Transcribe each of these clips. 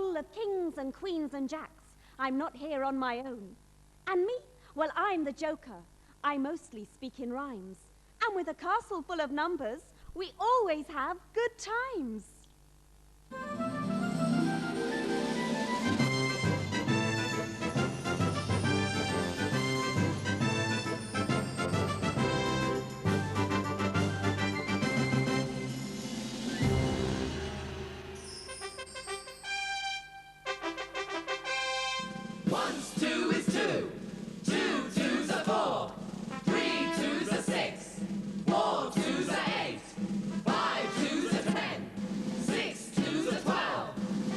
full of kings and queens and jacks. I'm not here on my own. And me? Well, I'm the joker. I mostly speak in rhymes. And with a castle full of numbers, we always have good times. Once two is two, two twos are four, three twos are six, four twos are eight, five twos are 10, six twos are 12,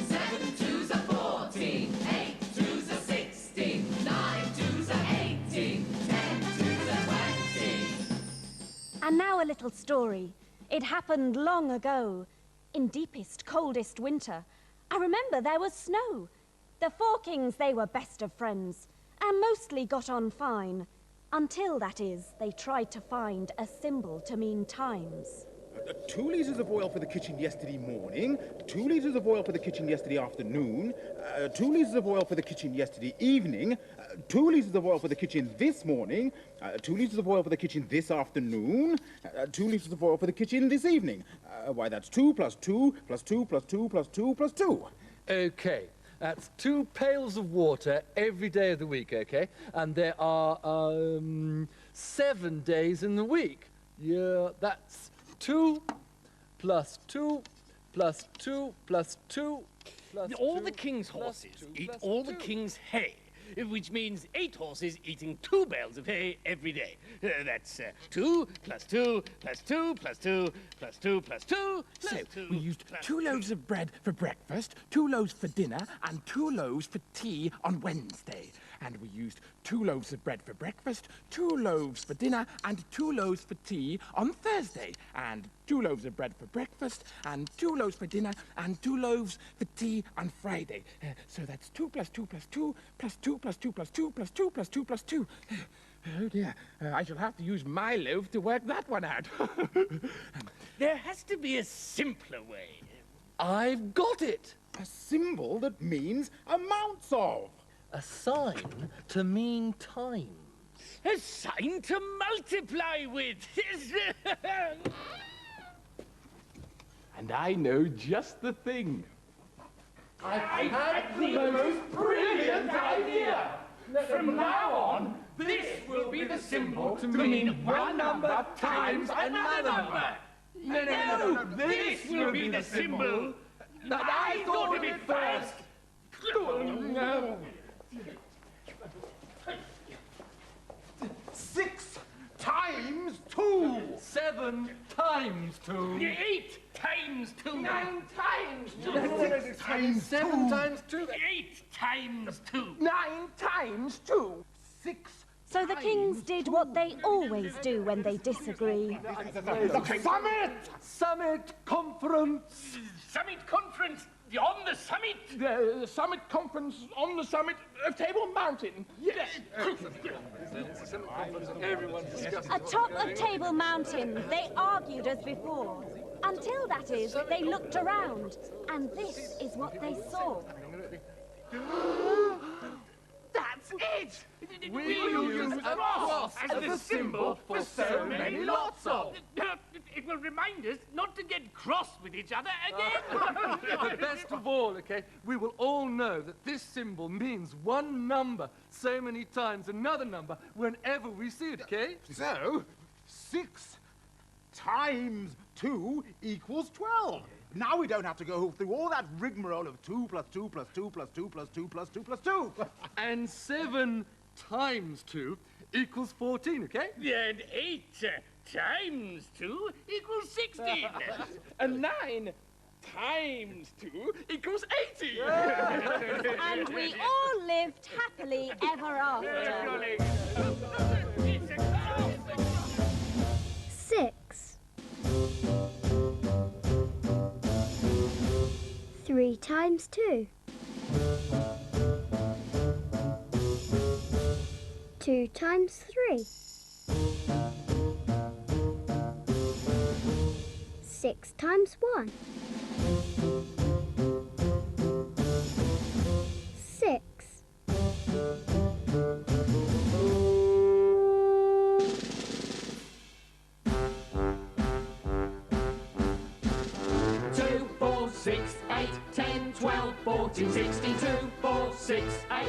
seven twos are 14, eight twos are 16, nine twos are 18, 10 twos are 20. And now a little story. It happened long ago, in deepest, coldest winter. I remember there was snow. The four kings, they were best of friends, and mostly got on fine. Until, that is, they tried to find a symbol to mean times. 2 litres of oil for the kitchen yesterday morning, 2 litres of oil for the kitchen yesterday afternoon, 2 litres of oil for the kitchen yesterday evening, 2 litres of oil for the kitchen this morning, 2 litres of oil for the kitchen this afternoon, 2 litres of oil for the kitchen this evening. Why, that's 2 plus 2 plus 2 plus 2 plus 2 plus 2. Okay. That's 2 pails of water every day of the week, okay? And there are 7 days in the week. Yeah, that's 2 plus 2 plus 2 plus 2 plus All 2 the king's plus horses 2 eat plus all the 2. king's hay, which means 8 horses eating 2 bales of hay every day. That's 2 plus 2 plus 2 plus 2 plus 2 plus 2 plus So, 2 we used plus 2 loaves of bread for breakfast, 2 loaves for dinner, and 2 loaves for tea on Wednesday. And we used 2 loaves of bread for breakfast, 2 loaves for dinner, and 2 loaves for tea on Thursday. And 2 loaves of bread for breakfast, and 2 loaves for dinner, and 2 loaves for tea on Friday. So that's 2 plus 2 plus 2 plus 2 plus 2 plus 2 plus 2 plus 2 plus 2. Oh dear, I shall have to use my loaf to work that one out. There has to be a simpler way. I've got it! A symbol that means amounts of. A sign to mean time. A sign to multiply with. And I know just the thing. I had the most brilliant idea! From now on, this will be the symbol to mean one number times another number. No, this will be the symbol. But I thought of it first. No. 6 times 2. 7 times 2. 8 times 2. 9 times 2. 6 times 7 times 2. 8 times 2. 9 times 2. 6. So the kings did what they always do when they disagree. Summit! Summit conference. Summit conference on the summit. The summit conference on the summit of Table Mountain. Yes. Atop of Table Mountain, they argued as before. Until, that is, they looked around. And this is what they saw. That's it! We use a cross as the symbol for so many lots of. It will remind us not to get cross with each other again. But best of all, okay, we will all know that this symbol means one number so many times another number whenever we see it, okay? So, 6 times 2 equals 12. Now we don't have to go through all that rigmarole of 2 plus 2 plus 2 plus 2 plus 2 plus 2 plus 2. And 7 times 2 equals 14, okay? And 8 times 2 equals 16. And 9 times 2 equals 80. And we all lived happily ever after. 6. 3 times 2. 2 times 3. 6 times 1. 10, 12, 14, 16, 2, 4, 6, 8.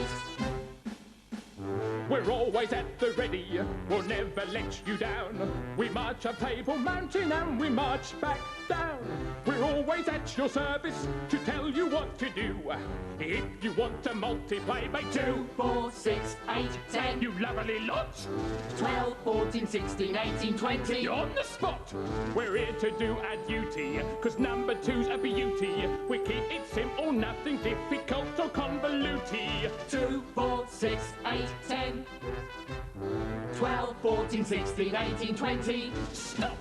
We're always at the ready, we'll never let you down. We march up Table Mountain and we march back down. We're always at your service to tell you what to do. If you want to multiply by 2, 4, 6, 8, 10. you lovely lot, 12, 14, 16, 18, 20. you're on the spot. We're here to do our duty, 'cause number 2's a beauty. We keep it simple, nothing difficult or convoluted. 2, 4, 6, 8, 10. 12, 14, 16, 18, 20. Stop!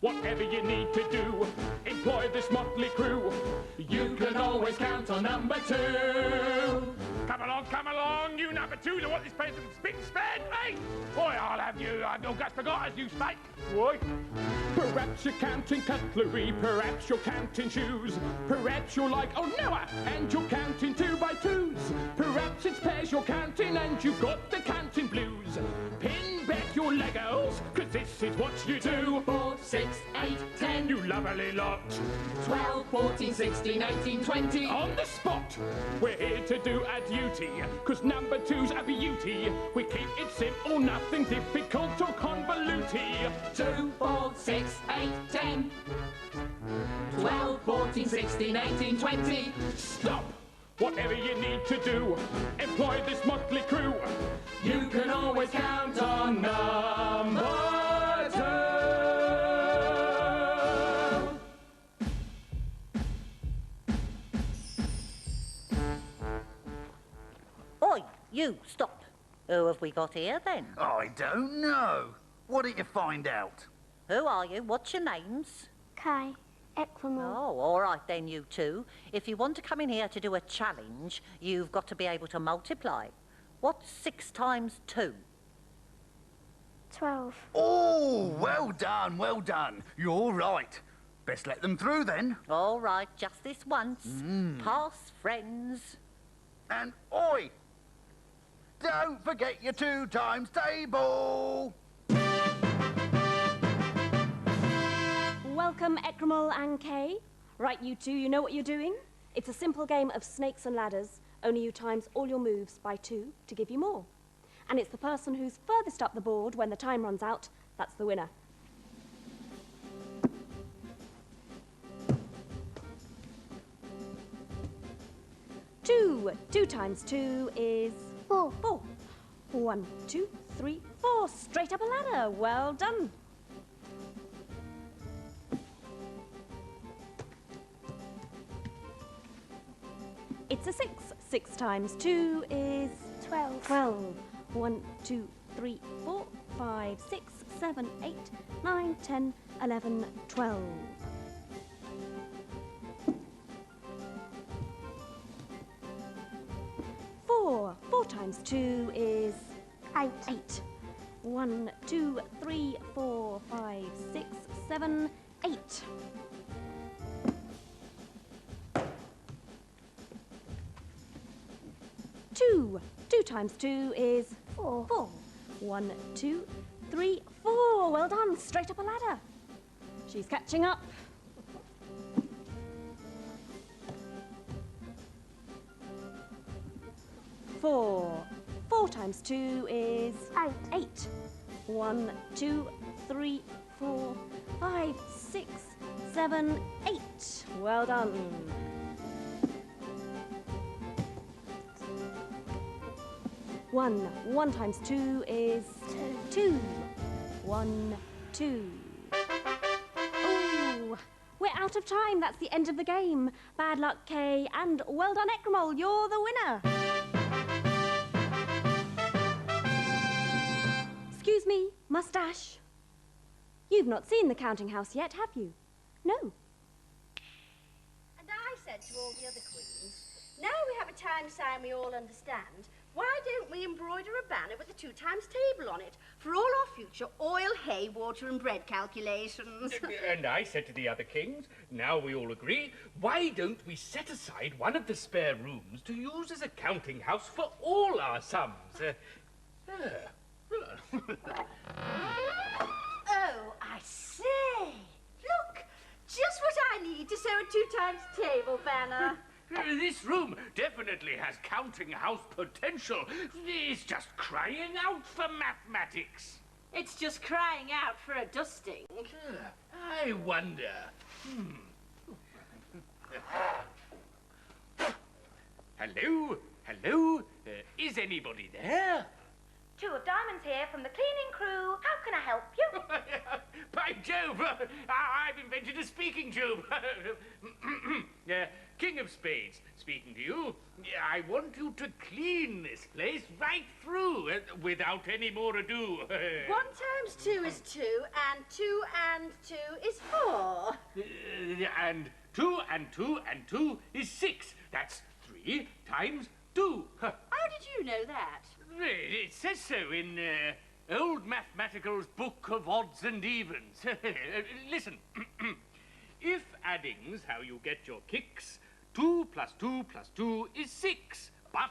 Whatever you need to do, employ this motley crew. You can always count on number 2. Come along, you number 2s. I want this place to spit and span, mate. Boy, I'll have you, August forgot as you spake. Boy. Perhaps you're counting cutlery, perhaps you're counting shoes. Perhaps you're like, oh, Noah, and you're counting 2 by 2s. Perhaps it's pairs you're counting and you've got the counting blues. Pin back your Legos, 'cause this is what you do. 4, 6, 8, 10. You lovely lot. 12, 14, 16, 18, 20. On the spot, we're here to do our duty, 'cause number 2's a beauty. We keep it simple, nothing difficult or convoluted. 2, 4, 6, 8, 10. 12, 14, 16, 18, 20. Stop! Whatever you need to do, employ this motley crew. You can always count on number 2. Oi, you, stop. Who have we got here, then? I don't know. What did you find out? Who are you? What's your names? Kai, Equimol. Oh, all right then, you two. If you want to come in here to do a challenge, you've got to be able to multiply. What's 6 times 2? 12. Oh, well done, well done. You're right. Best let them through then. All right, just this once. Pass, friends. And oi! Don't forget your 2 times table. Welcome, Ekremol and Kay. Right, you two, you know what you're doing? It's a simple game of snakes and ladders, only you times all your moves by 2 to give you more. And it's the person who's furthest up the board when the time runs out, that's the winner. Two times 2 is 4. 4. 1, 2, 3, 4. Straight up a ladder. Well done. It's a 6. 6 times 2 is 12. 12. 1, 2, 3, 4, 5, 6, 7, 8, 9, 10, 11, 12. 4. 4 times 2 is 8. 8. 1, 2, 3, 4, 5, 6, 7, 8. 2. 2 times 2 is 4. 4. 1, 2, 3, 4. Well done. Straight up a ladder. She's catching up. 4. 4 times 2 is 8. 8. 1, 2, 3, 4, 5, 6, 7, 8. Well done. 1 times 2 is 2. 1, 2. Ooh, we're out of time. That's the end of the game. Bad luck, Kay, and well done, Ekremol. You're the winner. Excuse me, Mustache. You've not seen the counting house yet, have you? No. And I said to all the other queens, now we have a time sign we all understand, why don't we embroider a banner with a 2 times table on it for all our future oil, hay, water and bread calculations? And I said to the other kings, now we all agree, why don't we set aside one of the spare rooms to use as a counting house for all our sums? Oh, I say. Look, just what I need to sew a 2 times table banner. This room definitely has counting house potential. It's just crying out for mathematics. It's just crying out for a dusting. I wonder. Hello? Hello? Is anybody there? 2 of Diamonds here from the cleaning crew. How can I help you? By Jove! I've invented a speaking tube. King of Spades, speaking to you. I want you to clean this place right through without any more ado. 1 times 2 is 2, and 2 and 2 is 4. And 2 and 2 and 2 is 6. That's 3 times 2. How did you know that? It says so in Old Mathematical's Book of Odds and Evens. Listen, if adding's how you get your kicks, 2 plus 2 plus 2 is 6. But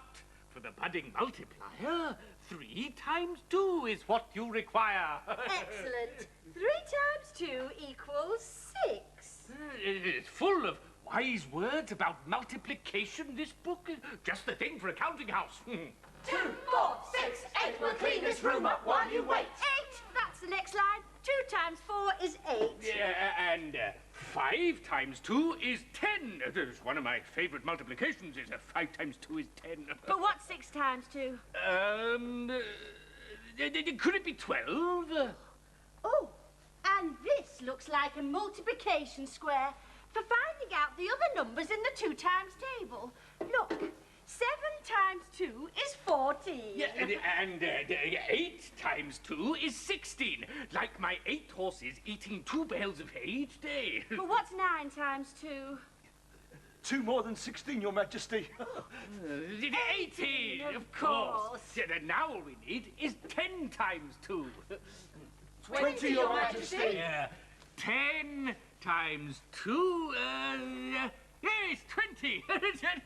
for the budding multiplier, 3 times 2 is what you require. Excellent. 3 times 2 equals 6. It's full of wise words about multiplication, this book. Just the thing for a counting house. 2, 4, 6, 8. We'll clean this room up while you wait. 8. That's the next line. 2 times 4 is 8. And 5 times 2 is 10. It's one of my favorite multiplications. Is 5 times 2 is 10. But what's 6 times 2? Could it be 12? Oh, and this looks like a multiplication square for finding out the other numbers in the 2 times table. Look, 7 times 2 is 14. Yeah, and 8 times 2 is 16. Like my 8 horses eating 2 bales of hay each day. But what's 9 times 2? 2 more than 16, Your Majesty. 18, of course. Yeah, now all we need is 10 times 2. 20, Your Majesty. 10 times 2, yes, 20.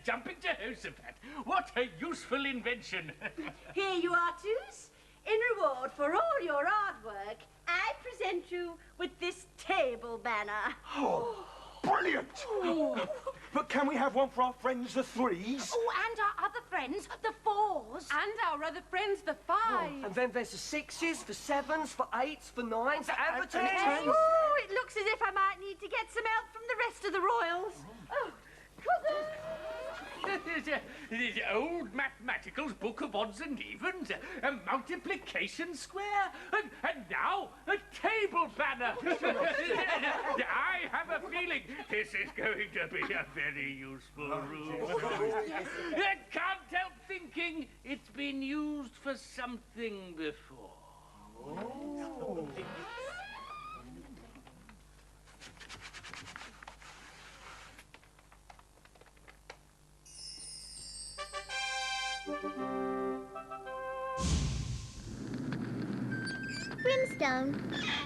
Jumping Jehoshaphat. What a useful invention. Here you are, twos. In reward for all your hard work, I present you with this table banner. Oh, brilliant! But can we have one for our friends, the 3s? Oh, and our other friends, the 4s. And our other friends, the 5s. And then there's the 6s, for 7s, for 8s, for 9s, and for 10s. Oh, it looks as if I might need to get some help from the rest of the royals. Oh, The Old Mathematical's Book of Odds and Evens, a multiplication square, and now a table banner. I have a feeling this is going to be a very useful room. I can't help thinking it's been used for something before. Oh. Brimstone.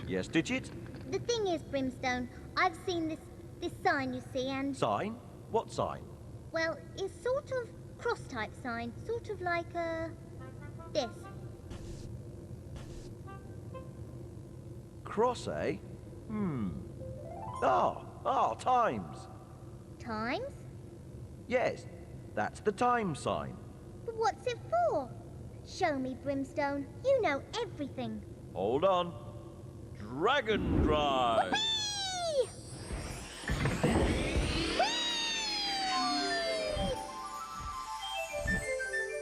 Yes, Digit? The thing is, Brimstone, I've seen this sign, you see, and... Sign? What sign? Well, it's sort of cross-type sign, sort of like, this. Cross, eh? Times. Times? Yes, that's the time sign. But what's it for? Show me, Brimstone. You know everything. Hold on. Dragon Drive!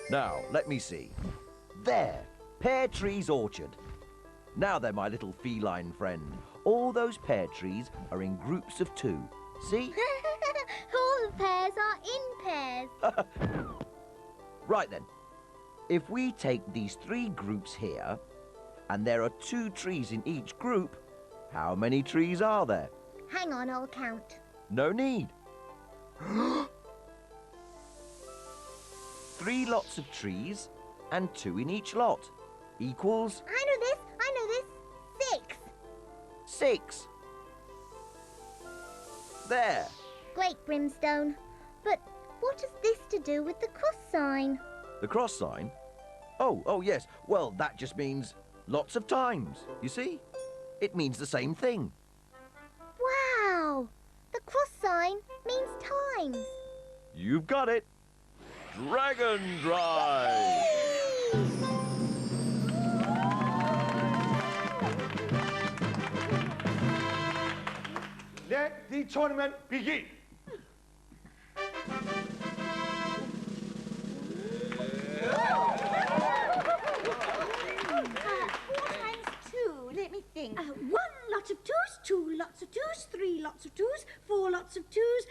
Now, let me see. There, Pear Tree's orchard. Now then, my little feline friend. All those pear trees are in groups of 2. See? All the pears are in pairs. Right then. If we take these 3 groups here, and there are 2 trees in each group, how many trees are there? Hang on, I'll count. No need. 3 lots of trees, and 2 in each lot, equals... I know this. 6. 6. There. Great, Brimstone. But what has this to do with the cross sign? The cross sign? Oh, yes. Well, that just means lots of times, you see? It means the same thing. Wow! The cross sign means times. You've got it. Dragon Drive! Let the tournament begin. Let me think. 1 lot of 2s, 2 lots of 2s, 3 lots of 2s, 4 lots of 2s,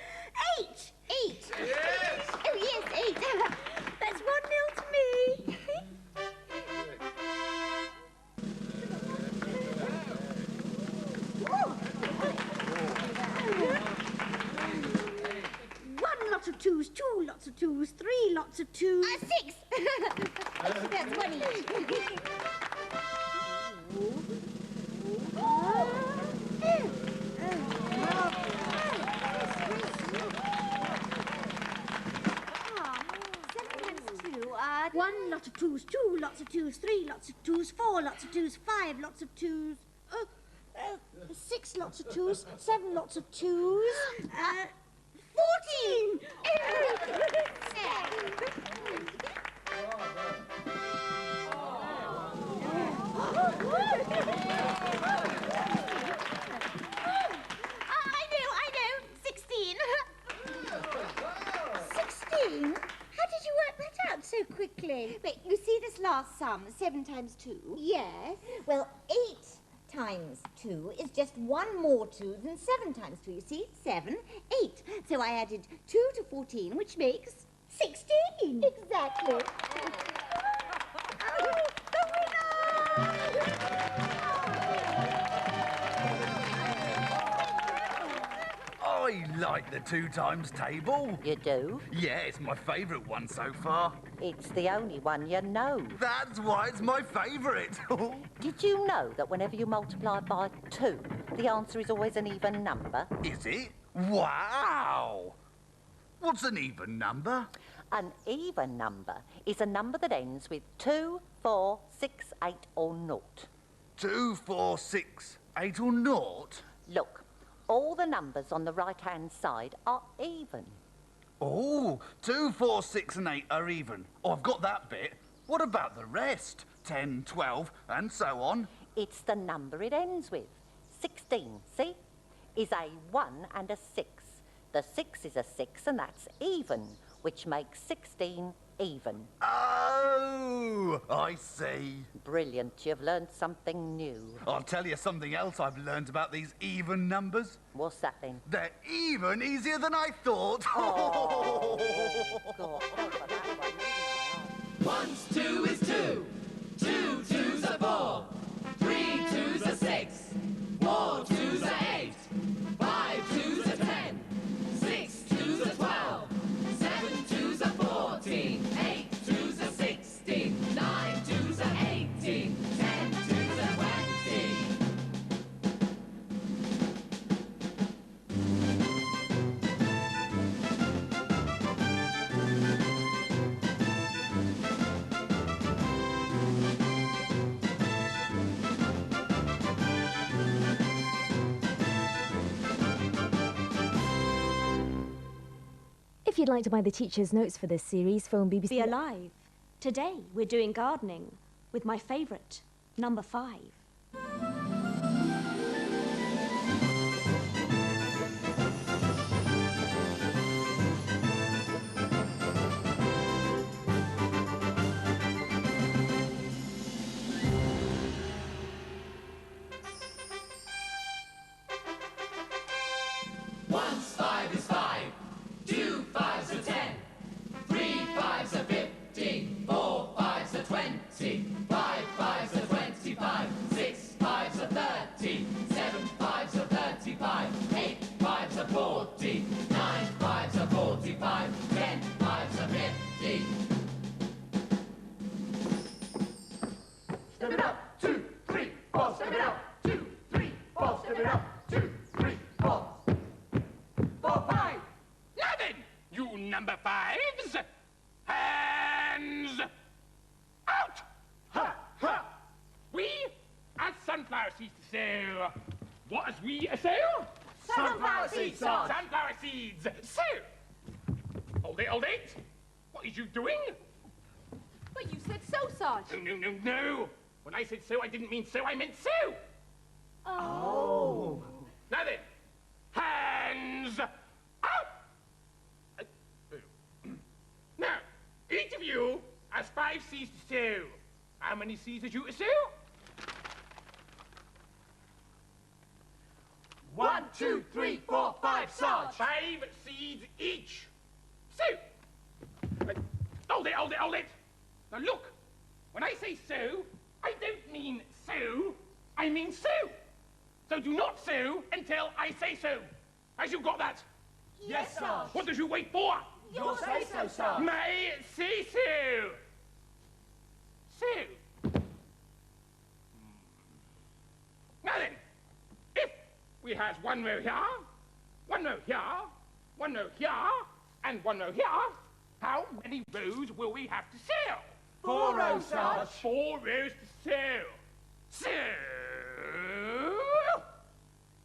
8! 8! Yes! Oh, yes, 8. That's 1-0 to me. One lot of 2s, 2 lots of 2s, 3 lots of 2s. 6! That's 1 each. One lot of 2s, 2 lots of 2s, 3 lots of 2s, 4 lots of 2s, 5 lots of 2s, 6 lots of 2s, 7 lots of 2s, 14! I know, 16. 16? How did you work that out so quickly? But you see this last sum, 7 times 2? Yes. Well, 8 times 2 is just 1 more 2 than 7 times 2. You see? 7, 8. So I added 2 to 14, which makes 16. Exactly. Oh, the winner! I like the 2 times table. You do? Yeah, it's my favourite one so far. It's the only one you know. That's why it's my favourite. Did you know that whenever you multiply by 2, the answer is always an even number? Is it? Wow! What's an even number? An even number is a number that ends with 2, 4, 6, 8 or 0. 2, 4, 6, 8 or 0? Look, all the numbers on the right-hand side are even. Oh, 2, 4, 6 and 8 are even. Oh, I've got that bit. What about the rest? 10, 12 and so on? It's the number it ends with. 16, see? Is a 1 and a 6. The 6 is a 6 and that's even, which makes 16 even. Oh, I see. Brilliant, you've learned something new. I'll tell you something else I've learned about these even numbers. What's that then? They're even easier than I thought. Oh, God, don't put that one. 1's 2 is 2. 2 2's are 4. 3 2's are 6. 4 2's are 8. 5 2's are 10. 6 2's are 12. 7 2's are 14. 8 2's are 16. 9 2's are 18. 10 2's are 20. If you'd like to buy the teacher's notes for this series, phone BBC. Be alive. Today we're doing gardening with my favourite, number 5. Once 5 is 5. 2 5's are 10. 3 5's are 15. 4 5's are 20. 5 5's are 25. 6 5's are 30. 7 5's are 35. 8 5's are 40. 9 5's are 45. 10 5's are 50. Step it up, 2, 3, 4. Step it up, 2, 3, 4. Step it up, 2, 3, 4. 4, 5. Now then, you number 5s, hands out! Ha, ha. We, as sunflower seeds to sell, what as we sell? Sunflower seeds, Sarge. Sunflower seeds. So, oh Hold it! What is you doing? But you said so, Sarge. No. When I said so, I didn't mean so, I meant so. Oh. Now then, hands up! Now, each of you has 5 C's to sew. How many C's has you to sew? 1, 2, 3, 4, 5, Sarge. 5 C's each. Sew. Hold it. Now look, when I say sew, I don't mean sew, I mean sew. So do not sew until I say so. Has you got that? Yes, Sarge. What does you wait for? Your say-so, Sarge. May say-so. So. Now then, if we has 1 row here, 1 row here, 1 row here, and 1 row here, how many rows will we have to sew? 4 rows, Sarge. 4 rows to sew. So,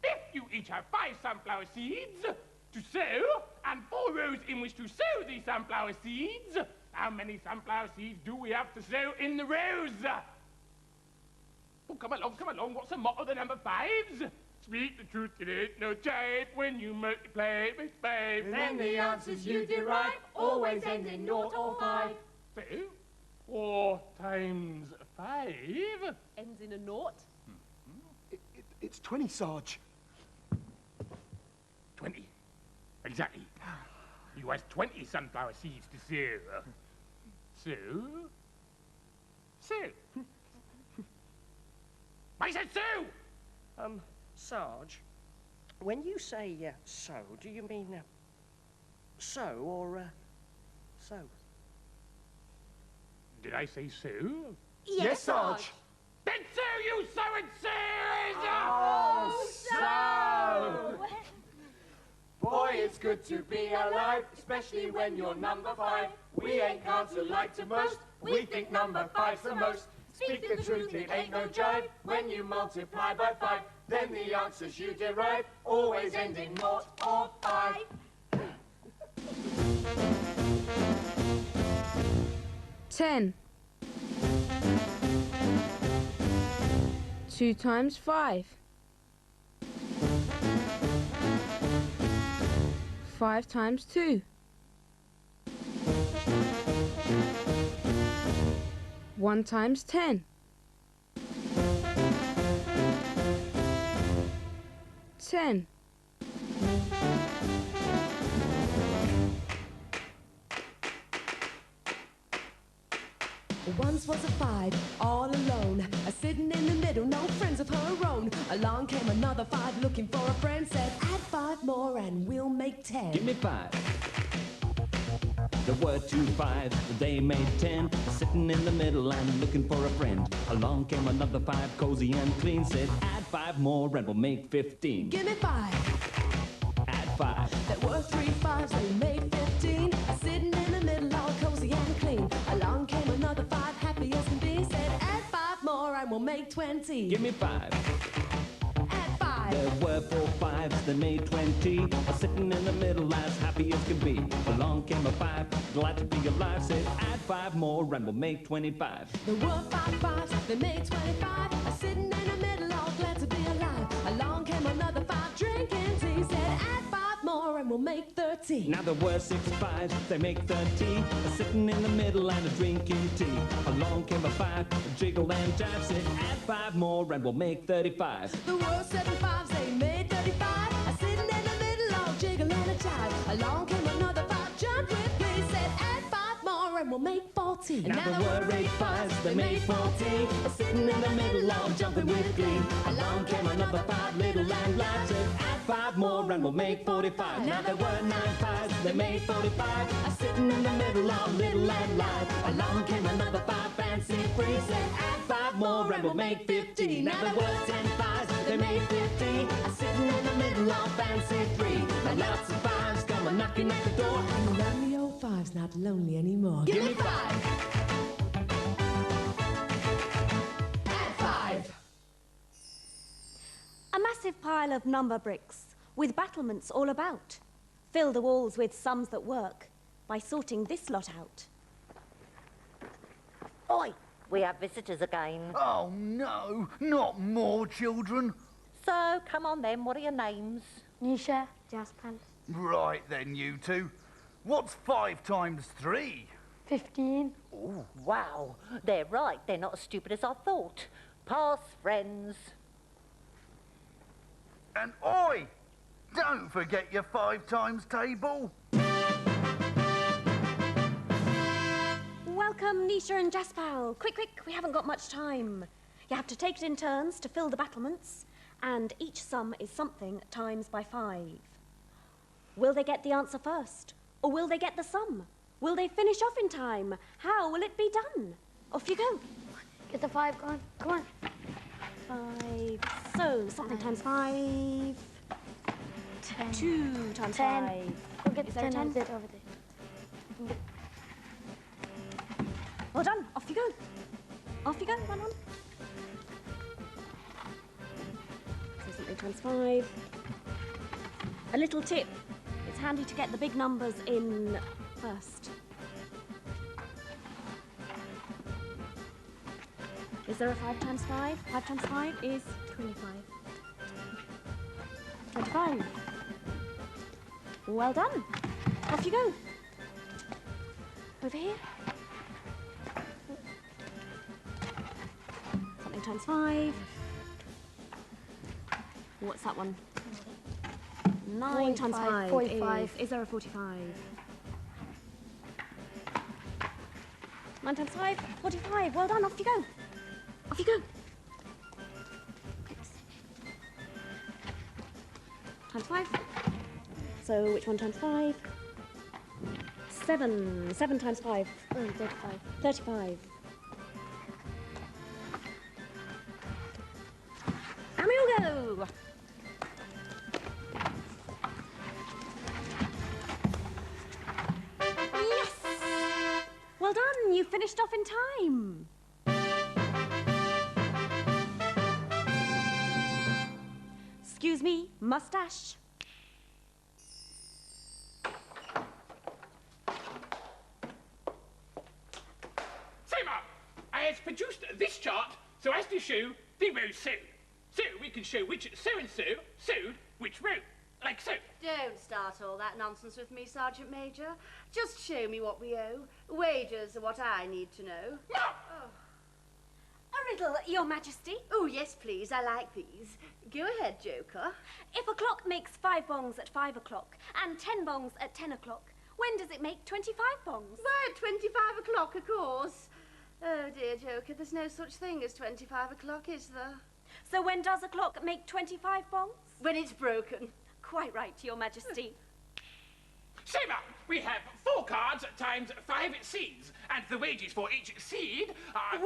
if you each have 5 sunflower seeds to sow, and 4 rows in which to sow these sunflower seeds, how many sunflower seeds do we have to sow in the rows? Oh, come along. What's the motto, the number 5s? Speak the truth, it ain't no jive when you multiply with 5. Then the answers you derive always end in 0 or 5. So, 4 times 5 ends in a 0. It's 20, Sarge. 20. Exactly. You has 20 sunflower seeds to sow. So. I said so! Sarge, when you say so, do you mean so or so? Did I say so? Yes, Sarge. Then so you so and so! Oh, so! Boy, it's good to be alive, especially when you're number 5. We ain't cards alike to most, we think number 5's the most. Speak the truth, it ain't no jive. When you multiply by 5, then the answers you derive always end in 0 or 5. 10. 2 times 5. 5 times 2. 1 times 10. 10. Once was a 5, all alone, sitting in the middle, no friends of her own. Along came another 5, looking for a friend, said, add 5 more and we'll make 10. Give me 5. There were 2 5s, they made 10. Sitting in the middle and looking for a friend. Along came another 5, cozy and clean. Said, add 5 more and we'll make 15. Give me 5. Add 5. There were 3 5s, they made 15. Sitting in the middle, all cozy and clean. Along came another 5, happy as can be. Said, add 5 more and we'll make 20. Give me 5. Add 5. There were 4 5s, they made 20. Sitting in the middle as happy as can be. Along came a 5, glad to be alive. Said, add 5 more and we'll make 25. There were 5 5s, they made 25. Sitting in the middle, all glad to be alive. Along came another 5, drinking tea. Said, add 5 more and we'll make 30. Now there were 6 5s, they make 30. Sitting in the middle and drinking tea. Along came a 5, jiggle and jive. Said, add 5 more and we'll make 35. There were 7 5s, they made 35. Sitting in the middle, all jiggle and a jive. Along came another 5, jumped with glee. Said, add 5 more and we'll make 40. Now there were 8 5s, they made 40. Sitting in the middle, all jumping with glee. Along came another 5, little and light. Said, add 5 more and we'll make 45. Now there were 9 5s, they made 45. Sitting in the middle, all little and light. Along came another 5, fancy free. Said, add 5 more and we'll make 50. Now there were 10 5s, they made 50. Sitting in the middle, all fancy free. And lots of 5s come knocking at the door. And the lonely old 5's not lonely anymore. Give me 5. Add 5. A massive pile of number bricks with battlements all about. Fill the walls with sums that work. by sorting this lot out. Oi! We have visitors again. Oh, no, not more children. So, come on then, what are your names? Nisha, Jasper. Right then, you two. What's 5 times 3? 15. Oh, wow. They're right. They're not as stupid as I thought. Pass, friends. And oi! Don't forget your 5 times table. Welcome, Nisha and Jaspal. Quick, quick, we haven't got much time. You have to take it in turns to fill the battlements, and each sum is something times by 5. Will they get the answer first, or will they get the sum? Will they finish off in time? How will it be done? Off you go. Get the 5 going. Come on. 5. So, something times 5. 10. 2 times 10. 5. Go get Is the there a 10 10? over there. Well done. Off you go. Off you go. Run on. So something times 5. A little tip. It's handy to get the big numbers in first. Is there a 5 times 5? 5 times 5 is 25. 25. Well done. Off you go. Over here. Something times 5. What's that one? 9 times 5 45. is there a 45? 9 times 5, 45. Well done, off you go. Off you go. Oops. Times 5. So which one times 5? 7. 7 times 5. 35. 35. And we all go. Yes! Well done, you finished off in time. Excuse me, mustache. Simon, I has produced this chart so as to show the row so. So we can show which so-and-so sewed which row, like so. Don't start all that nonsense with me, Sergeant Major. Just show me what we owe. Wages are what I need to know. No! Oh. A riddle, Your Majesty. Oh, yes, please. I like these. Go ahead, Joker. If a clock makes 5 bongs at 5 o'clock and 10 bongs at 10 o'clock, when does it make 25 bongs? Why, at 25 o'clock, of course. Oh, dear, Joker, there's no such thing as 25 o'clock, is there? So when does a clock make 25 bongs? When it's broken. Quite right, Your Majesty. Simon, we have 4 cards times 5 seeds, and the wages for each seed are...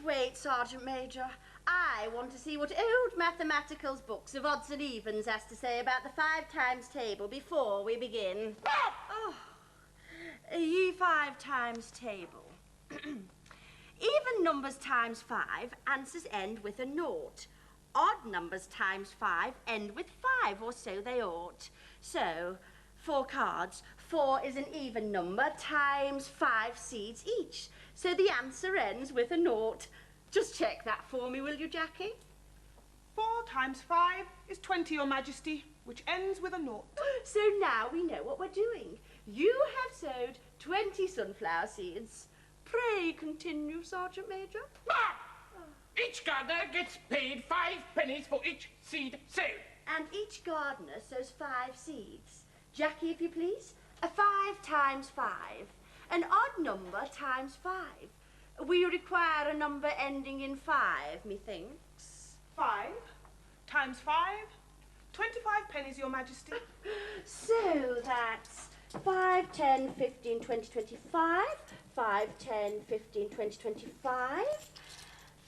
Wait, Sergeant Major. I want to see what old mathematicals books of odds and evens has to say about the 5 times table before we begin. Oh, ye 5 times table. Even numbers times 5 answers end with a naught. Odd numbers times 5 end with 5, or so they ought. So, 4 cards, 4 is an even number times 5 seeds each. So the answer ends with a naught. Just check that for me, will you, Jackie? 4 times 5 is 20, Your Majesty, which ends with a naught. So now we know what we're doing. You have sowed 20 sunflower seeds. Pray continue, Sergeant Major. Each gardener gets paid 5 pennies for each seed sowed. And each gardener sows 5 seeds. Jackie, if you please, a 5 times 5. An odd number times 5. We require a number ending in 5, methinks. 5 times 5, 25 pennies, Your Majesty. So that's 5, 10, 15, 20, 25. 5, 10, 15, 20, 25.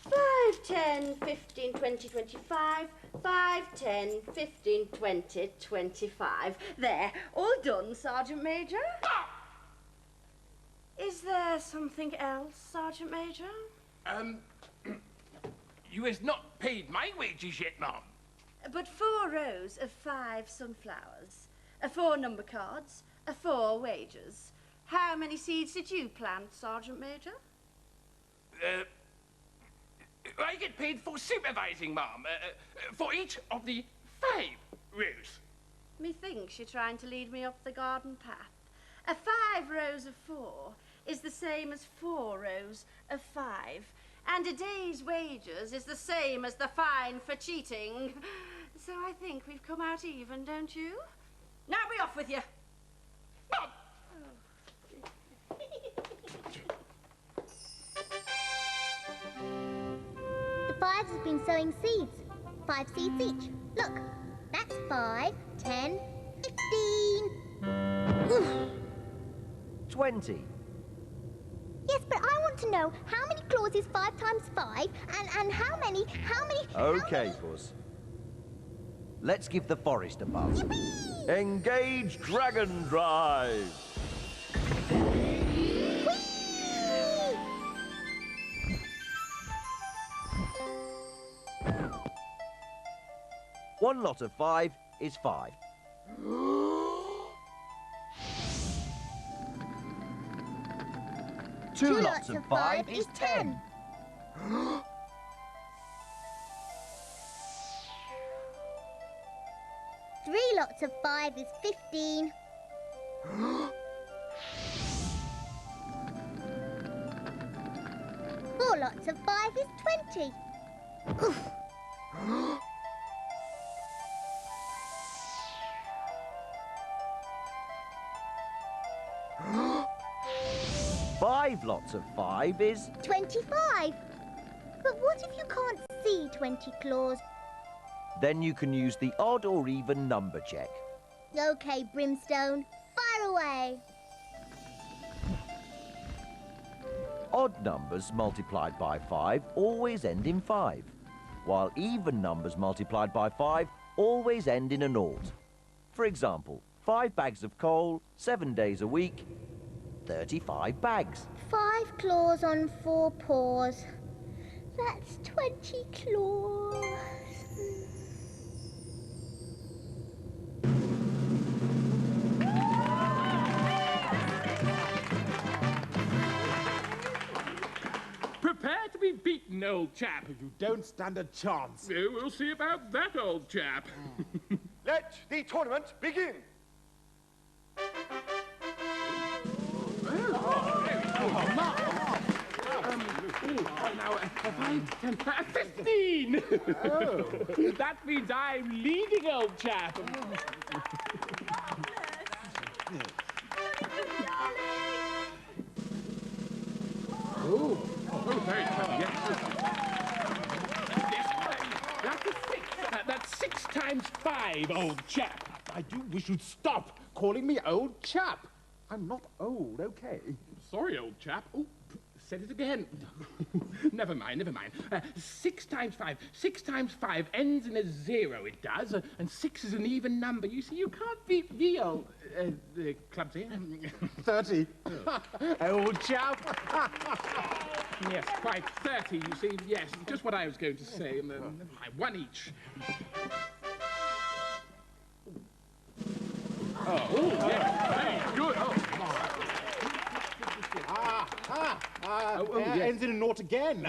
5, 10, 15, 20, 25. 5, 10, 15, 20, 25. There, all done, Sergeant Major. Is there something else, Sergeant Major? You has not paid my wages yet, ma'am. But 4 rows of 5 sunflowers, 4 number cards, 4 wages. How many seeds did you plant, Sergeant Major? I get paid for supervising, Ma'am, for each of the 5 rows. Methinks you're trying to lead me up the garden path. 5 rows of 4 is the same as 4 rows of 5. And a day's wages is the same as the fine for cheating. So I think we've come out even, don't you? Now be off with you. Mom! The 5s have been sowing seeds. 5 seeds each. Look, that's 5, 10, 15. 20. Yes, but I want to know how many claws is 5 times 5 and how many. Okay, Puss. Let's give the forest a buzz. Yippee! Engage Dragon Drive! Whee! 1 lot of 5 is 5. 2 lots of 5 is 10. 3 lots of 5 is 15. 4 lots of 5 is 20. Oof. 5 lots of 5 is... 25. But what if you can't see 20 claws? Then you can use the odd or even number check. Okay, Brimstone, fire away. Odd numbers multiplied by 5 always end in 5, while even numbers multiplied by 5 always end in a naught. For example, 5 bags of coal, 7 days a week, 35 bags. 5 claws on 4 paws. That's 20 claws. Prepare to be beaten, old chap. You don't stand a chance. We'll see about that, old chap. Let the tournament begin. Now, 5, 10, 15! Oh. That means I'm leading, old chap. Very clever, yes. That's a 6. That's 6 times 5, old chap. I do wish you'd stop calling me old chap. I'm not old, okay? Sorry, old chap. Oh, said it again. Never mind, never mind. 6 times 5. 6 times 5 ends in a 0, it does. And 6 is an even number. You see, you can't beat me, old clumsy. 30. Old chap. Yes, quite 30, you see. Yes, just what I was going to say. Never mind, 1 each. Oh, yeah, very good. Yes. Ends in a naught again.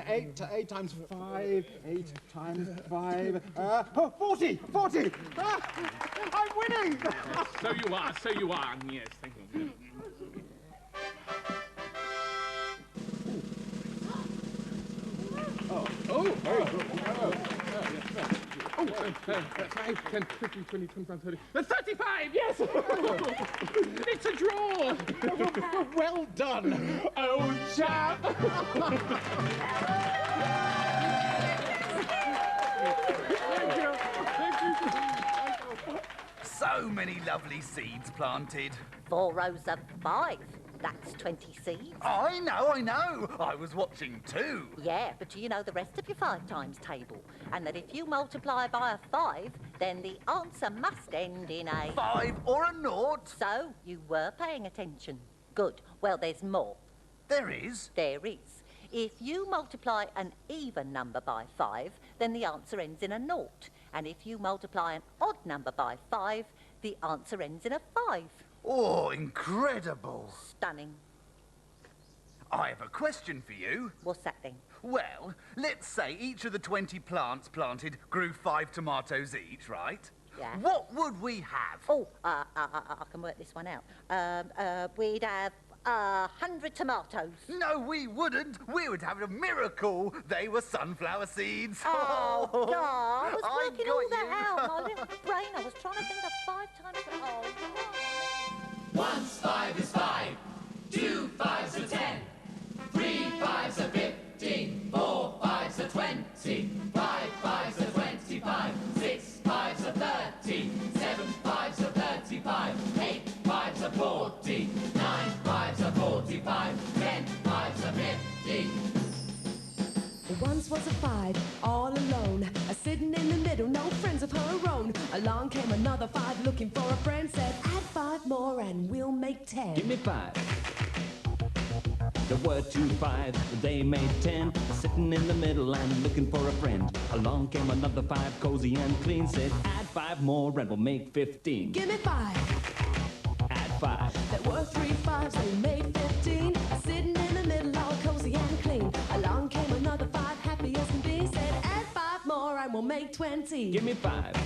8 times 5, 8 times 5. 40! 40! I'm winning! So you are. Yes, thank you. Very good. 5, 10, 15, 20, 25, 30. 35, yes! It's a draw! Well done, old chap! So many lovely seeds planted. 4 rows of 5. That's 20 seeds. I know. I was watching too. Yeah, but do you know the rest of your 5 times table? And that if you multiply by a 5, then the answer must end in a... 5 or a naught. So, you were paying attention. Good. Well, there's more. There is? There is. If you multiply an even number by 5, then the answer ends in a naught. And if you multiply an odd number by 5, the answer ends in a 5. Oh, incredible. Stunning. I have a question for you. What's that then? Well, let's say each of the 20 plants planted grew 5 tomatoes each, right? Yeah. What would we have? Oh, I can work this one out. We'd have 100 tomatoes. No, we wouldn't. We would have a miracle. They were sunflower seeds. Oh, God, I was I working got all that you. out. My little brain, I was trying to think of 5 times. Oh, Once 5 is 5, 2 5s are 10, 3 5s are 15, 4 5s are 20, 5 5s are 25, 6 5s are 30, 7 5s are 35, 8 5s are 40, 9 5s are 45, 10 5s are 50. Once was a 5, all alone, sitting in the middle, no friends of her own. Along came another 5, looking for a friend, said, add 5 more and we'll make 10. Give me 5. There were 2 5s, they made 10. Sitting in the middle and looking for a friend. Along came another 5, cozy and clean. Said, add 5 more and we'll make 15. Give me 5. Add 5. There were 3 5s, they made 15. Sitting in the middle, all cozy and clean. Along came another 5, happy as can be. Said, add 5 more and we'll make 20. Give me 5.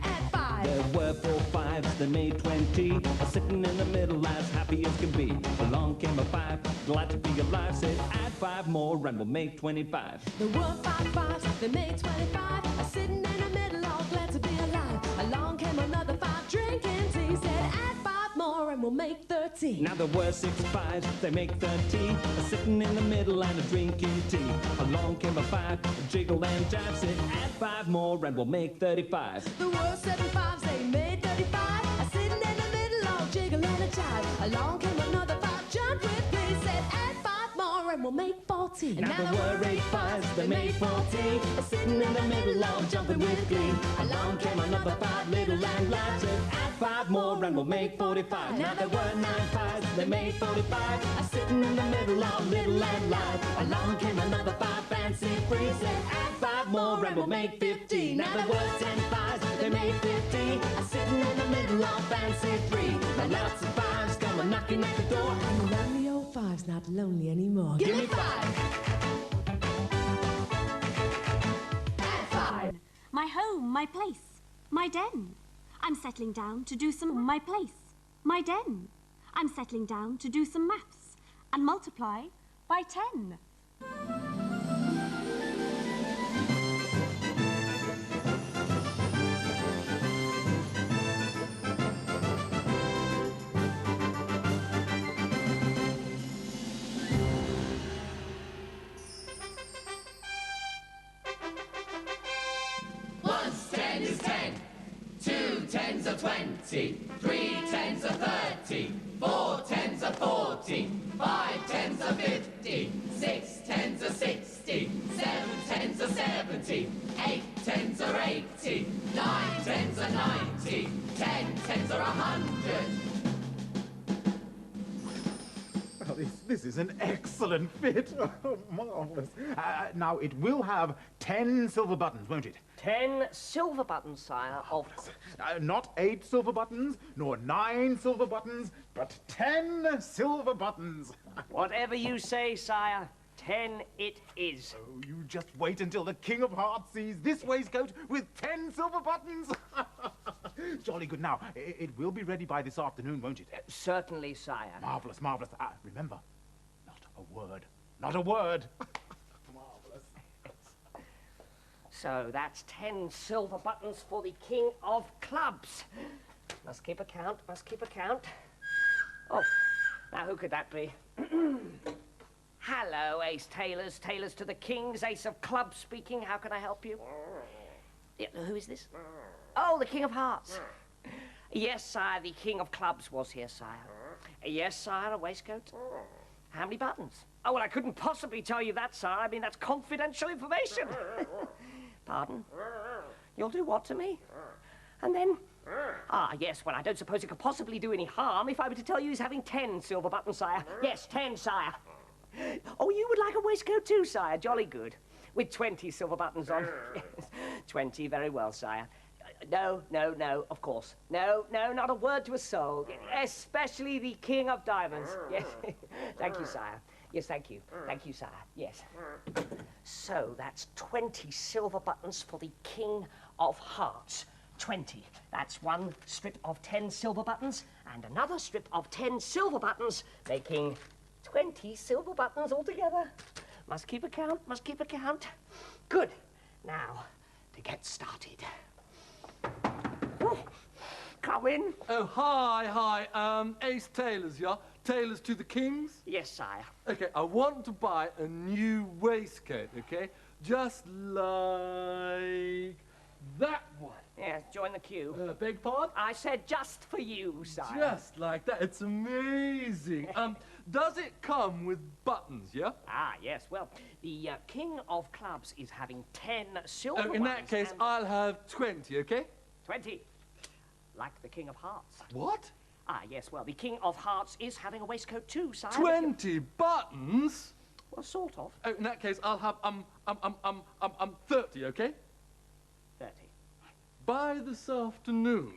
Add 5. There were 4 5s, they made 20. Sitting in the middle, as happy as can be. Along came a 5, glad to be alive. Said, add 5 more and we'll make 25. There were 5 5s, they made 25. Sitting in the middle, all glad to be alive. Along came another 5, drinking tea. Said, add 5 more and we'll make 30. Now there were 6 5s, they make 30. Sitting in the middle and drinking tea. Along came a 5, jiggle and jive. Said, add 5 more and we'll make 35. There were 7 5s, they made 35. Sitting in the middle, all jiggle and a jive. Along came another 5, jumped with glee. Said, add 5 more and we'll make 40. Now there were 8 5s, they made 40. Sitting in the middle, all jumping with glee. Along came another 5, little and light. Said, add 5 more and we'll make 45. Now there were 9 5s, they made 45. Sitting in the middle, all little and light. Along came another 5, fancy free. Said, add 5 more and we'll make 50. Now there were 10 5s, they made 50. Sitting in the middle, all fancy free. Now lots of 5s come knocking at the door. And the lonely old 5's not lonely anymore. Give me 5. Add 5. My home, my place, my den. I'm settling down to do some my place, my den. I'm settling down to do some maths and multiply by 10. Once 10 is 10, 2 10s are 20, 3 10s are 30, 4 10s are 40, 5 10s are 50, 6 10s are 60, 7 10s are 70, 8 10s are 80, 9 10s are 90, 10 10s are 100. Well, this is an excellent fit. Oh, marvellous. Now, it will have 10 silver buttons, won't it? 10 silver buttons, sire, of course. Not 8 silver buttons, nor 9 silver buttons, but 10 silver buttons. Whatever you say, sire, 10 it is. Oh, you just wait until the King of Hearts sees this waistcoat with 10 silver buttons. Jolly good. Now, it will be ready by this afternoon, won't it? Certainly, sire. Marvellous, marvellous. Remember, not a word. Not a word. Marvellous. So that's 10 silver buttons for the King of Clubs. Must keep a count, must keep a count. Oh, now who could that be? Hello, Ace Tailors. Tailors to the King's Ace of Clubs speaking. How can I help you? Yeah, who is this? Oh, the King of Hearts. Yes, sire, the King of Clubs was here, sire. Yes, sire, a waistcoat. How many buttons? Oh, well, I couldn't possibly tell you that, sire. I mean, that's confidential information. Pardon? You'll do what to me? And then? Ah, yes, well, I don't suppose it could possibly do any harm if I were to tell you he's having 10 silver buttons, sire. Yes, 10, sire. Oh, you would like a waistcoat too, sire? Jolly good. With 20 silver buttons on. Yes, 20, very well, sire. No, no, no, of course. No, no, not a word to a soul. Especially the King of Diamonds. Yes. Thank you, sire. Yes, thank you. Thank you, sire. Yes. So that's 20 silver buttons for the King of Hearts. 20. That's one strip of 10 silver buttons and another strip of 10 silver buttons, making 20 silver buttons altogether. Must keep a count, must keep a count. Good. Now, to get started. Come in. Oh, hi. Ace Tailors, yeah? Tailors to the Kings? Yes, sire. Okay, I want to buy a new waistcoat, okay? Just like that one. Yes, join the queue. Beg pardon? I said just for you, sire. Just like that. It's amazing. Does it come with buttons, yeah? Ah, yes. Well, the King of Clubs is having 10 silver Oh, in that ones case, and I'll have 20, okay? 20. Like the King of Hearts. What? Ah, yes. Well, the King of Hearts is having a waistcoat too, sire. 20 buttons? Well, sort of. Oh, in that case, I'll have 30, okay? 30. By this afternoon,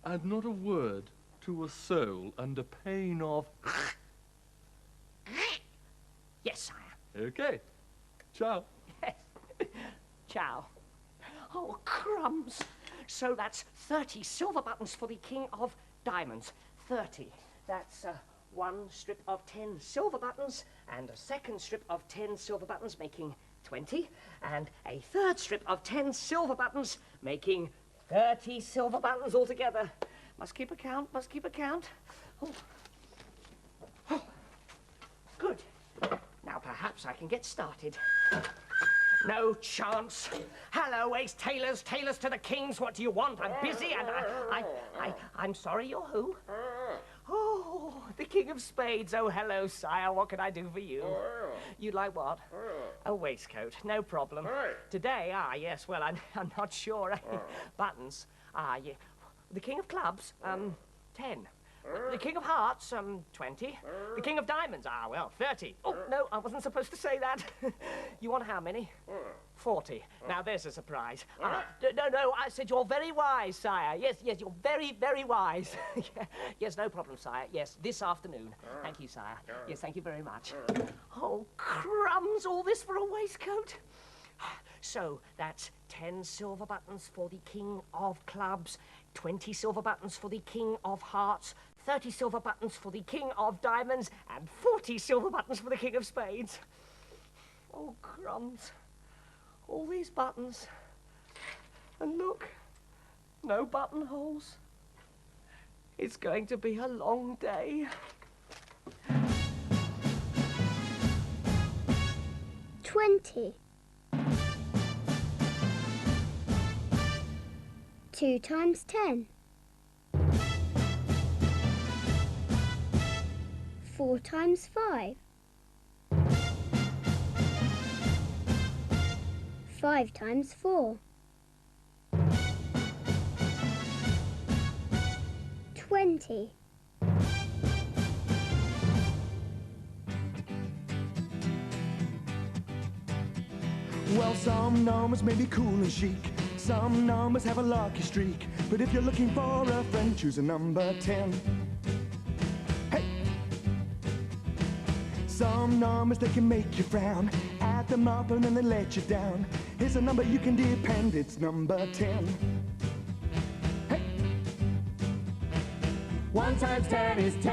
and not a word to a soul under pain of... Yes, sire. Okay. Ciao. Yes. Ciao. Oh, crumbs. So that's 30 silver buttons for the King of Diamonds. 30. That's one strip of 10 silver buttons and a second strip of 10 silver buttons, making 20. And a third strip of 10 silver buttons, making 30 silver buttons altogether. Must keep a count, must keep a count. Oh. Oh. Good. Now perhaps I can get started. No chance. Hello, Ace Tailors, tailors to the Kings. What do you want? I'm busy and I'm sorry, you're who? Oh, the King of Spades. Oh, hello, sire. What can I do for you? You'd like what? A waistcoat. No problem. Today, yes, well, I'm not sure. Buttons. Yeah. The King of Clubs, 10. The King of Hearts, 20. The King of Diamonds, well, 30. Oh, no, I wasn't supposed to say that. You want how many? 40. Now, there's a surprise. No, I said you're very wise, sire. Yes, you're very, very wise. Yes, no problem, sire. Yes, this afternoon. Thank you, sire. Yes, thank you very much. Oh, crumbs, all this for a waistcoat? So, that's 10 silver buttons for the King of Clubs, 20 silver buttons for the King of Hearts, 30 silver buttons for the King of Diamonds, and 40 silver buttons for the King of Spades. Oh, crumbs. All these buttons. And look, no buttonholes. It's going to be a long day. 20. 2 times 10. 4 times 5. 5 times 4. 20. Well, some numbers may be cool and chic. Some numbers have a lucky streak. But if you're looking for a friend, choose a number 10. Hey! Some numbers, they can make you frown. Add them up and then they let you down. Here's a number you can depend, it's number 10. Hey! 1 times 10 is 10.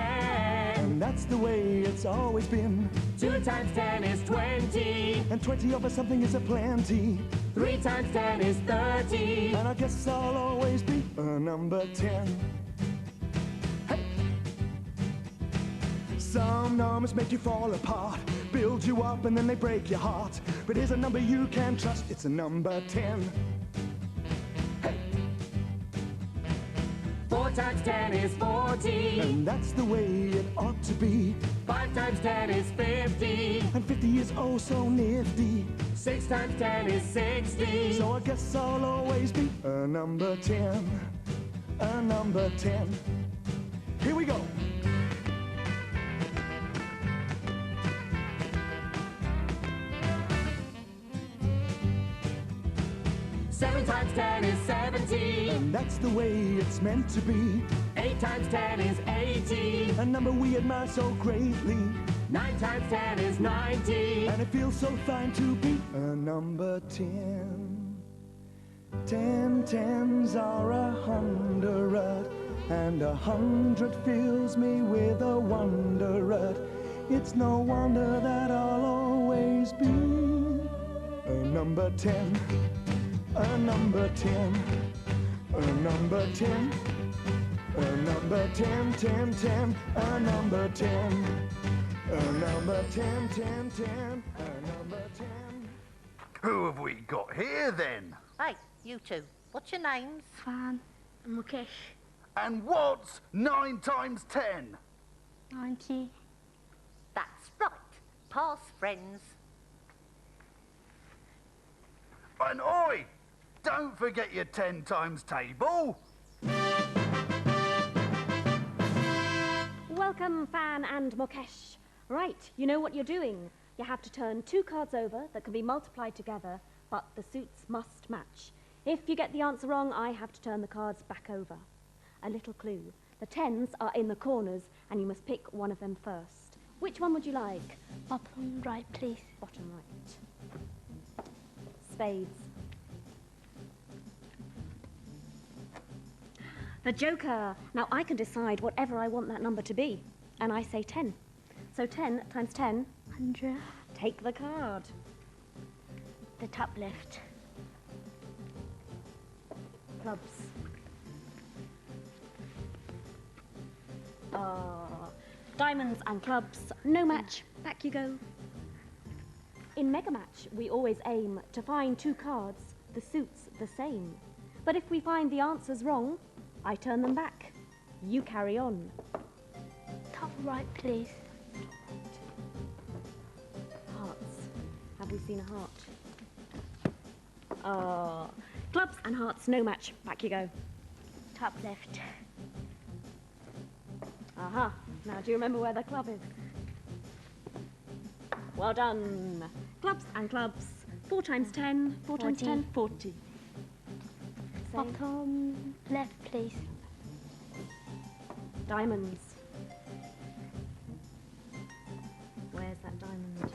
And that's the way it's always been. 2 times 10 is 20. And 20 over something is a plenty. 3 times 10 is 30. And I guess I'll always be a number 10. Hey! Some numbers make you fall apart, build you up and then they break your heart. But here's a number you can trust, it's a number 10. 4 times 10 is 40. And that's the way it ought to be. 5 times 10 is 50. And 50 is oh so nifty. 6 times 10 is 60. So I guess I'll always be a number 10. A number 10. Here we go. 7 times 10 is 70. And that's the way it's meant to be. 8 times 10 is 80. A number we admire so greatly. 9 times 10 is 90. And it feels so fine to be a number 10. 10 tens are 100, and 100 fills me with a wonder. It's no wonder that I'll always be a number 10, a number 10, a number 10, a number 10, 10, 10, a number 10, a number 10, 10, 10, a number 10. Who have we got here then? Hey, you two, what's your names? Fan and Mukesh. And what's 9 times 10? 90. That's right. Past friends. And oi, don't forget your 10 times table. Welcome, Fan and Mukesh. Right, you know what you're doing. You have to turn 2 cards over that can be multiplied together, but the suits must match. If you get the answer wrong, I have to turn the cards back over. A little clue. The 10s are in the corners, and you must pick one of them first. Which one would you like? Bottom right, please. Bottom right. Spades. The Joker. Now, I can decide whatever I want that number to be, and I say 10. So 10 times 10? 100. Take the card. The top left. Clubs. Diamonds and clubs, no match. Back you go. In Megamatch, we always aim to find 2 cards, the suits the same. But if we find the answers wrong, I turn them back. You carry on. Top right, please. Hearts. Have we seen a heart? Clubs and hearts, no match. Back you go. Top left. Aha. Now, do you remember where the club is? Well done. Clubs and clubs. 4 times 10. 4 times 10. 40. Bottom left, please. Diamonds. Where's that diamond?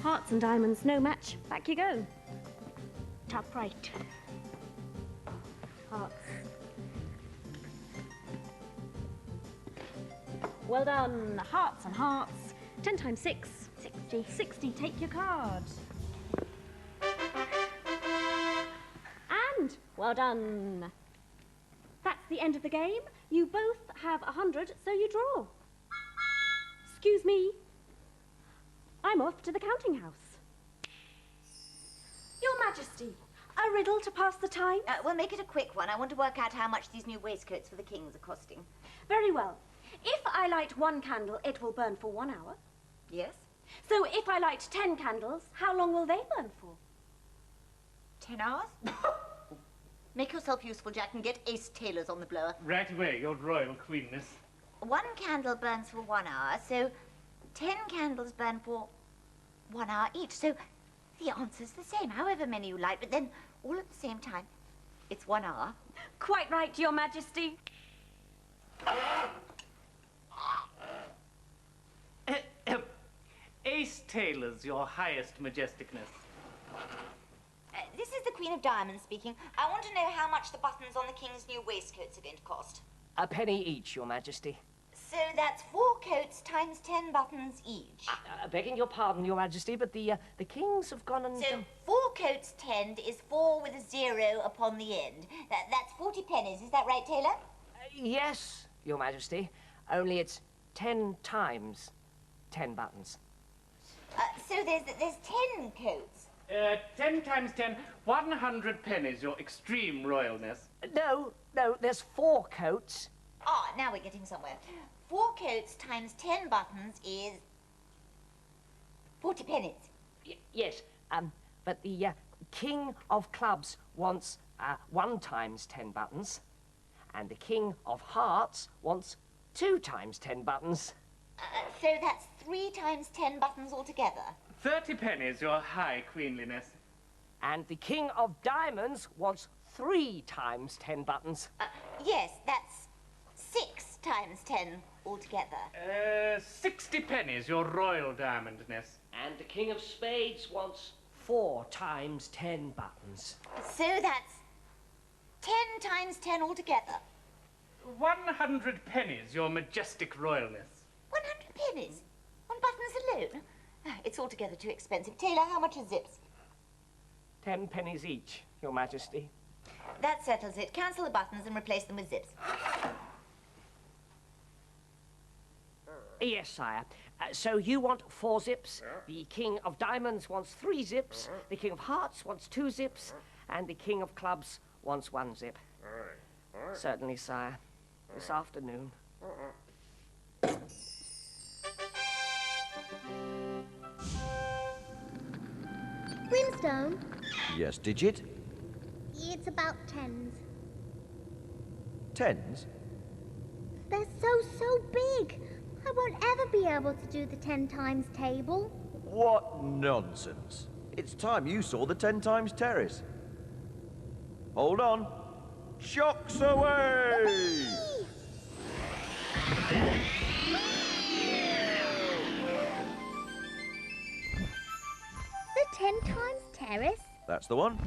Hearts and diamonds, no match. Back you go. Top right. Hearts. Well done. Hearts and hearts. 10 times 6. 60. 60. Take your card. And well done. That's the end of the game. You both have 100, so you draw. Excuse me. I'm off to the counting house. Your Majesty, A riddle to pass the time? we'll make it a quick one. I want to work out how much these new waistcoats for the kings are costing. Very well. If I light 1 candle, it will burn for 1 hour. Yes? So if I light 10 candles, how long will they burn for? 10 hours? Make yourself useful, Jack, and get Ace Taylors on the blower. Right away, your royal queenness. 1 candle burns for 1 hour, so 10 candles burn for 1 hour each. So the answer's the same, however many you light, but then all at the same time, it's 1 hour. Quite right, Your Majesty. Ace Taylors, your highest majesticness. This is the Queen of Diamonds speaking. I want to know how much the buttons on the king's new waistcoats are going to cost. A penny each, Your Majesty. So that's 4 coats times 10 buttons each. Begging your pardon, Your Majesty, but the kings have gone and... So 4 coats 10 is 4 with a 0 upon the end. That's 40 pennies, is that right, Taylor? Yes, Your Majesty. Only it's 10 times 10 buttons. So there's 10 coats. 10 times 10, 100 pennies, your extreme royalness. No, there's 4 coats. Ah, now we're getting somewhere. 4 coats times 10 buttons is 40 pennies. Yes, but the King of Clubs wants 1 times 10 buttons, and the King of Hearts wants 2 times 10 buttons. So that's 3 times 10 buttons altogether. 30 pennies, your high queenliness. And the King of Diamonds wants 3 times 10 buttons. Yes, that's 6 times 10 altogether. 60 pennies, your royal diamondness. And the King of Spades wants 4 times 10 buttons. So that's 10 times 10 altogether. 100 pennies, your majestic royalness. 100 pennies? On buttons alone? It's altogether too expensive. Taylor, how much are zips? 10 pennies each, Your Majesty. That settles it. Cancel the buttons and replace them with zips. Yes, sire. So you want 4 zips, the King of Diamonds wants 3 zips, the King of Hearts wants 2 zips, and the King of Clubs wants 1 zip. Certainly, sire. This afternoon. Brimstone, Yes, Digit? it's about tens. 10s? They're so big. I won't ever be able to do the 10 times table. What nonsense. It's time you saw the 10 times terrace. Hold on. Shocks away! The 10 times terrace? That's the one.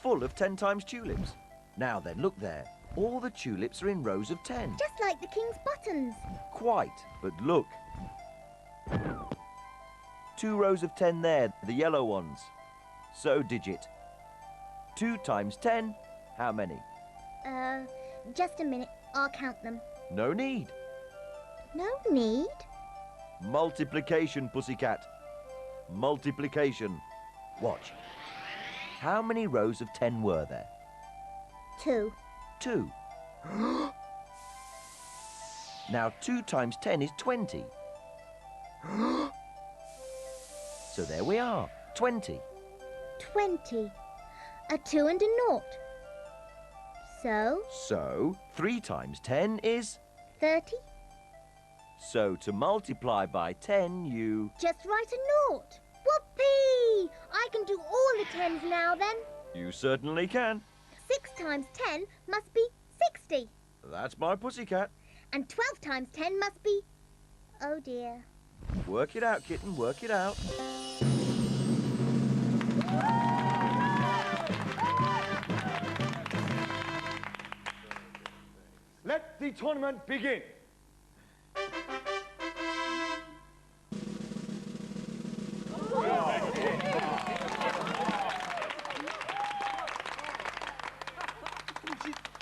Full of 10 times tulips. Now then, look there. All the tulips are in rows of 10. Just like the king's buttons. Quite, but look. 2 rows of 10 there, the yellow ones. So, Digit. 2 times 10, how many? Just a minute. I'll count them. No need. No need? Multiplication, pussycat. Multiplication. Watch. How many rows of 10 were there? 2. 2. Now 2 times 10 is 20. So there we are, 20. 20. A 2 and a 0. So 3 times 10 is? 30. So to multiply by 10, you... Just write a 0. Whoopee! I can do all the 10s now then. You certainly can. 6 times 10 must be 60. That's my pussycat. And 12 times 10 must be... Oh dear. Work it out, kitten, work it out. Let the tournament begin.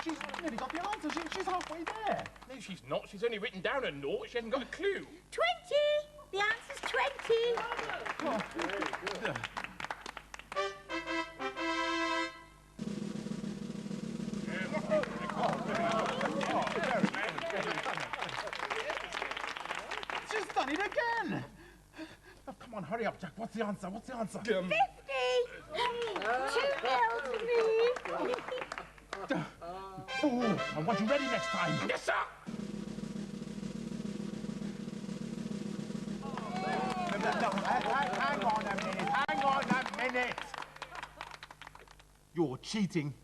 She's nearly got the answer. She's halfway there. No, she's not. She's only written down a naught. She hasn't got a clue. 20! The answer's 20. She's done it again. Oh, come on, hurry up, Jack. What's the answer? What's the answer? 50! 2-0 to me. Oh, I want you ready next time. Yes, sir. Hang on a minute. Hang on a minute. You're cheating.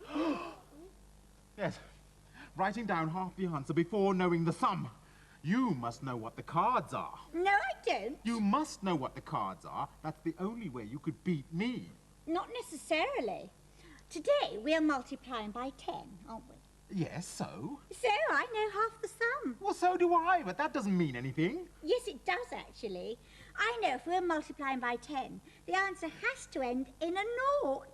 Yes. Writing down half the answer before knowing the sum. You must know what the cards are. No, I don't. You must know what the cards are. That's the only way you could beat me. Not necessarily. Today we're multiplying by 10, aren't we? Yes, so? So I know half the sum. Well, so do I, but that doesn't mean anything. Yes, it does, actually. I know if we're multiplying by 10, the answer has to end in a 0.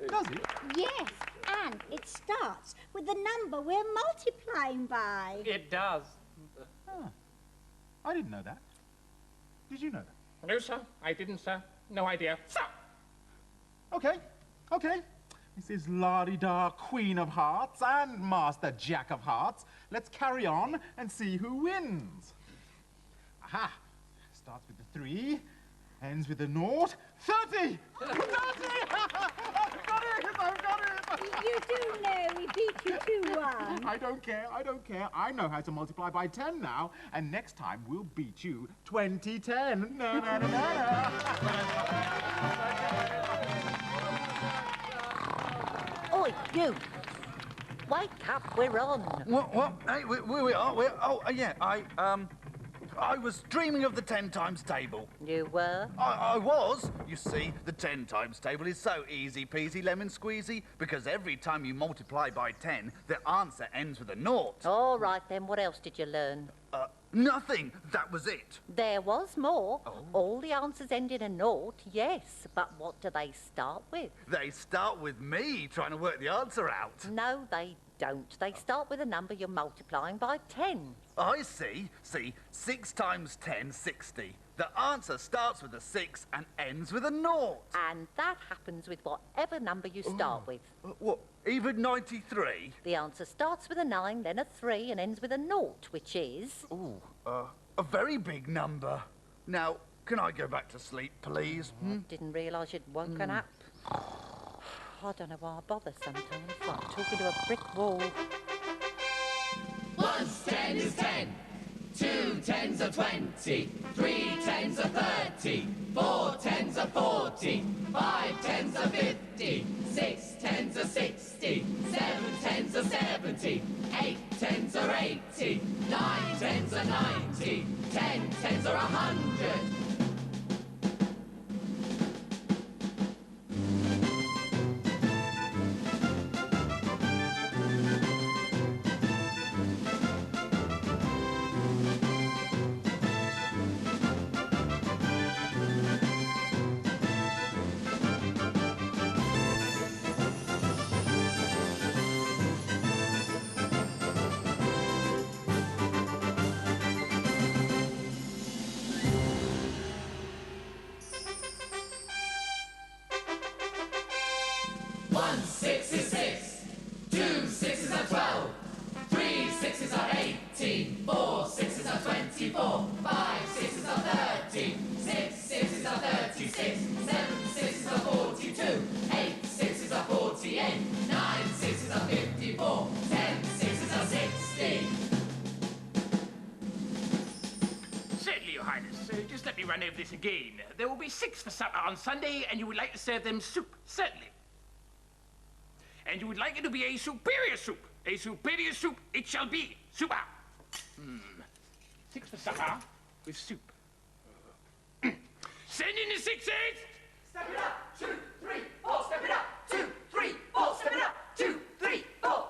Does it? Yes, and it starts with the number we're multiplying by. It does. Ah, I didn't know that. Did you know that? No, sir. I didn't, sir. No idea. Sir! Okay, okay. Mrs. La-di-da, Queen of Hearts and Master Jack of Hearts. Let's carry on and see who wins. Aha! Starts with the 3, ends with the 0. 30! 30! Got it! I've got it! You do know we beat you 2-1. I don't care, I don't care. I know how to multiply by 10 now, and next time we'll beat you 20-10. No, no, no, no, no. Oi, you! Wake up, we're on. What? Hey, we are. Yeah, I was dreaming of the 10 times table. You were? I was. You see, the 10 times table is so easy peasy lemon squeezy because every time you multiply by 10, the answer ends with a naught. All right then, what else did you learn? Nothing. That was it. There was more. All the answers end in a naught, yes. But what do they start with? They start with me trying to work the answer out. No, they don't. They start with a number you're multiplying by 10. I see. See, 6 times 10, 60. The answer starts with a 6 and ends with a naught. And that happens with whatever number you start with. What, even 93? The answer starts with a 9, then a 3, and ends with a naught, which is... Ooh, a very big number. Now, can I go back to sleep, please? I didn't realise you'd woken up. I don't know why I bother sometimes. It's like talking to a brick wall. 1's 10 is 10. 2 10s are 20. 3 10s are 30. 4 10s are 40. 5 10s are 50. 6 10s are 60. 7 10s are 70. 8 10s are 80. 9 10s are 90. 10 10s are 100. One 6 is 6. 2 6s are 12. 3 6s are 18. 4 6s are 24. 5 6s are 30. 6 6s are 36. 7 6s are 42. 8 6s are 48. 9 6s are 54. 10 6s are 60. Certainly, Your Highness. Just let me run over this again. There will be 6 for supper on Sunday, and you would like to serve them soup, certainly. And you would like it to be a superior soup. A superior soup it shall be. Super. 6 for supper with soup. Send in the 6s. Step it up. 2 3 4. Step it up. 2 3 4. Step it up. 2 3 4.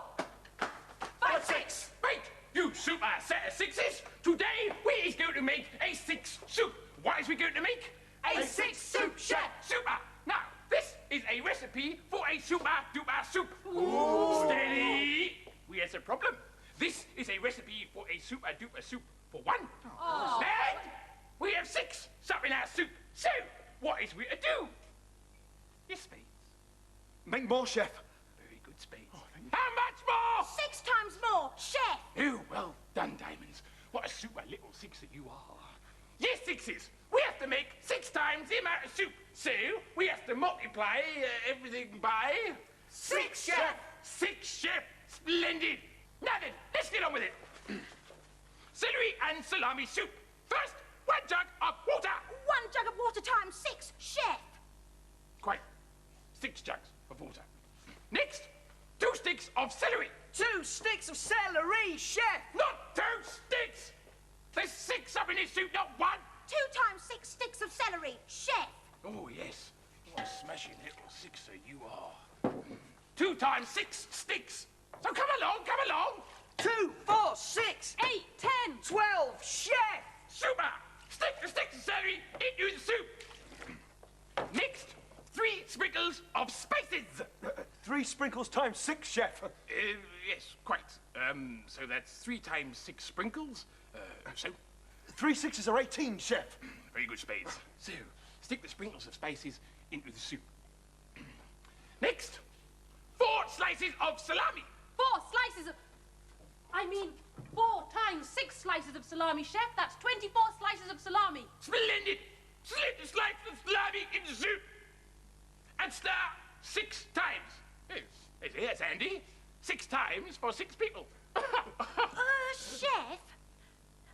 5 6. Right, you super set of 6s. Today we is going to make a 6 soup. What is we going to make? A 6 soup, chef. Super. Now, this is a recipe for a super duper soup. Ooh. Steady. We has a problem. This is a recipe for a super duper soup for 1. Oh. And we have 6 sup in our soup. So, what is we to do? Yes, Spades. Make more, chef. Very good, Spades. How much more? 6 times more, chef. Oh, well done, Diamonds. What a super little 6 that you are. Yes, 6s. We have to make 6 times the amount of soup. So, we have to multiply everything by... 6, chef. 6, chef. Splendid. Now then, let's get on with it. Celery and salami soup. First, 1 jug of water. 1 jug of water times 6, chef. Quite. 6 jugs of water. Next, 2 sticks of celery. 2 sticks of celery, chef. Not 2 sticks. There's 6 up in this soup, not 1. 2 times 6 sticks of celery, chef. Oh, yes. What a smashing little 6er you are. 2 times 6 sticks. So come along, come along. 2 4 6 8 10 12, chef. Super. Stick the sticks of celery into the soup. Next, 3 sprinkles of spices. 3 sprinkles times 6, chef. Yes, quite. So that's 3 times 6 sprinkles. So 3 6s are 18, chef. Very good, Spades. So, stick the sprinkles of spices into the soup. Next, 4 slices of salami. 4 slices of... I mean, 4 times 6 slices of salami, chef. That's 24 slices of salami. Splendid! Slip the slice of salami in the soup. And stir 6 times. Yes, Andy. 6 times for 6 people. Chef,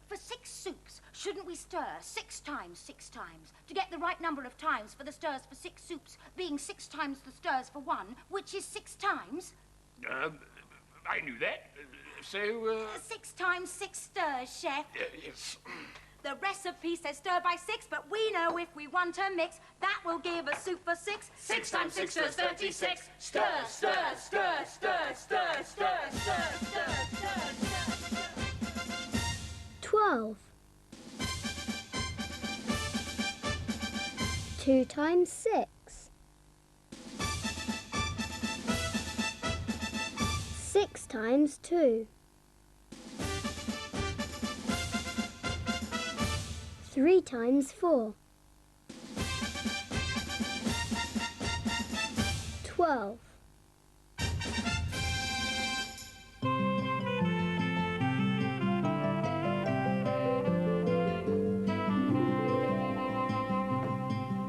for 6 soups, shouldn't we stir 6 times 6 times to get the right number of times for the stirs for 6 soups, being 6 times the stirs for 1, which is 6 times? I knew that. So, 6 times 6 stirs, Chef. yes. The recipe says stir by 6, but we know if we want to mix, that will give a soup for 6. 6 times 6 stirs 36. Stir, stir, stir, stir, stir, stir, stir, stir, stir, 12. 2 times 6. 6 times 2. 3 times 4. 12.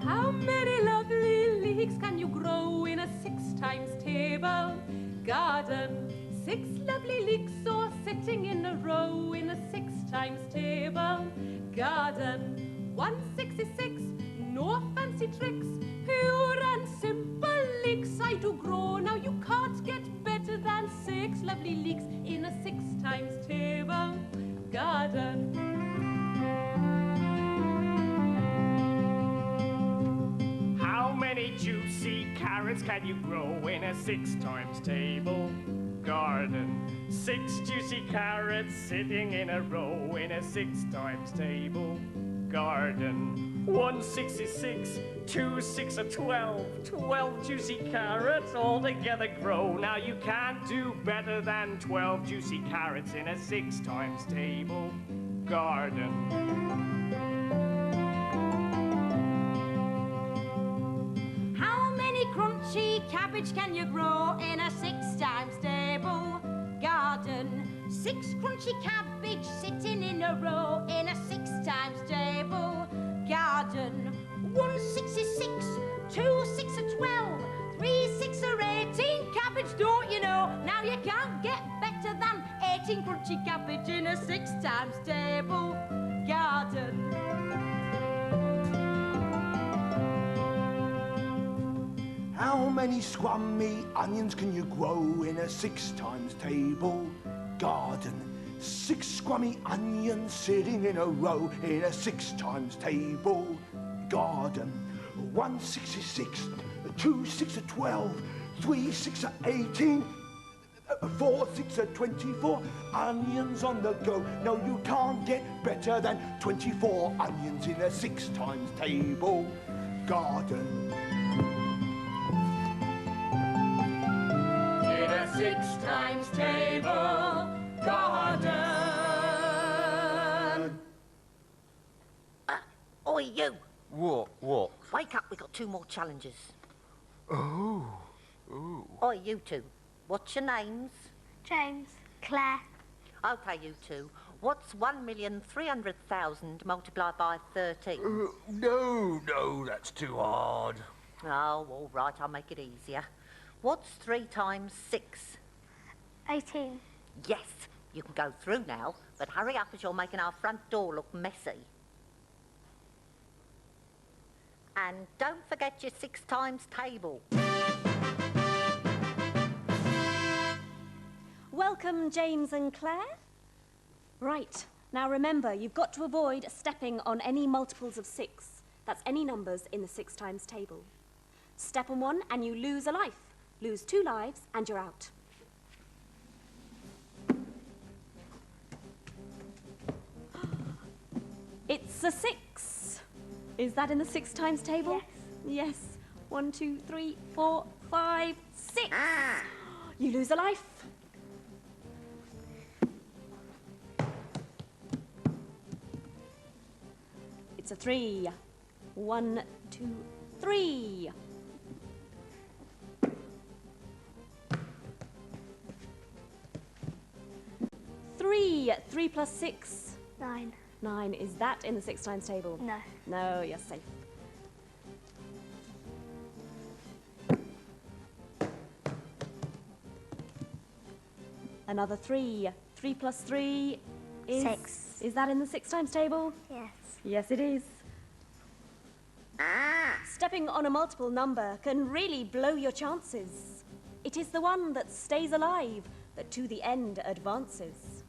How many lovely leeks can you grow in a 6 times table garden? 6 lovely leeks all sitting in a row in a 6 times table garden. 166, no fancy tricks, pure and simple leeks I do grow. Now you can't get better than 6 lovely leeks in a 6 times table garden. How many juicy carrots can you grow in a 6 times table garden? 6 juicy carrots sitting in a row in a 6 times table garden. 166, 2 6 are 12. 12 juicy carrots all together grow. Now you can't do better than 12 juicy carrots in a 6 times table garden. How many crunchy cabbage can you grow in a 6 times table garden? 6 crunchy cabbage sitting in a row in a 6 times table garden. 166, 2 6 are 12, 3 6 are 18 cabbage, don't you know? Now you can't get better than 18 crunchy cabbage in a 6 times table garden. How many scrummy onions can you grow in a 6 times table garden? 6 scrummy onions sitting in a row in a 6 times table garden. 166, 2 6 are 12, 3 6 are 18, 4 6 are 24 onions on the go. No, you can't get better than 24 onions in a 6 times table garden. In a 6 times table garden. Oi, you! What? Wake up, we got 2 more challenges. Oh. Ooh. Oi, you 2. What's your names? James. Claire. Okay, you 2. What's 1,300,000 multiplied by 13? No, that's too hard. Oh, all right, I'll make it easier. What's 3 times 6? 18. Yes, you can go through now, but hurry up as you're making our front door look messy. And don't forget your 6 times table. Welcome, James and Claire. Right, now remember, you've got to avoid stepping on any multiples of 6. That's any numbers in the 6 times table. Step on one and you lose a life. Lose 2 lives and you're out. It's a 6. Is that in the 6 times table? Yes. Yes. 1 2 3 4 5 6. You lose a life. It's a 3. 1 2 3. Three plus 6. 9. 9. Is that in the 6 times table? No. No, you're safe. Another 3. 3 plus 3 is... 6. Is that in the 6 times table? Yes. Yes, it is. Stepping on a multiple number can really blow your chances. It is the one that stays alive that to the end advances.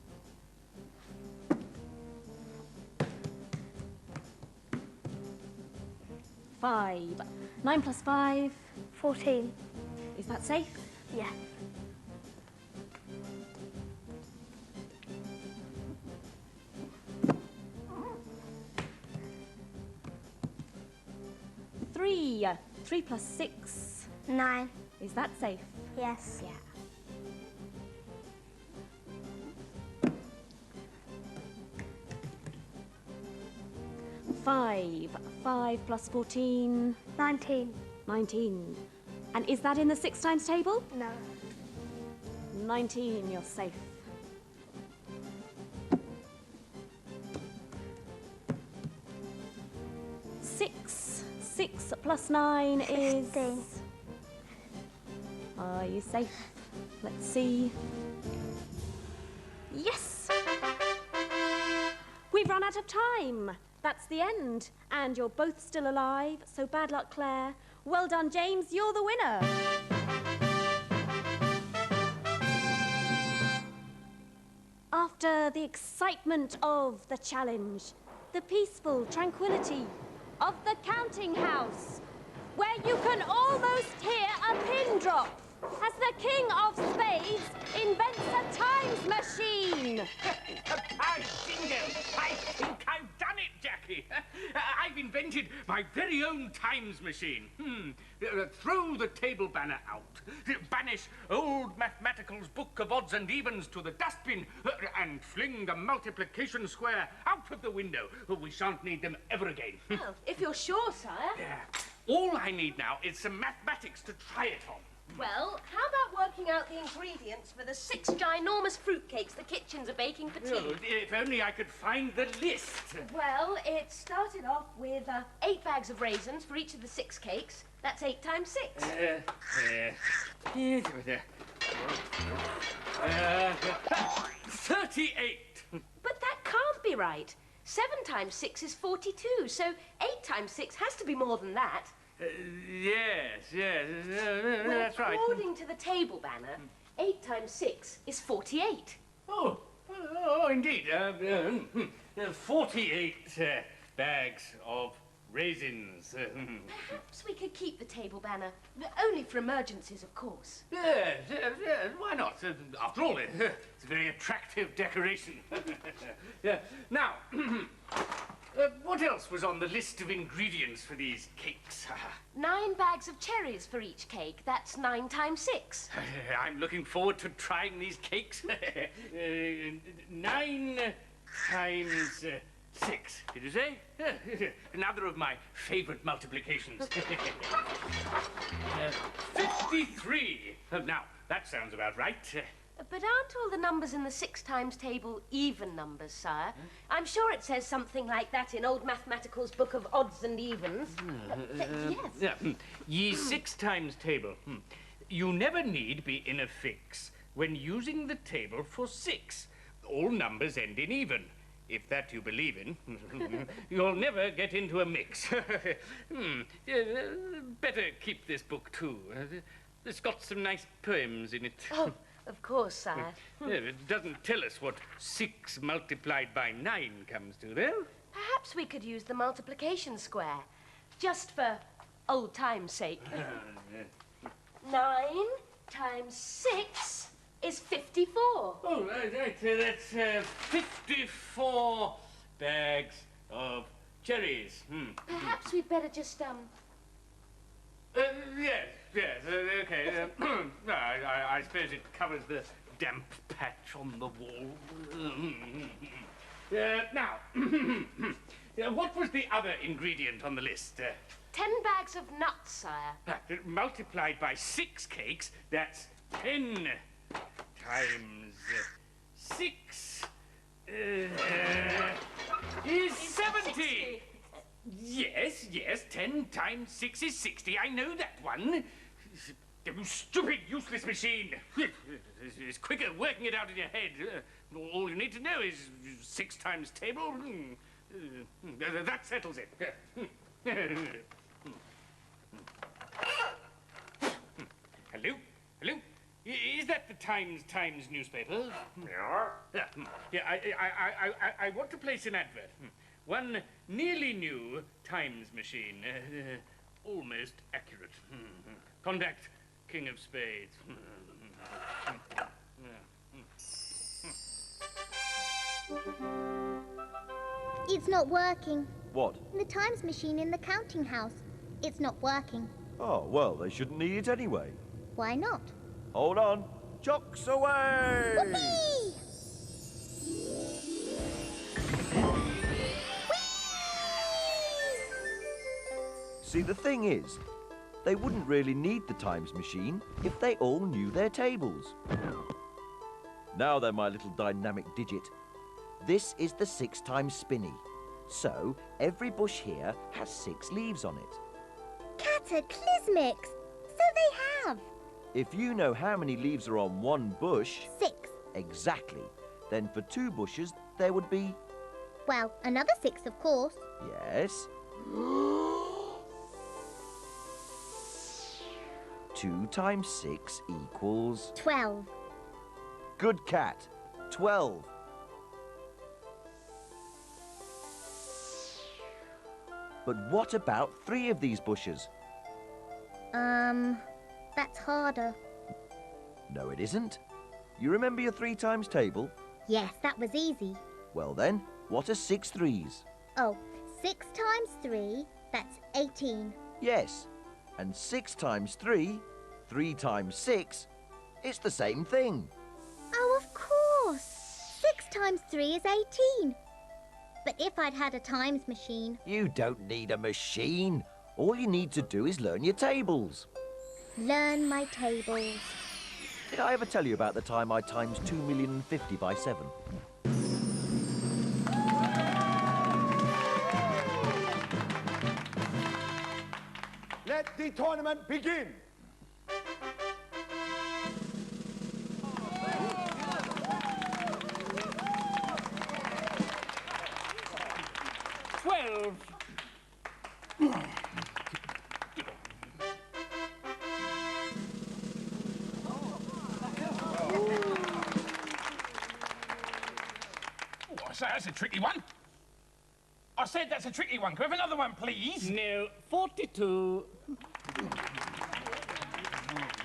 Five. 9 plus 5? 14. Is that safe? Yeah. Three. 3 plus 6? 9. Is that safe? Yes. Yeah. Five. 5 plus 14? 19. 19. And is that in the 6 times table? No. 19, you're safe. Six plus 9 is... 15. Are you safe? Let's see. Yes! We've run out of time. That's the end. And you're both still alive, so bad luck, Claire. Well done, James. You're the winner. After the excitement of the challenge, the peaceful tranquility of the counting house, where you can almost hear a pin drop as the King of Spades invents a times machine. By jingo! I think I've done it, Jackie. I've invented my very own times machine. Throw the table banner out. Banish old mathematical's book of odds and evens to the dustbin and fling the multiplication square out of the window. We shan't need them ever again. Well, if you're sure, sire. Yeah. All I need now is some mathematics to try it on. Well, how about working out the ingredients for the 6 ginormous fruitcakes the kitchens are baking for tea? Oh, if only I could find the list. Well, it started off with 8 bags of raisins for each of the 6 cakes. That's 8 times 6. 38. But that can't be right. 7 times 6 is 42, so 8 times 6 has to be more than that. Yes, Well, that's right. according to the table banner, 8 times 6 is 48. Oh, indeed. 48 bags of raisins. Perhaps we could keep the table banner, only for emergencies, of course. Yes, why not? After all, it's a very attractive decoration. Now, what else was on the list of ingredients for these cakes? 9 bags of cherries for each cake. That's 9 times 6. I'm looking forward to trying these cakes. 9 times 6, did you say? Another of my favorite multiplications. 53. Now, that sounds about right. But aren't all the numbers in the 6 times table even numbers, sire? I'm sure it says something like that in old mathematical's book of odds and evens. Yes. Ye 6 times table. You never need be in a fix when using the table for 6. All numbers end in even. If that you believe in, you'll never get into a mix. Better keep this book too. It's got some nice poems in it. Oh, of course, sire. It doesn't tell us what 6 multiplied by 9 comes to, though. Perhaps we could use the multiplication square, just for old time's sake. 9 times 6 is 54. Oh, right. That's 54 bags of cherries. Perhaps we'd better just, Yes, okay. I suppose it covers the damp patch on the wall. Now, what was the other ingredient on the list? 10 bags of nuts, sire. Multiplied by 6 cakes, that's 10 times 6 is 70. Yes, 10 times 6 is 60. I know that one. You stupid, useless machine! It's quicker working it out in your head. All you need to know is 6 times table. That settles it. Hello? Hello? Is that the Times newspaper? Yeah, I want to place an advert. One nearly new Times machine. Almost accurate. Contact King of Spades. It's not working. What? The Times machine in the counting house. It's not working. Oh, well, they shouldn't need it anyway. Why not? Hold on. Chocks away! Whoopee! See, the thing is, they wouldn't really need the Times machine if they all knew their tables. Now then, my little dynamic digit. This is the 6 times spinny. So, every bush here has 6 leaves on it. Cataclysmics! So they have. If you know how many leaves are on one bush... 6. Exactly. Then for 2 bushes, there would be... Well, another 6, of course. Yes. 2 times 6 equals... 12. Good cat. 12. But what about 3 of these bushes? That's harder. No, it isn't. You remember your 3 times table? Yes, that was easy. Well then, what are 6 threes? Oh, 6 times 3, that's 18. Yes. And 6 times 3, 3 times 6, it's the same thing. Oh, of course. 6 times 3 is 18. But if I'd had a times machine... You don't need a machine. All you need to do is learn your tables. Learn my tables. Did I ever tell you about the time I times 2,050,000 by 7? Let the tournament begin. So that's a tricky one. I said that's a tricky one. Can we have another one, please? No, 42.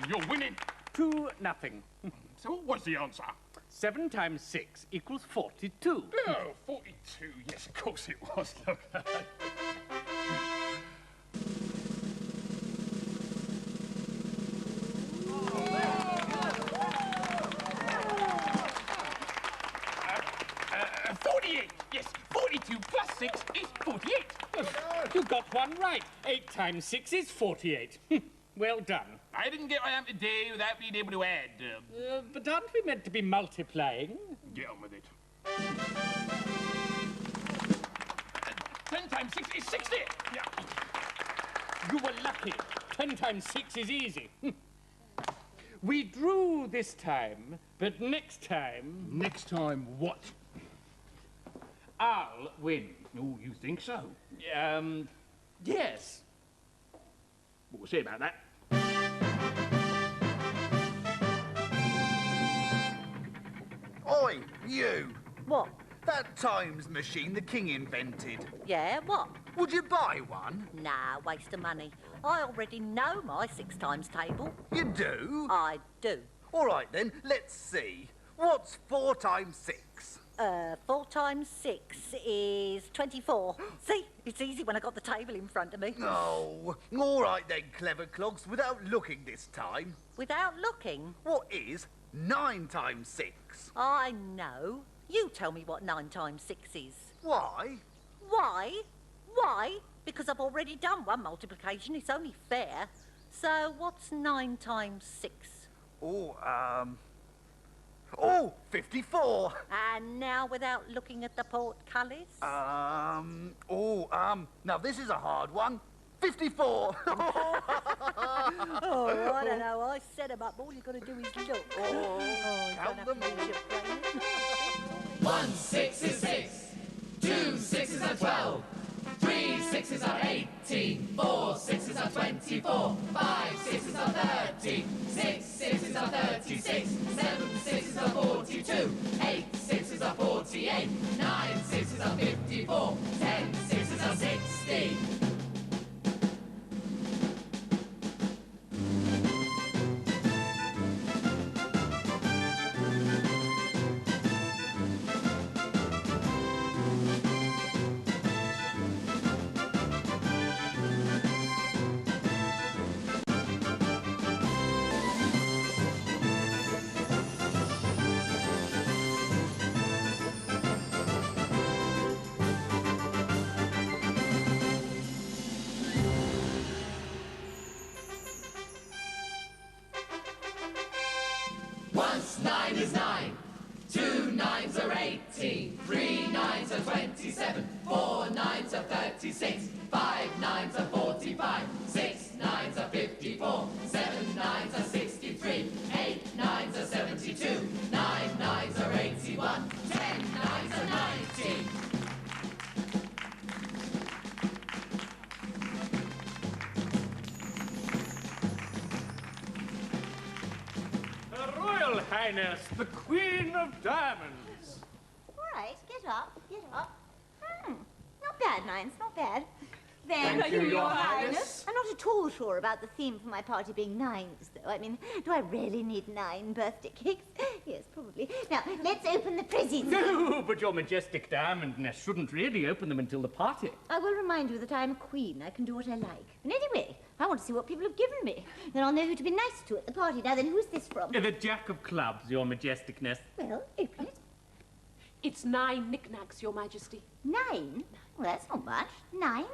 You're winning. 2-0. So what was the answer? 7 times 6 equals 42. Oh, 42. Yes, of course it was. Look. 48. Yes, 42 plus 6 is 48. You got one right. 8 times 6 is 48. Well done. I didn't get what I am today without being able to add. But aren't we meant to be multiplying? Get on with it. 10 times 6 is 60. Yeah. You were lucky. 10 times 6 is easy. We drew this time, but next time... Next time what? I'll win. Oh, you think so? Yes. What we'll see about that. Oi, you! What? That times machine the king invented. Yeah, what? Would you buy one? Nah, waste of money. I already know my 6 times table. You do? I do. All right then, let's see. What's 4 times 6? 4 times 6 is 24. See, it's easy when I got the table in front of me. Oh, all right then, clever clogs, without looking this time. Without looking? What is 9 times 6? I know. You tell me what 9 times 6 is. Why? Why? Why? Because I've already done one multiplication. It's only fair. So what's 9 times 6? Oh, 54. And now without looking at the portcullis? Now this is a hard one. 54. Oh, I don't know. I set them up. All you've got to do is look. Count them all. 1 6 is 6. 2 6s are 12. 3 6s are 18. 4 6s are 24. 5 6s are 30. 6 6s are 36. 7 6s are 42. 8 6s are 48. 9 6s are 54. 10 6s are 60. Once 9 is 9. 2 9s are 18. 3 9s are 27. 4 9s are 36. 5 9s are 45. 6 9s are 54. 7 9s are 63. 8 9s are 72. 9 9s are 81. 10 9s are 90. Her Royal Highness, the Queen of Diamonds. All right, get up, get up. Not bad, Nines, not bad. Thank you, Your Highness. I'm not at all sure about the theme for my party being nines, though. I mean, do I really need 9 birthday cakes? Yes, probably. Now, let's open the presents. No, but Your Majestic Diamondness shouldn't really open them until the party. I will remind you that I'm a queen. I can do what I like. And anyway, I want to see what people have given me. Then I'll know who to be nice to at the party. Now then, who's this from? The Jack of Clubs, Your Majesticness. Well, open it. It's 9 knickknacks, Your Majesty. 9? Well, that's not much. 9?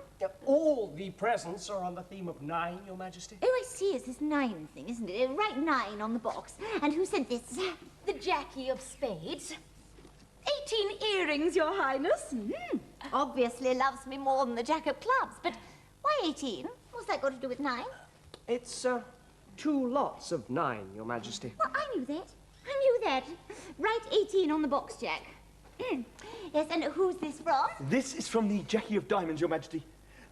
All the presents are on the theme of 9, Your Majesty. Oh, I see. It's this 9 thing, isn't it? Write 9 on the box. And who sent this? The Jackie of Spades. 18 earrings, Your Highness. Obviously loves me more than the Jack of Clubs. But why 18? What's that got to do with 9? It's 2 lots of 9, Your Majesty. Well, I knew that. I knew that. Write 18 on the box, Jack. Yes, and who's this from? This is from the Jackie of Diamonds, Your Majesty.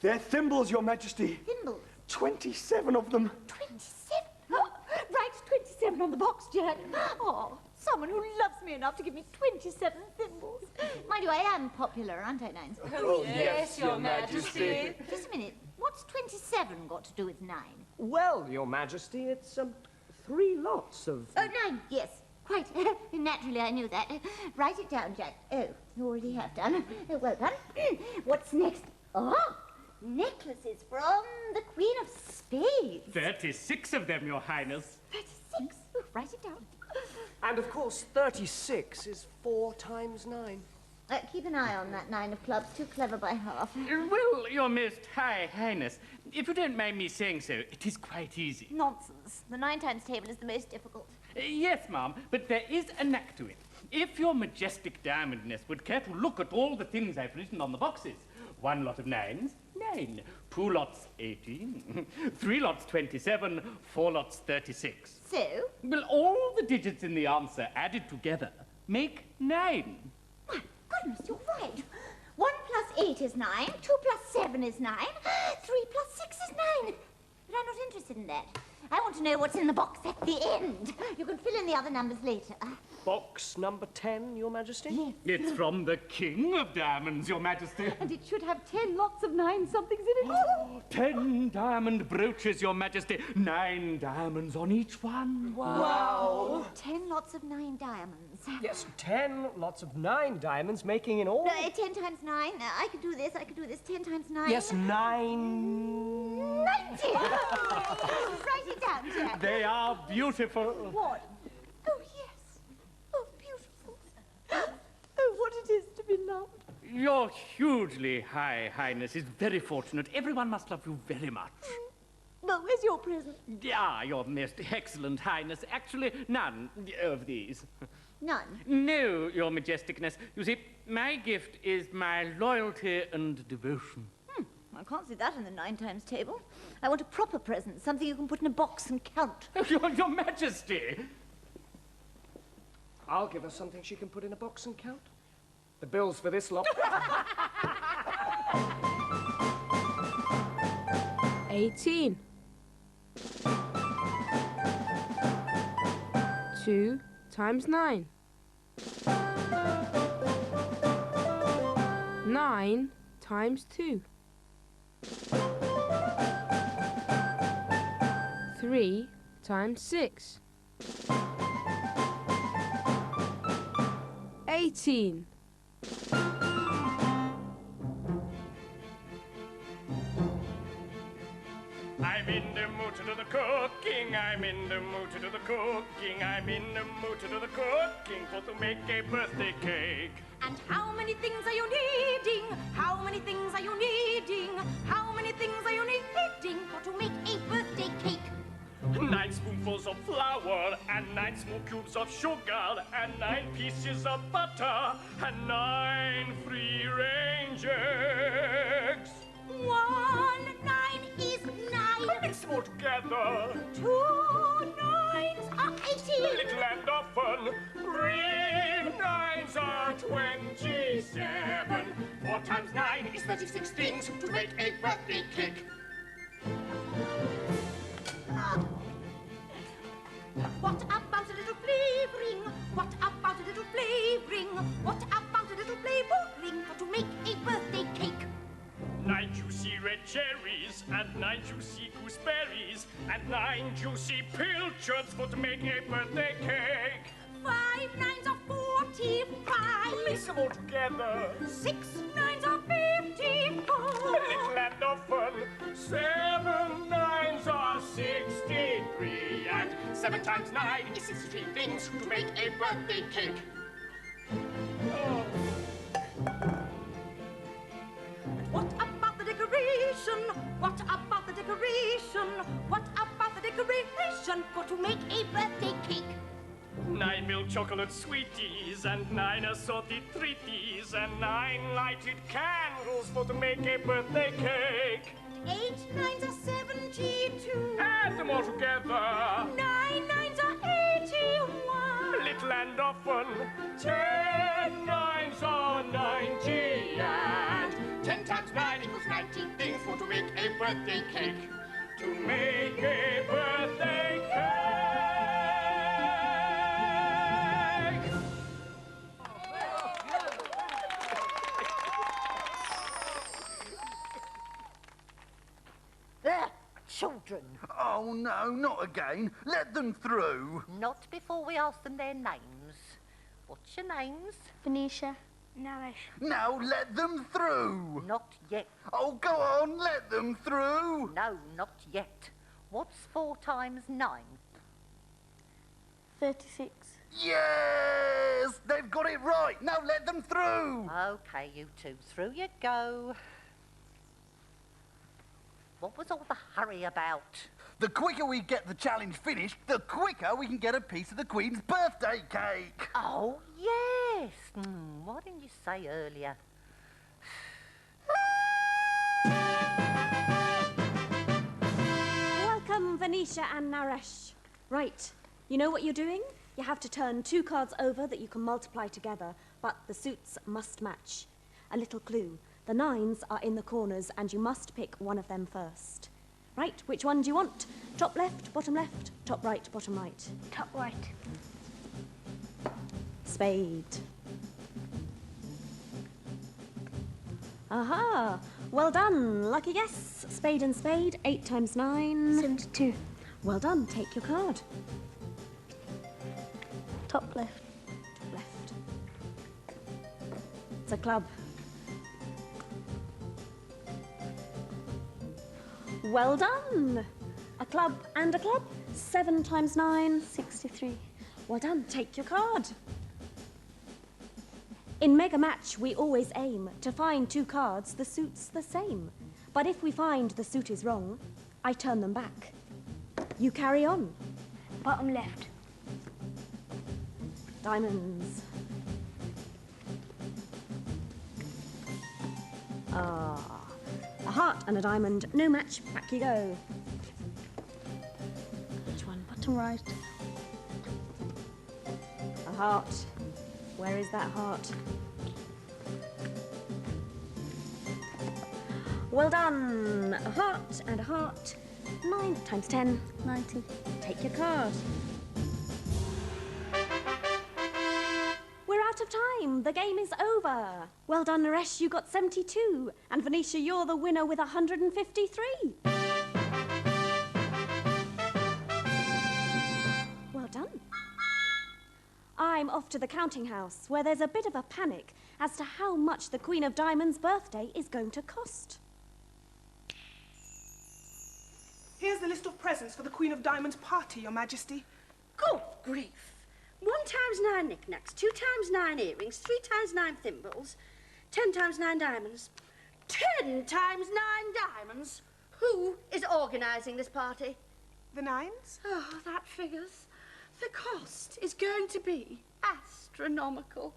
They're thimbles, Your Majesty. Thimbles? 27 of them. 27? Write 27 on the box, Jack. Oh, someone who loves me enough to give me 27 thimbles. Mind you, I am popular, aren't I, Nines? Oh, yes, Your Majesty. Just a minute. What's 27 got to do with 9? Well, Your Majesty, it's 3 lots of... Oh, 9, yes. Quite. Naturally, I knew that. Write it down, Jack. Oh, you already have done. Oh, well done. What's next? Oh, necklaces from the Queen of Spades. 36 of them, Your Highness. 36? Oh, write it down. And, of course, 36 is 4 times 9. Keep an eye on that 9 of clubs. Too clever by half. Well, Your Most High Highness, if you don't mind me saying so, it is quite easy. Nonsense. The 9 times table is the most difficult. Yes, ma'am, but there is a knack to it. If Your Majestic Diamondness would care to look at all the things I've written on the boxes. 1 lot of 9s, 9. 2 lots, 18. 3 lots, 27. 4 lots, 36. So? Well, all the digits in the answer added together make 9. My goodness, you're right. 1 plus 8 is 9. 2 plus 7 is 9. 3 plus 6 is 9. But I'm not interested in that. I want to know what's in the box at the end. You can fill in the other numbers later. Box number 10, Your Majesty? Yes. It's from the King of Diamonds, Your Majesty. And it should have 10 lots of 9 somethings in it. 10 diamond brooches, Your Majesty. 9 diamonds on each one. Wow. 10 lots of 9 diamonds. Yes, 10 lots of 9 diamonds, making in all... No, 10 times 9. I could do this. 10 times 9. Yes, 9... 90! Write it down, Jack. They are beautiful. What? Oh, yes. Oh, beautiful. Oh, what it is to be loved. Your hugely High Highness is very fortunate. Everyone must love you very much. Well, where's your present? Ah, Your Most Excellent Highness. Actually, none of these. None? No, Your Majesticness. You see, my gift is my loyalty and devotion. That's can't see that in the 9 times table. I want a proper present, something you can put in a box and count. Your Majesty! I'll give her something she can put in a box and count. The bills for this lot. 18. 2 times 9. 9 times 2. 3 times 6. 18. I'm in the mood to do the cooking. I'm in the mood to do the cooking. I'm in the mood to do the cooking for to make a birthday cake. And how many things are you needing? How many things are you needing? How many things are you needing for to make a birthday cake? 9 spoonfuls of flour, and 9 small cubes of sugar, and 9 pieces of butter, and 9 free-range eggs. 1 9 is 9. Mix them all together. 2 9s are 18. Little and often. 3 9s are 27. 4 times 9 is 36 things to make a birthday cake. What about a little flavouring? What about a little flavouring? What about a little flavouring for to make a birthday cake? 9 juicy red cherries, and 9 juicy gooseberries, and 9 juicy pilchards for to make a birthday cake. 5 9s are 45. Mix them all together. 6 9s are 54. Little and often. 7 9s are 63, and 7 times 9 is 63 things to make a birthday cake. Oh. What about the decoration? What about the decoration? What about the decoration for to make a birthday cake? 9 milk chocolate sweeties, and 9 assorted treaties, and 9 lighted candles for to make a birthday cake. 8 9s are 72. Add them all together. 9 9s are 81. Little and often. 10 9s are 90, and 10 times 9 equals 19 things for to make a birthday cake. To make a birthday cake. There, children. Oh, no, not again. Let them through. Not before we ask them their names. What's your names? Venetia. Naresh. Now let them through. Not yet. Oh, go on, let them through. No, not yet. What's 4 times 9? 36. Yes! They've got it right. Now let them through. OK, you two. Through you go. What was all the hurry about? The quicker we get the challenge finished, the quicker we can get a piece of the Queen's birthday cake. Oh, yes. Why didn't you say earlier? Welcome, Venetia and Naresh. Right, you know what you're doing? You have to turn 2 cards over that you can multiply together, but the suits must match. A little clue. The 9s are in the corners, and you must pick one of them first. Right, which one do you want? Top left, top right, bottom right. Top right. Spade. Aha! Well done. Lucky guess. Spade and spade. 8 times 9. 72. Well done. Take your card. Top left. Top left. It's a club. Well done. A club and a club. 7 times 9. 63. Well done. Take your card. In Mega Match, we always aim to find 2 cards the suit's the same. But if we find the suit is wrong, I turn them back. You carry on. Bottom left. Diamonds. Ah, a heart and a diamond. No match. Back you go. Which one? Bottom right. A heart. Where is that heart? Well done. A heart and a heart. 9 times 10. 90. Take your card. We're out of time. The game is over. Well done, Naresh. You got 72. And Venetia, you're the winner with 153. Well done. I'm off to the counting house, where there's a bit of a panic as to how much the Queen of Diamonds' birthday is going to cost. Here's the list of presents for the Queen of Diamonds' party, Your Majesty. Good grief. 1 times 9 knickknacks, 2 times 9 earrings, 3 times 9 thimbles, 10 times 9 diamonds. 10 times 9 diamonds? Who is organising this party? The nines? Oh, that figures. The cost is going to be astronomical.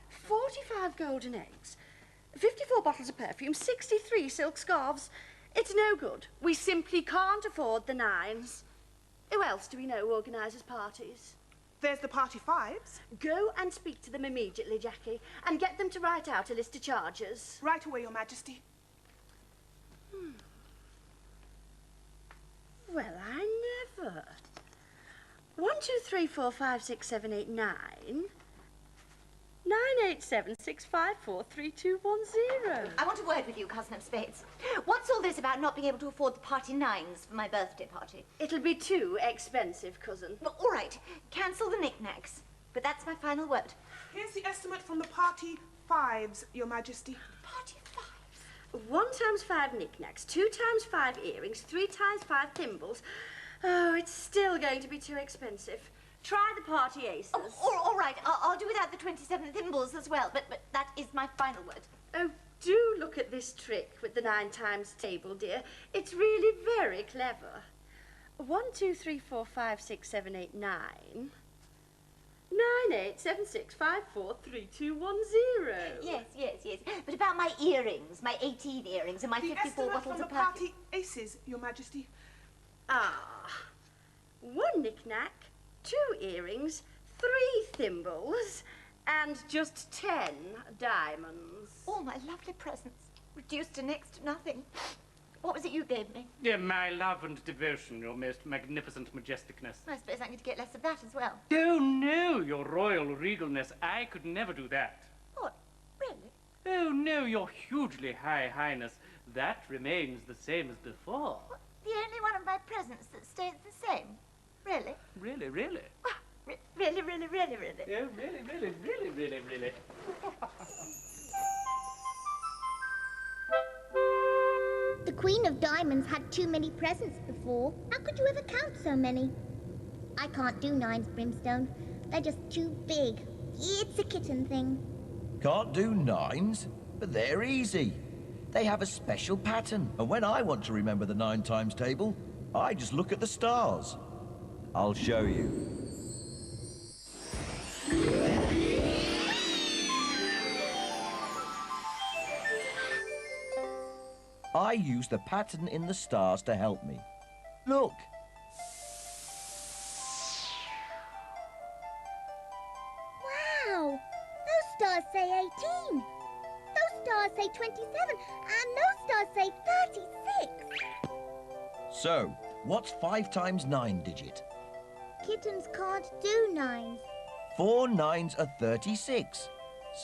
45 golden eggs, 54 bottles of perfume, 63 silk scarves. It's no good. We simply can't afford the nines. Who else do we know organises parties? There's the party fives. Go and speak to them immediately, Jackie, and get them to write out a list of charges. Right away, Your Majesty. Well, I never. 1, 2, 3, 4, 5, 6, 7, 8, 9. 9, 8, 7, 6, 5, 4, 3, 2, 1, 0. I want a word with you, cousin of spades. What's all this about not being able to afford the party nines for my birthday party? It'll be too expensive, cousin. Well, all right, cancel the knickknacks. But that's my final word. Here's the estimate from the party fives, Your Majesty. Party fives? 1 times 5 knickknacks, 2 times 5 earrings, 3 times 5 thimbles. Oh, it's still going to be too expensive. Try the party aces. Oh, all right, I'll do without the 27 thimbles as well, but that is my final word. Oh, do look at this trick with the 9 times table, dear. It's really very clever. 1, 2, 3, 4, 5, 6, 7, 8, 9. 9, 8, 7, 6, 5, 4, 3, 2, 1, 0. Yes. But about my earrings, my 18 earrings and my 54 bottles from of the perfume. party aces, Your Majesty. 1 knick-knack, 2 earrings, 3 thimbles, and just 10 diamonds. All my lovely presents, reduced to next to nothing. What was it you gave me? Yeah, my love and devotion, your most magnificent majesticness. I suppose I'm going to get less of that as well. Oh, no, your royal regalness. I could never do that. What? Really? Oh, no, your hugely high highness. That remains the same as before. What? The only one of my presents that stays the same? Really? Really? Really? Oh, really? The Queen of Diamonds had too many presents before. How could you ever count so many? I can't do nines, Brimstone. They're just too big. It's a kitten thing. Can't do nines, but they're easy. They have a special pattern, and when I want to remember the 9 times table, I just look at the stars. I'll show you. I use the pattern in the stars to help me. Look. Wow! Those stars say 18. Those stars say 27. And those stars say 36. So, what's 5 times 9 digit? Kittens can't do nines. 4 nines are 36.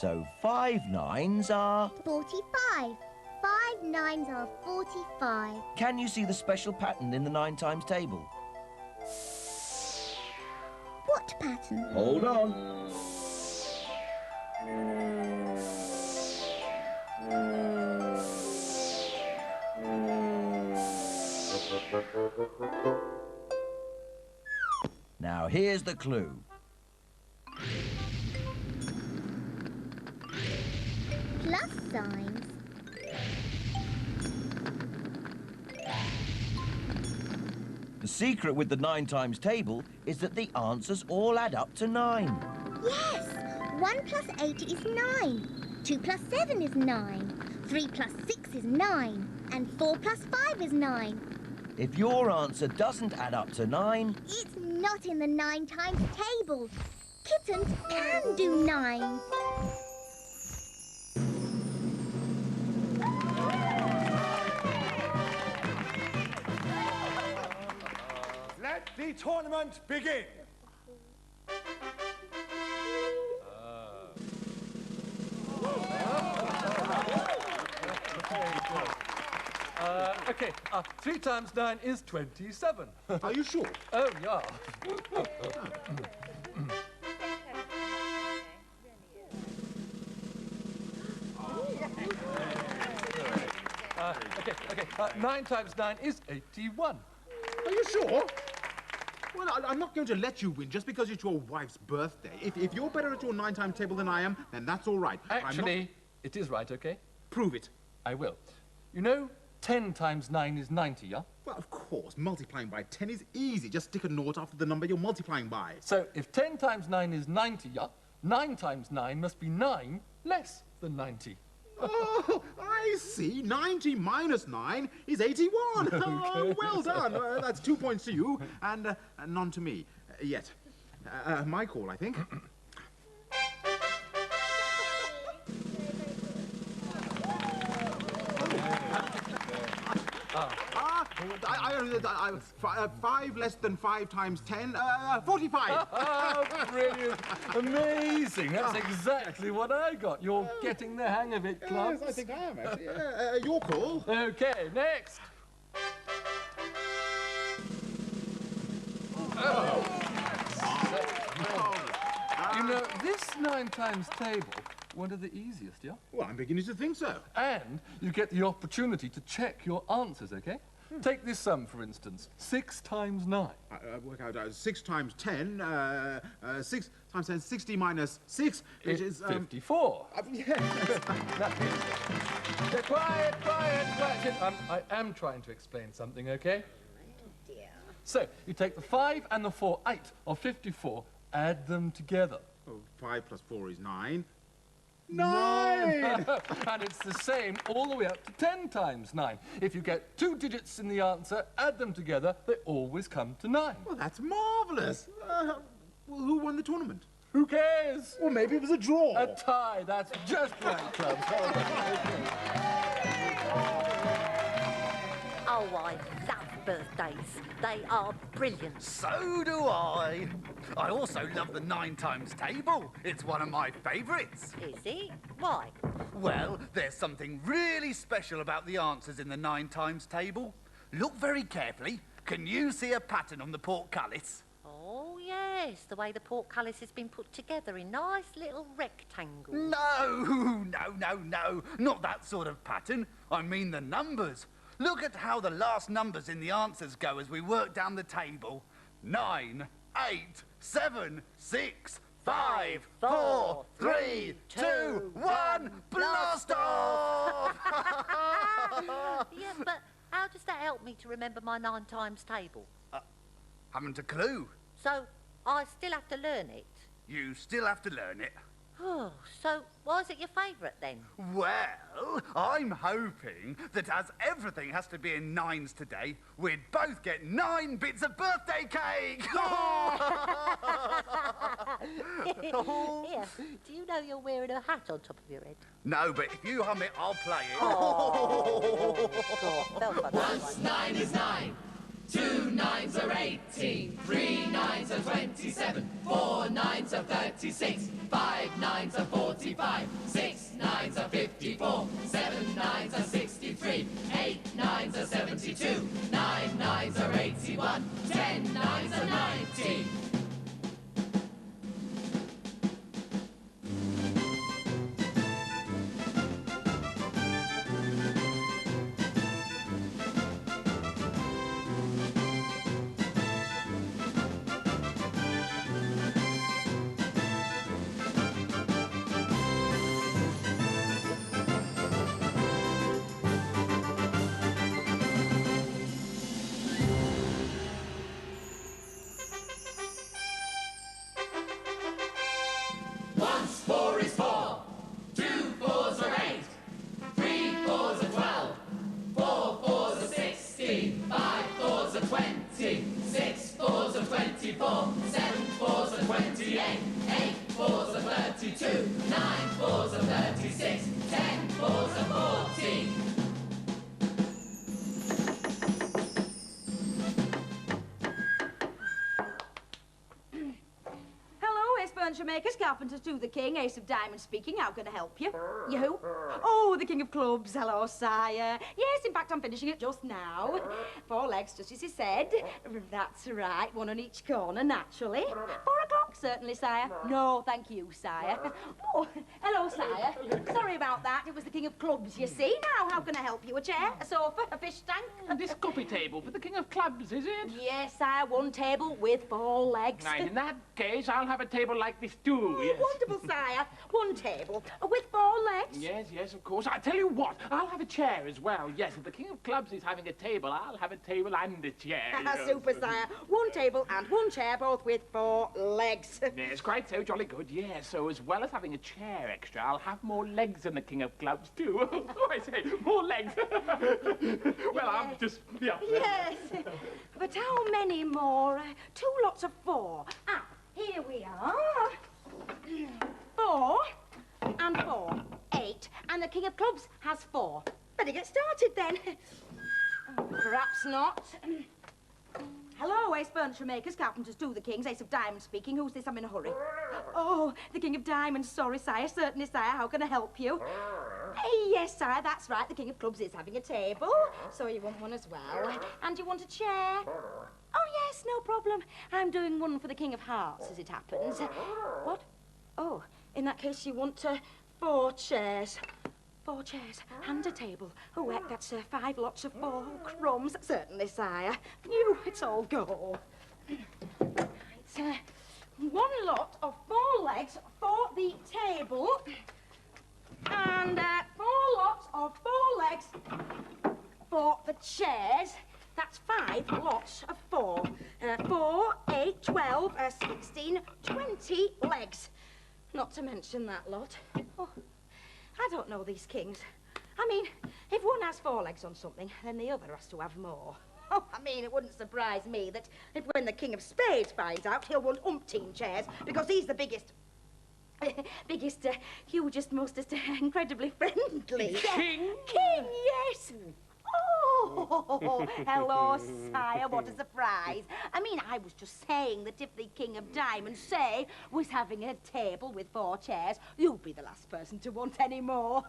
So 5 nines are... 45. 5 nines are 45. Can you see the special pattern in the 9 times table? What pattern? Hold on. Now here's the clue. Plus signs. The secret with the 9 times table is that the answers all add up to 9. Yes! 1 plus 8 is 9. 2 plus 7 is 9. 3 plus 6 is 9, and 4 plus 5 is 9. If your answer doesn't add up to 9... It's not in the 9 times table. Kittens can do 9. Let the tournament begin. Okay, 3 times 9 is 27. Are you sure? Oh, yeah. Okay, 9 times 9 is 81. Are you sure? Well, I'm not going to let you win just because it's your wife's birthday. If you're better at your 9 times table than I am, then that's all right. Actually, it is right, okay? Prove it. I will. You know, 10 times 9 is 90, yeah? Well, of course. Multiplying by 10 is easy. Just stick a naught after the number you're multiplying by. So, if 10 times 9 is 90, yeah? 9 times 9 must be 9 less than 90. Oh, I see. 90 minus 9 is 81. Okay. Oh, well done. That's 2 points to you and none to me yet. My call, I think. Five less than 5 times 10, 45. Oh, brilliant. Amazing. That's exactly what I got. You're getting the hang of it, Clubs. Yes, I think I am, actually. Your call. Okay, next. You know, this 9 times table, one of the easiest, yeah? Well, I'm beginning to think so. And you get the opportunity to check your answers, okay? Take this sum, for instance. 6 times 9. Work out 6 times 10. 6 times 10, 60 minus 6, which is... 54. Quiet. I am trying to explain something, okay? Dear. So, you take the 5 and the 4, 8 of 54, add them together. Oh, 5 plus 4 is 9. 9! And it's the same all the way up to 10 times 9. If you get 2 digits in the answer, add them together, they always come to 9. Well, that's marvellous. Well, who won the tournament? Who cares? Well, maybe it was a draw. A tie, that's just right, Clubs. Oh, I love birthdays. They are brilliant. So do I. I also love the 9 times table. It's one of my favourites. Is it? Why? Well, there's something really special about the answers in the 9 times table. Look very carefully. Can you see a pattern on the portcullis? Oh, yes, the way the portcullis has been put together in nice little rectangles. No, not that sort of pattern. I mean the numbers. Look at how the last numbers in the answers go as we work down the table. 9, 8, 7, 6, 5, 4, 3, 2, 1, blast off! Yeah, but how does that help me to remember my 9 times table? Haven't a clue. So, I still have to learn it? You still have to learn it. Oh, so why is it your favourite then? Well, I'm hoping that as everything has to be in 9s today, we'd both get 9 bits of birthday cake! Here, do you know you're wearing a hat on top of your head? No, but if you hum it, I'll play it. Oh, Once 9 is 9. 2 9s are 18, 3 9s are 27, 4 9s are 36, 5 9s are 45, 6 9s are 54, 7 9s are 63, 8 9s are 72, 9 9s are 81, 10 9s are 90. furniture makers, carpenters to the king, ace of diamonds speaking. How can I help you? You who? Oh, the king of clubs. Hello, sire. Yes, in fact, I'm finishing it just now. 4 legs, just as you said. That's right, 1 on each corner, naturally. 4 o'clock, certainly, sire. No, thank you, sire. Oh, hello, sire. Sorry about that. It was the king of clubs, you see. Now, how can I help you? A chair, a sofa, a fish tank? And this coffee table for the king of clubs, is it? Yes, sire, 1 table with 4 legs. Right, in that case, I'll have a table like this too. Oh, yes. wonderful, sire. 1 table with 4 legs. Yes, yes, of course. I tell you what, I'll have a chair as well. Yes, if the king of clubs is having a table, I'll have a table and a chair. Super, sire. 1 table and 1 chair, both with 4 legs. Yes, quite so, jolly good, yes. So as well as having a chair extra, I'll have more legs than the king of clubs too. Oh, I say, more legs. Well, I'm just, yeah. Yes. But how many more? 2 lots of 4. Ah, here we are. 4 and 4. 8. And the king of clubs has 4. Better get started then. Perhaps not. Hello, ace furniture makers, carpenters to the kings, ace of diamonds speaking. Who's this? I'm in a hurry. Oh, the king of diamonds. Sorry, sire. Certainly, sire. How can I help you? Yes, sire, that's right. The king of clubs is having a table. So you want one as well. And you want a chair? Oh, yes, no problem. I'm doing one for the king of hearts, as it happens. What? Oh, in that case, you want 4 chairs. 4 chairs and a table. Oh, heck, that's 5 lots of 4 crumbs. Certainly, sire. Phew, it's all go. It's 1 lot of 4 legs for the table. And 4 lots of 4 legs for the chairs. That's 5 lots of 4. 4, 8, 12, 16, 20 legs. Not to mention that lot. Oh, I don't know these kings. I mean, if one has 4 legs on something, then the other has to have more. Oh, I mean, it wouldn't surprise me that if when the king of spades finds out, he'll want umpteen chairs, because he's the biggest, hugest, mostest, incredibly friendly. King? King, yes. Oh, hello, sire. What a surprise. I mean, I was just saying that if the king of diamonds, say, was having a table with 4 chairs, you'd be the last person to want any more.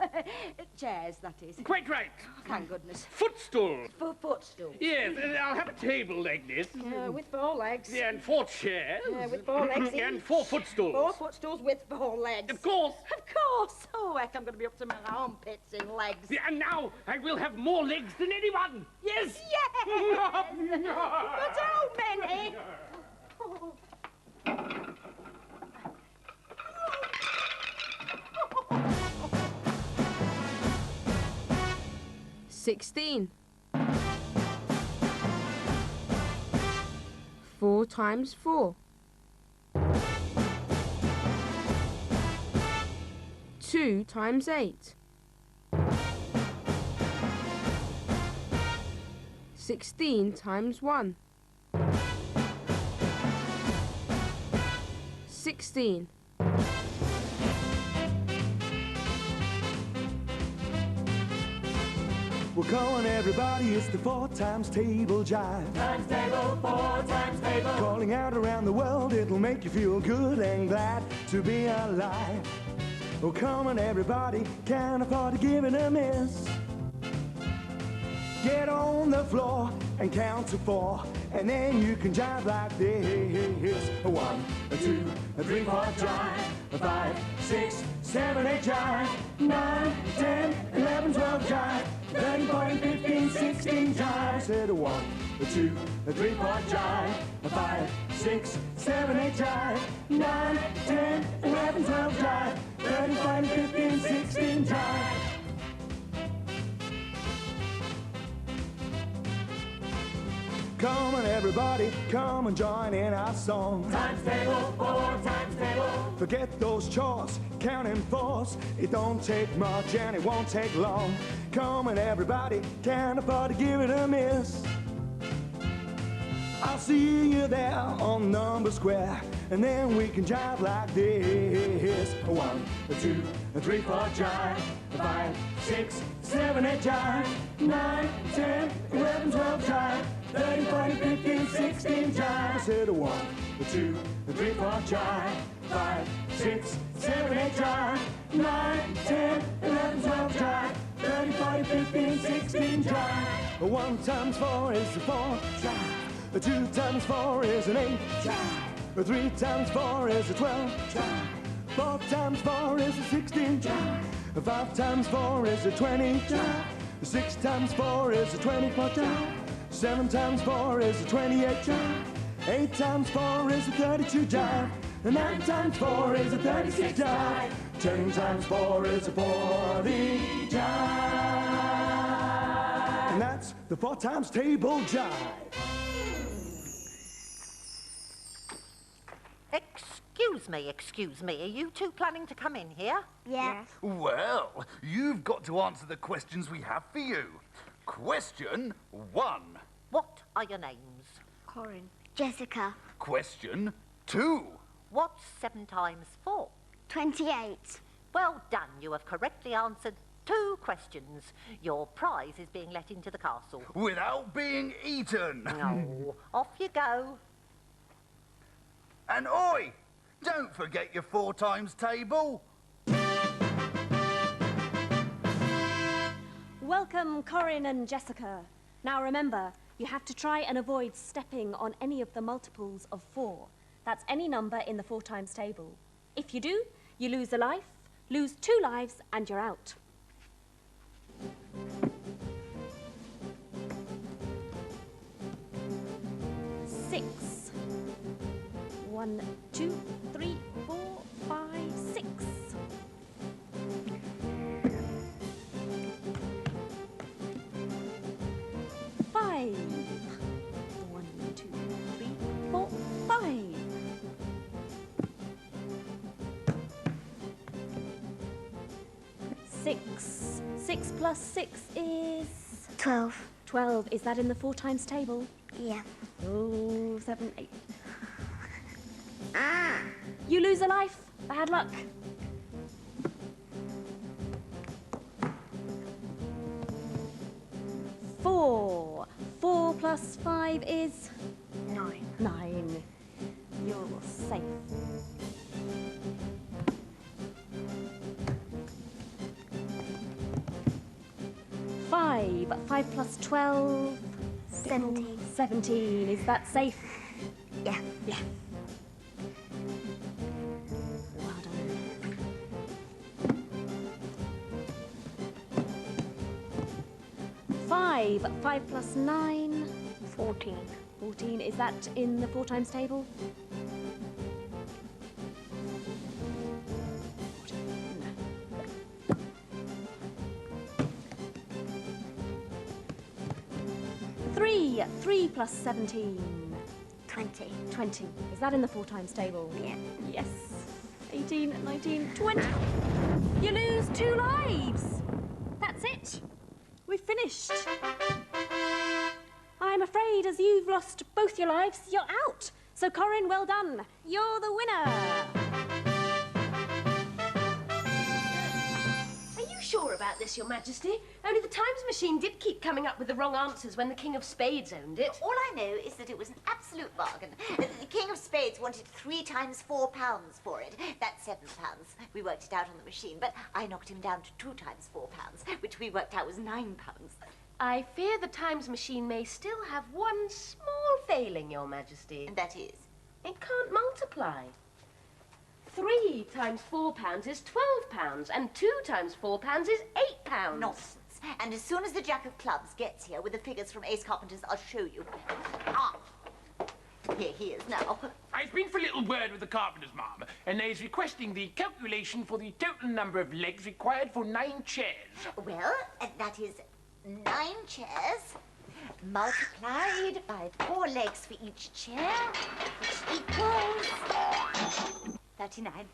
Chairs, that is. Quite right. Oh, thank goodness. Footstool. Footstool. Yes, I'll have a table like this. With 4 legs. Yeah, and 4 chairs. With 4 legs each. And 4 footstools. 4 footstools with 4 legs. Of course. Of course. Oh, heck, I'm going to be up to my armpits in legs. Yeah, and now I will have more legs than anyone. Yes. Yes. But how many? Oh. 16. 4 times 4. 2 times 8. 16 times 1. 16. Well, come on, everybody, it's the 4 times table jive. Times table, 4 times table. Calling out around the world, it'll make you feel good and glad to be alive. Oh, come on, everybody, can't afford to give it a miss. Get on the floor and count to 4, and then you can jive like this. 1, 2, 3, 4, jive. 5, 6, 7, 8, jive. 9, 10, 11, 12, jive. 13, 14, 15, 16, jive. Said 1, 2, 3, 4, jive. 5, 6, 7, 8, jive. 9, 10, 11, 12, jive. 13, 14, 15, 16, jive. Come on, everybody, come and join in our song. Times table, 4 times table. Forget those chores, counting 4s. It don't take much and it won't take long. Come on, everybody, can't afford to give it a miss. I'll see you there on Number Square, and then we can jive like this. 1, 2, 3, 4, jive. 5, 6, 7, 8, jive. 9, 10, 11, 12, jive. 13, 14, 15, 16, jive. said 1, 2, 3, 4, jive. 5, 6, 7, 8, jive. 9, 10, 11, 12, jive. 30, 40, 15, 16, jive. 1 times 4 is a 4, jive. 2 times 4 is an 8, jive. 3 times 4 is a 12, jive. 4 times 4 is a 16, jive. 5 times 4 is a 20, jive. 6 times 4 is a 24, jive. 7 times 4 is a 28, jive. 8 times 4 is a 32, jive. 9 times 4 is a 36, jive. 10 times 4 is a 40, jive. And that's the 4 times table jive. Excuse me, are you two planning to come in here? Yeah. Well, you've got to answer the questions we have for you. Question 1. What are your names? Corin. Jessica. Question 2. What's 7 times 4? 28. Well done, you have correctly answered 2 questions. Your prize is being let into the castle. Without being eaten. No, off you go. And oi! Don't forget your 4 times table. Welcome, Corin and Jessica. Now remember, you have to try and avoid stepping on any of the multiples of 4. That's any number in the 4 times table. If you do, you lose a life, lose 2 lives, and you're out. Six. 1, 2, 3, 4, 5, 6. 5. 1, 2, 3, 4, 5. 6. 6 plus 6 is 12. 12. Is that in the 4 times table? Yeah. Oh, 7, 8. You lose a life. Bad luck. 4. 4 plus 5 is 9. 9. You're safe. 5. 5 plus 12. 17. 17. Is that safe? Yeah. Yeah. Well done. 5. 5 plus 9. 14. 14. Is that in the 4 times table? 3. 3 plus 17. 20. 20. Is that in the 4 times table? Yeah. Yes. 18, 19, 20. You lose 2 lives. That's it. We've finished. I'm afraid as you've lost both your lives, you're out. So, Corin, well done. You're the winner. Are you sure about this, Your Majesty? Only the Times Machine did keep coming up with the wrong answers when the King of Spades owned it. All I know is that it was an absolute bargain. The King of Spades wanted 3 times £4 for it. That's £7. We worked it out on the machine, but I knocked him down to 2 times £4, which we worked out was £9. I fear the Times Machine may still have one small failing, Your Majesty. And that is? It can't multiply. 3 times £4 is £12, and 2 times £4 is £8. Nonsense. And as soon as the Jack of Clubs gets here with the figures from Ace Carpenter's, I'll show you. Ah! Here he is now. I've been for a little word with the carpenters, ma'am, and he's requesting the calculation for the total number of legs required for 9 chairs. Well, that is 9 chairs multiplied by 4 legs for each chair, which equals 39.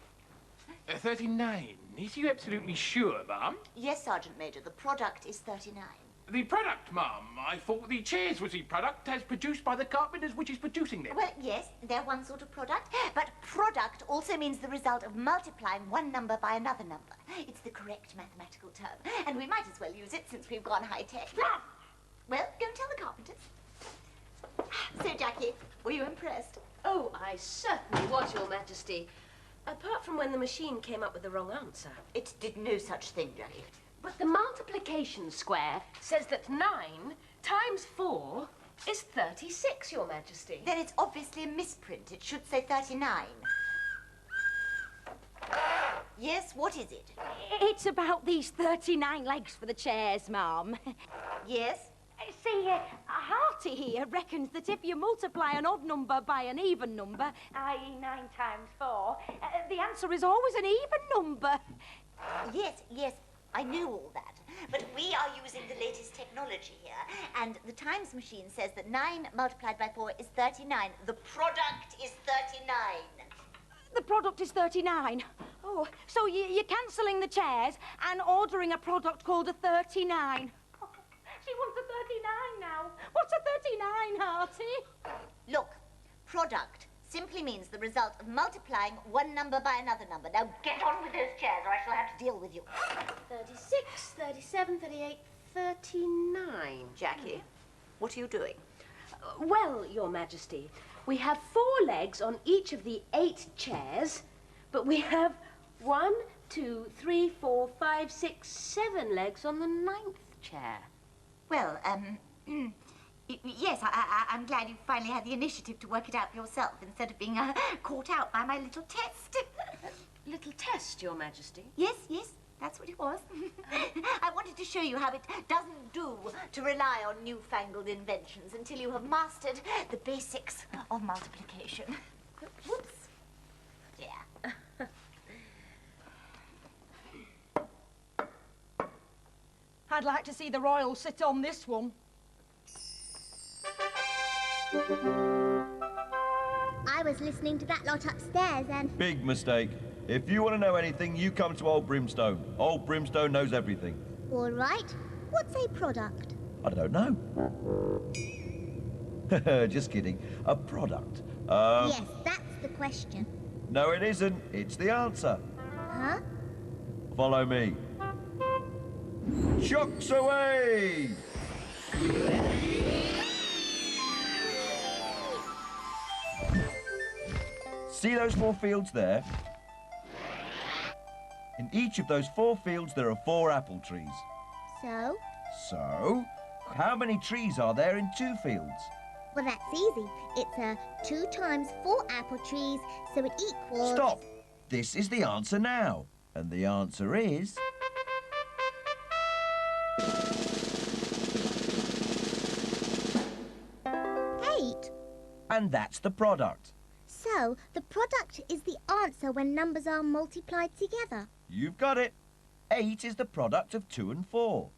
39. Is you absolutely sure, ma'am? Yes, Sergeant Major, the product is 39. The product, ma'am. I thought the chairs was the product as produced by the carpenters which is producing them. Well, yes, they're one sort of product, but product also means the result of multiplying one number by another number. It's the correct mathematical term, and we might as well use it since we've gone high-tech. Well, go and tell the carpenters. So, Jackie, were you impressed? Oh, I certainly was, Your Majesty. Apart from when the machine came up with the wrong answer. It did no such thing, Jackie. But the multiplication square says that 9 times 4 is 36, Your Majesty. Then it's obviously a misprint. It should say 39. Yes, what is it? It's about these 39 legs for the chairs, Mum. Yes? See, Hearty here reckons that if you multiply an odd number by an even number, i.e. 9 times 4, the answer is always an even number. Yes, yes, I know all that. But we are using the latest technology here, and the times machine says that 9 multiplied by 4 is 39. The product is 39. The product is 39. Oh, so you're cancelling the chairs and ordering a product called a 39. She wants a 39 now. What's a 39, Hearty? Look, product simply means the result of multiplying one number by another number. Now get on with those chairs or I shall have to deal with you. 36, 37, 38, 39. Jackie, what are you doing? Well, Your Majesty, we have 4 legs on each of the 8 chairs, but we have 1, 2, 3, 4, 5, 6, 7 legs on the 9th chair. Well, yes, I'm glad you finally had the initiative to work it out yourself instead of being caught out by my little test. Little test, Your Majesty? Yes, yes, that's what it was. I wanted to show you how it doesn't do to rely on newfangled inventions until you have mastered the basics of multiplication. Whoops. Yeah. I'd like to see the royals sit on this one. I was listening to that lot upstairs and... Big mistake. If you want to know anything, you come to Old Brimstone. Old Brimstone knows everything. All right. What's a product? I don't know. Just kidding. A product. Yes, that's the question. No, it isn't. It's the answer. Huh? Follow me. Shocks away! See those 4 fields there? In each of those 4 fields there are 4 apple trees. So? So, how many trees are there in 2 fields? Well, that's easy. It's 2 times 4 apple trees, so it equals... Stop! This is the answer now. And the answer is... 8. And that's the product. So, the product is the answer when numbers are multiplied together. You've got it. 8 is the product of 2 and 4.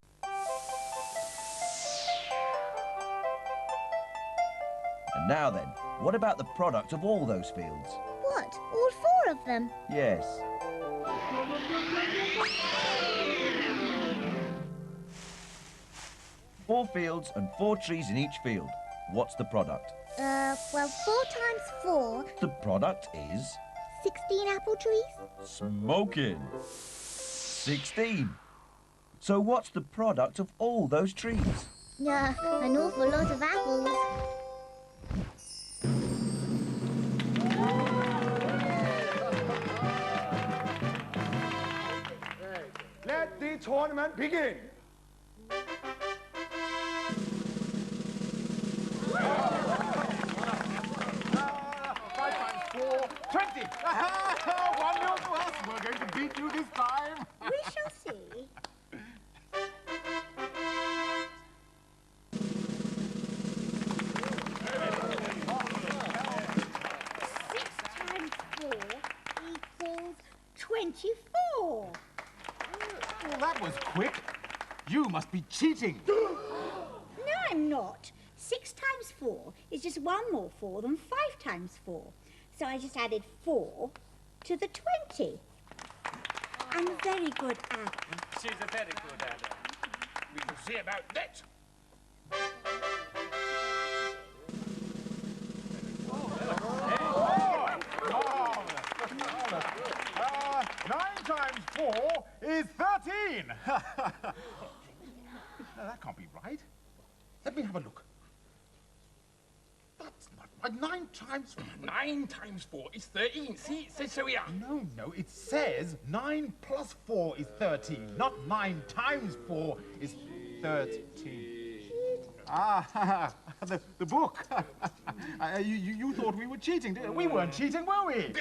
And now then, what about the product of all those fields? What? All 4 of them? Yes. Four fields and 4 trees in each field. What's the product? Well, 4 times 4... The product is... 16 apple trees? Smoking. 16. So what's the product of all those trees? An awful lot of apples. Let the tournament begin. 20! 1-0 to us! We're going to beat you this time! We shall see. 6 times 4 equals 24. Well, that was quick. You must be cheating. No, I'm not. 6 times 4 is just 1 more 4 than 5 times 4. So I just added 4 to the 20. I'm a very good adder. She's a very good adder. We shall see about that. 9 times 4 is 13. No, that can't be right. Let me have a look. That's not 9 times... 9 times 4 is 13. See, it says so here. No, it says 9 plus 4 is 13, not 9 times 4 is 13. Ah, the book. You thought we were cheating, didn't you? We weren't cheating, were we?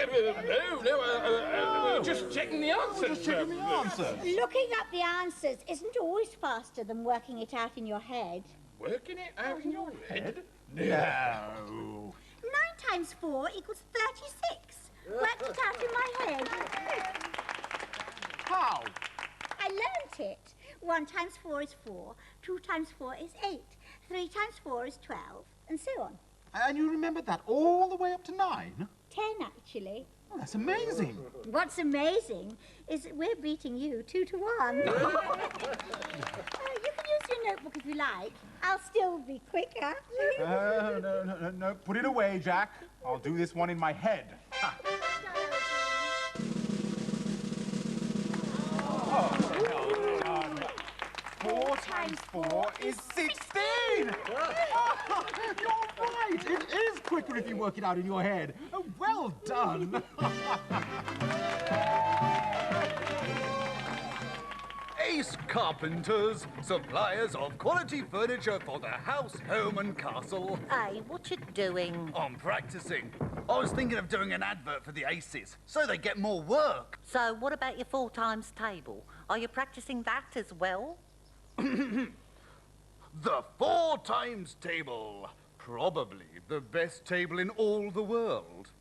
No, just checking the answers. Just checking the answers. Looking up the answers isn't always faster than working it out in your head. Working it out in your head? No. 9 times 4 equals 36. Worked it out in my head. How? I learnt it. 1 times 4 is 4. 2 times 4 is 8. 3 times 4 is 12, and so on. And you remembered that all the way up to 9? 10, actually. Oh, that's amazing. What's amazing is that we're beating you 2 to 1. You can use your notebook if you like. I'll still be quicker. No. Put it away, Jack. I'll do this one in my head. Ha. Oh, 4 times 4 is 16! You're right! It is quicker if you work it out in your head. Oh, well done! Ace Carpenters, suppliers of quality furniture for the house, home and castle. Hey, what you doing? I'm practicing. I was thinking of doing an advert for the Aces, so they get more work. So what about your 4 times table? Are you practicing that as well? The 4 times table. Probably the best table in all the world.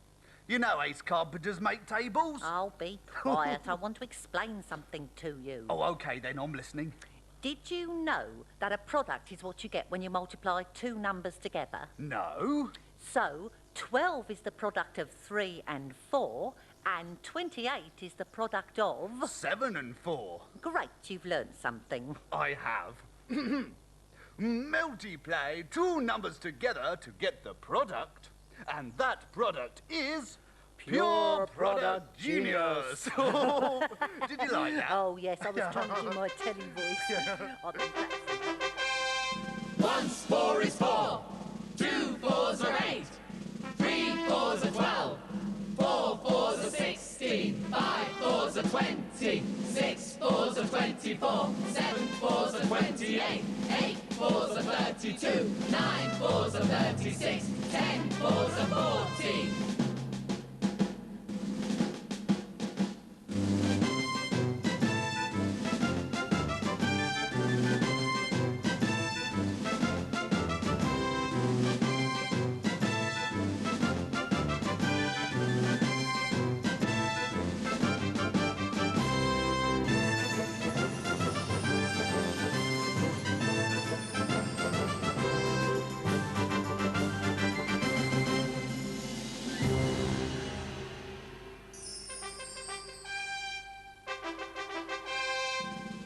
You know Ace Carpenters make tables? Oh, be quiet. I want to explain something to you. Oh, OK then, I'm listening. Did you know that a product is what you get when you multiply 2 numbers together? No. So, 12 is the product of 3 and 4, and 28 is the product of... 7 and 4. Great, you've learned something. I have. Multiply 2 numbers together to get the product, and that product is... Pure Product Genius! Did you like that? Oh, yes, I was trying to do my telly voice. I think that's... 1's 4 is 4. 2 4's are 8. 3 4's are 12. 4 4's are 16. 5 4's are 20. 6 4's are 24. 7 4's are 28. 8 4's are 32. 9 4's are 36. 10 4's are 40.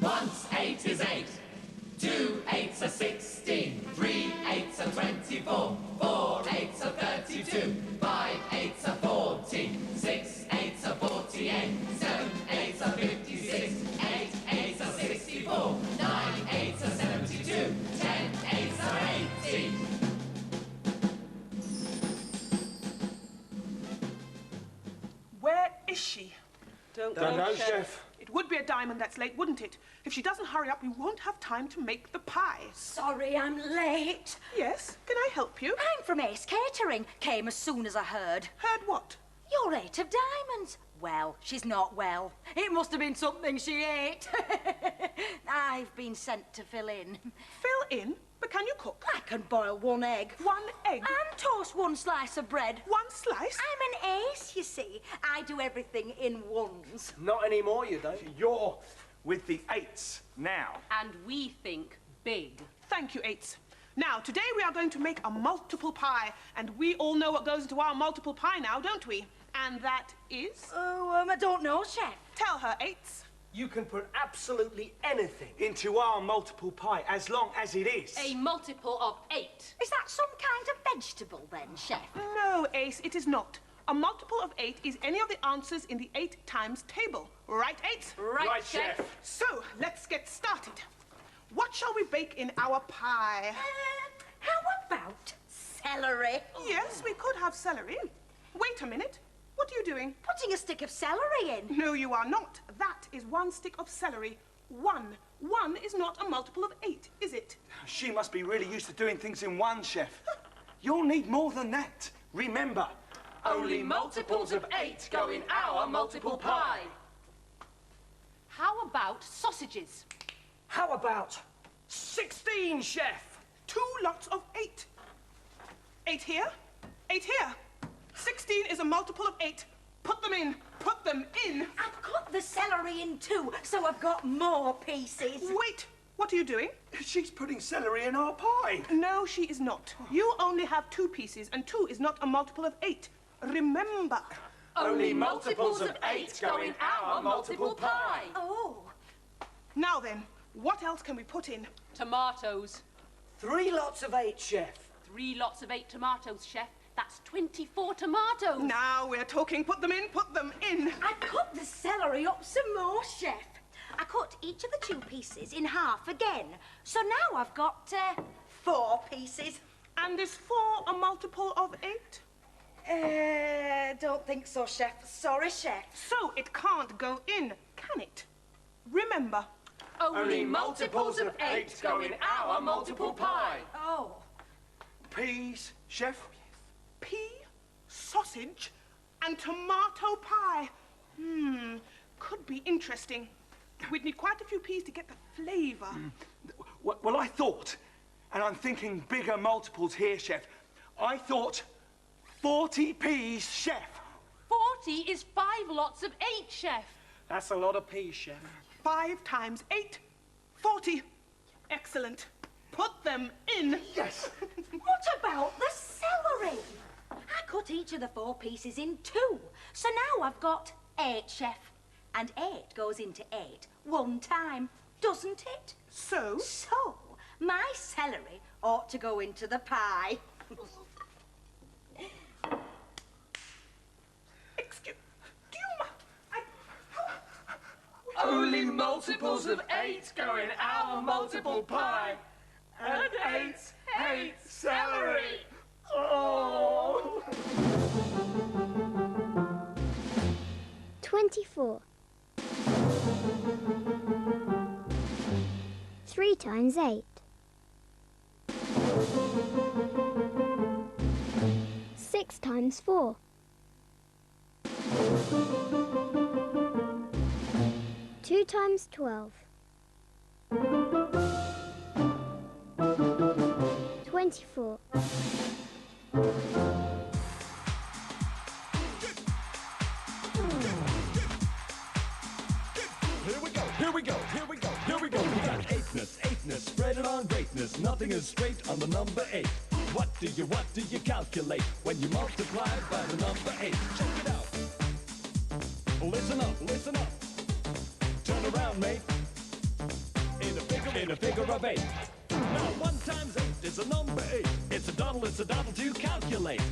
Once 8 is 8. 2 8's are 16. 3 8's are 24. 4 8's are 32. 5 8's are 40. 6 8's are 48. 7 8's are 56. 8 8's are 64. 9 8's are 72. 10 8's are 80. Where is she? Don't know, Chef. It would be a diamond that's late, wouldn't it? If she doesn't hurry up, we won't have time to make the pie. Sorry, I'm late. Yes, can I help you? I'm from Ace Catering. Came as soon as I heard. Heard what? You're 8 of diamonds. Well, she's not well. It must have been something she ate. I've been sent to fill in. Fill in? But can you cook? I can boil 1 egg. 1 egg? And toast 1 slice of bread. 1 slice? I'm an ace, you see. I do everything in ones. Not anymore, you don't. You're with the 8s now. And we think big. Thank you, 8s. Now, today we are going to make a multiple pie, and we all know what goes into our multiple pie now, don't we? And that is... Oh, I don't know, Chef. Tell her, 8s. You can put absolutely anything into our multiple pie, as long as it is. A multiple of 8. Is that some kind of vegetable, then, Chef? No, Ace, it is not. A multiple of 8 is any of the answers in the 8 times table. Right, 8? Right, Chef. So, let's get started. What shall we bake in our pie? How about celery. Yes, we could have celery. Wait a minute. What are you doing? Putting a stick of celery in. No, you are not. That is one stick of celery. One. One is not a multiple of 8, is it? She must be really used to doing things in one, Chef. You'll need more than that. Remember, Only multiples of 8 go in our multiple pie. How about sausages? How about 16, Chef? 2 lots of 8. 8 here, 8 here. 16 is a multiple of 8. Put them in. Put them in. I've cut the celery in 2, so I've got more pieces. Wait. What are you doing? She's putting celery in our pie. No, she is not. You only have 2 pieces, and 2 is not a multiple of 8. Remember. Only multiples of 8 go in our multiple pie. Oh. Now then, what else can we put in? Tomatoes. 3 lots of 8, Chef. 3 lots of 8 tomatoes, Chef. That's 24 tomatoes. Now we're talking. Put them in, put them in. I cut the celery up some more, Chef. I cut each of the 2 pieces in half again. So now I've got 4 pieces. And is 4 a multiple of 8? Don't think so, Chef. Sorry, Chef. So it can't go in, can it? Remember. Only multiples of 8 go in our multiple pie. Oh. Peas, Chef? Pea, sausage, and tomato pie. Could be interesting. We'd need quite a few peas to get the flavour. Well, I thought, and I'm thinking bigger multiples here, Chef. I thought 40 peas, Chef. 40 is 5 lots of 8, Chef. That's a lot of peas, Chef. 5 times 8, 40. Excellent. Put them in. Yes. What about the celery? I cut each of the 4 pieces in 2. So now I've got 8, Chef. And 8 goes into 8 one time, doesn't it? So? So, my celery ought to go into the pie. Excuse... Do you... Only multiples of 8 go in our multiple pie. And 8 hate celery. Oh! 24. 3 times 8. 6 times 4. 2 times 12. 24. Here we go. We got eightness, spread it on greatness. Nothing is straight on the number 8. What do you calculate when you multiply by the number 8? Check it out. Listen up. Turn around, mate. In a figure of 8. Now 1 times 8 is a number 8. It's a doddle to calculate.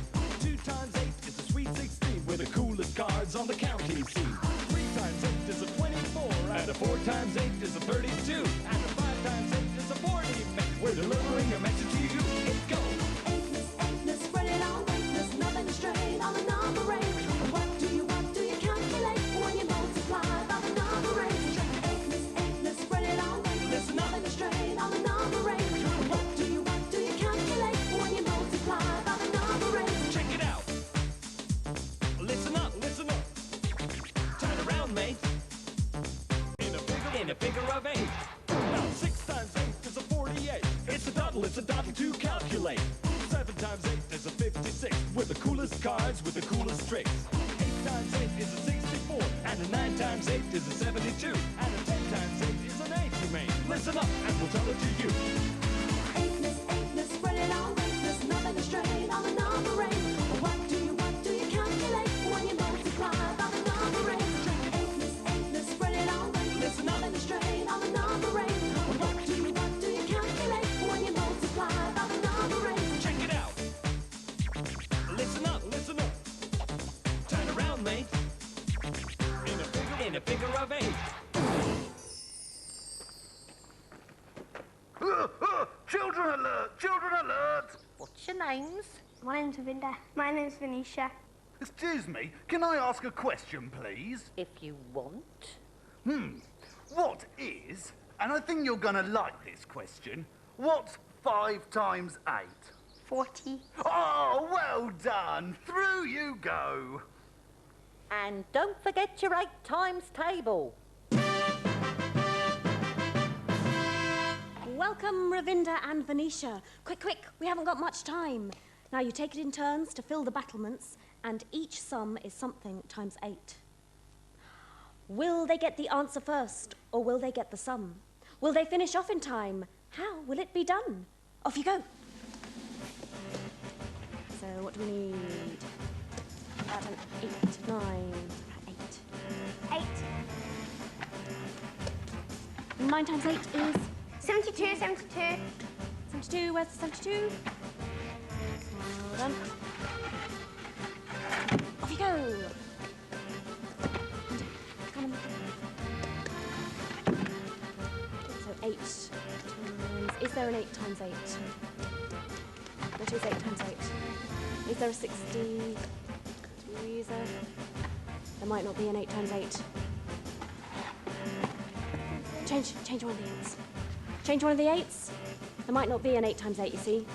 2 times 8 is a sweet 16 with the coolest cards on the counting scene. 3 times 8 is a 24, and a 4 times 8 is a 32, and a 5 times 8 is a 40. We're delivering a message to you. It goes. Eightness, spread it on greatness, nothing is straight on the number 8. What do you calculate when you multiply by the number 8? Eightness, spread it on greatness, nothing is straight on the number 8. What do you calculate when you multiply by the number 8? Check it out. Listen up. Turn around, mate. In a figure of 8. Now 6 times 8 is a 48. It's a doddle to calculate. 7 times 8 is a 56 with the coolest cards with the coolest tricks. 8 times 8 is a 64, and a 9 times 8 is a 72, and a 10 times 8 is an 80, mate. Listen up, and we'll tell it to you. Eightness, spread it on greatness, nothing is straight on the number 8. What do you calculate when you multiply by the number 8? Eightness, spread it on greatness, nothing is straight on the number 8. What do you calculate when you multiply by the number 8? Check it out. Listen up. Turn around, mate. In a figure of 8. children alert! What's your names? My name's Ravinda. My name's Venetia. Excuse me, can I ask a question, please? If you want. What is, and I think you're gonna like this question, what's 5 times 8? 40. Oh, well done! Through you go! And don't forget your 8 times table. Welcome, Ravinda and Venetia. Quick, quick, we haven't got much time. Now you take it in turns to fill the battlements, and each sum is something times 8. Will they get the answer first, or will they get the sum? Will they finish off in time? How will it be done? Off you go. So what do we need? About an 8, 9, 8. 8. 9 times 8 is? 72, 72. 72, where's the 72? Well done. Off you go. So 8 times... Is there an 8 times 8? What is 8 times 8? Is there a 60? There might not be an 8 times 8. Change one of the 8s. Change one of the 8s. There might not be an 8 times 8, you see.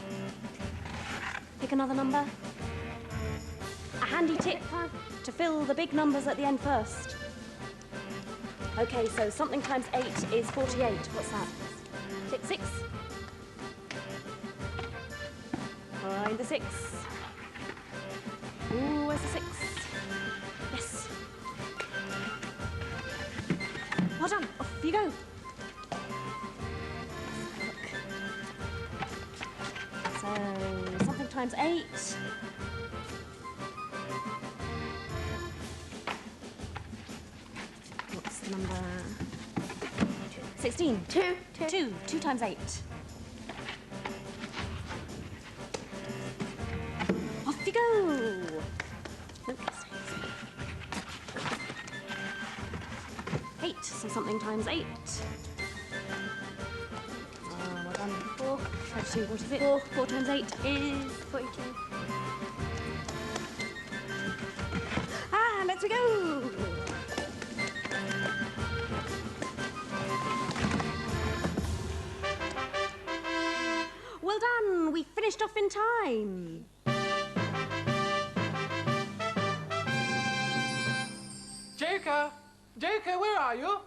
Pick another number. A handy tip to fill the big numbers at the end first. Okay, so something times 8 is 48. What's that? Tick 6. Find the 6. Ooh, where's the 6? Yes. Well done. Off you go. So, something times 8. What's the number? 16. 2. 2 times 8. Off you go. Nope. 8. So something times 8. Well done. 4. 32. What is it? 4 times 8 is 42. Ah, let's go. Well done. We finished off in time. Joker, where are you?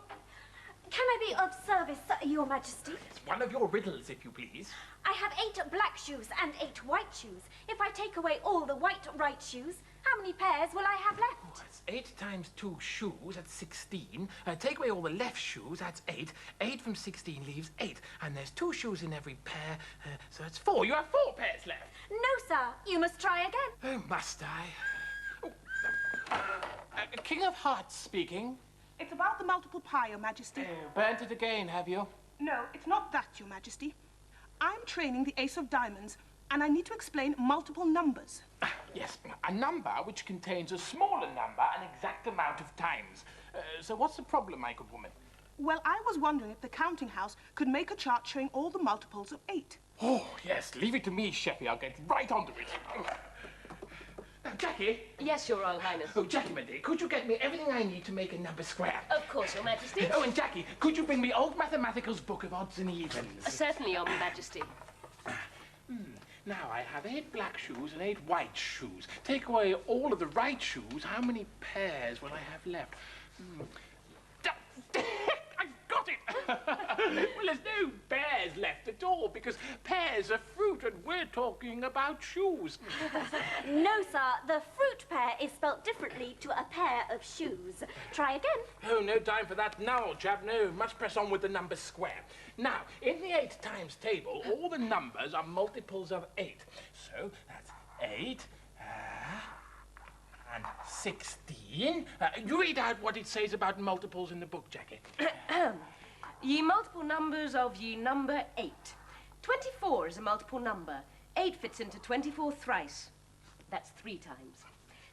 Can I be of service, Your Majesty? One of your riddles, if you please. I have 8 black shoes and 8 white shoes. If I take away all the white right shoes, how many pairs will I have left? Oh, that's 8 times 2 shoes, that's 16. Take away all the left shoes, that's 8. 8 from 16 leaves 8. And there's 2 shoes in every pair, so that's 4. You have 4 pairs left. No, sir. You must try again. Oh, must I? Oh. King of Hearts speaking. It's about the multiple pie, Your Majesty. Burnt it again, have you? No, it's not that, Your Majesty. I'm training the Ace of Diamonds, and I need to explain multiple numbers. Yes, a number which contains a smaller number an exact amount of times. So what's the problem, my good woman? Well, I was wondering if the counting house could make a chart showing all the multiples of 8. Oh, yes, leave it to me, Sheffy. I'll get right onto it. Jackie? Yes, Your Royal Highness. Oh, Jackie, my dear, could you get me everything I need to make a number square? Of course, Your Majesty. Oh, and Jackie, could you bring me Old Mathematical's Book of Odds and Evens? Certainly, Your Majesty. Now, I have 8 black shoes and 8 white shoes. Take away all of the right shoes, how many pairs will I have left? I got it! Well, there's no pears left at all, because pears are fruit, and we're talking about shoes. No, sir. The fruit pear is spelt differently to a pair of shoes. Try again. Oh, no time for that now, old chap. No, must press on with the number square. Now, in the 8 times table, all the numbers are multiples of 8. So, that's 8, and 16. You read out what it says about multiples in the book, Jackie. Ye multiple numbers of ye number 8. 24 is a multiple number. 8 fits into 24 thrice. That's 3 times.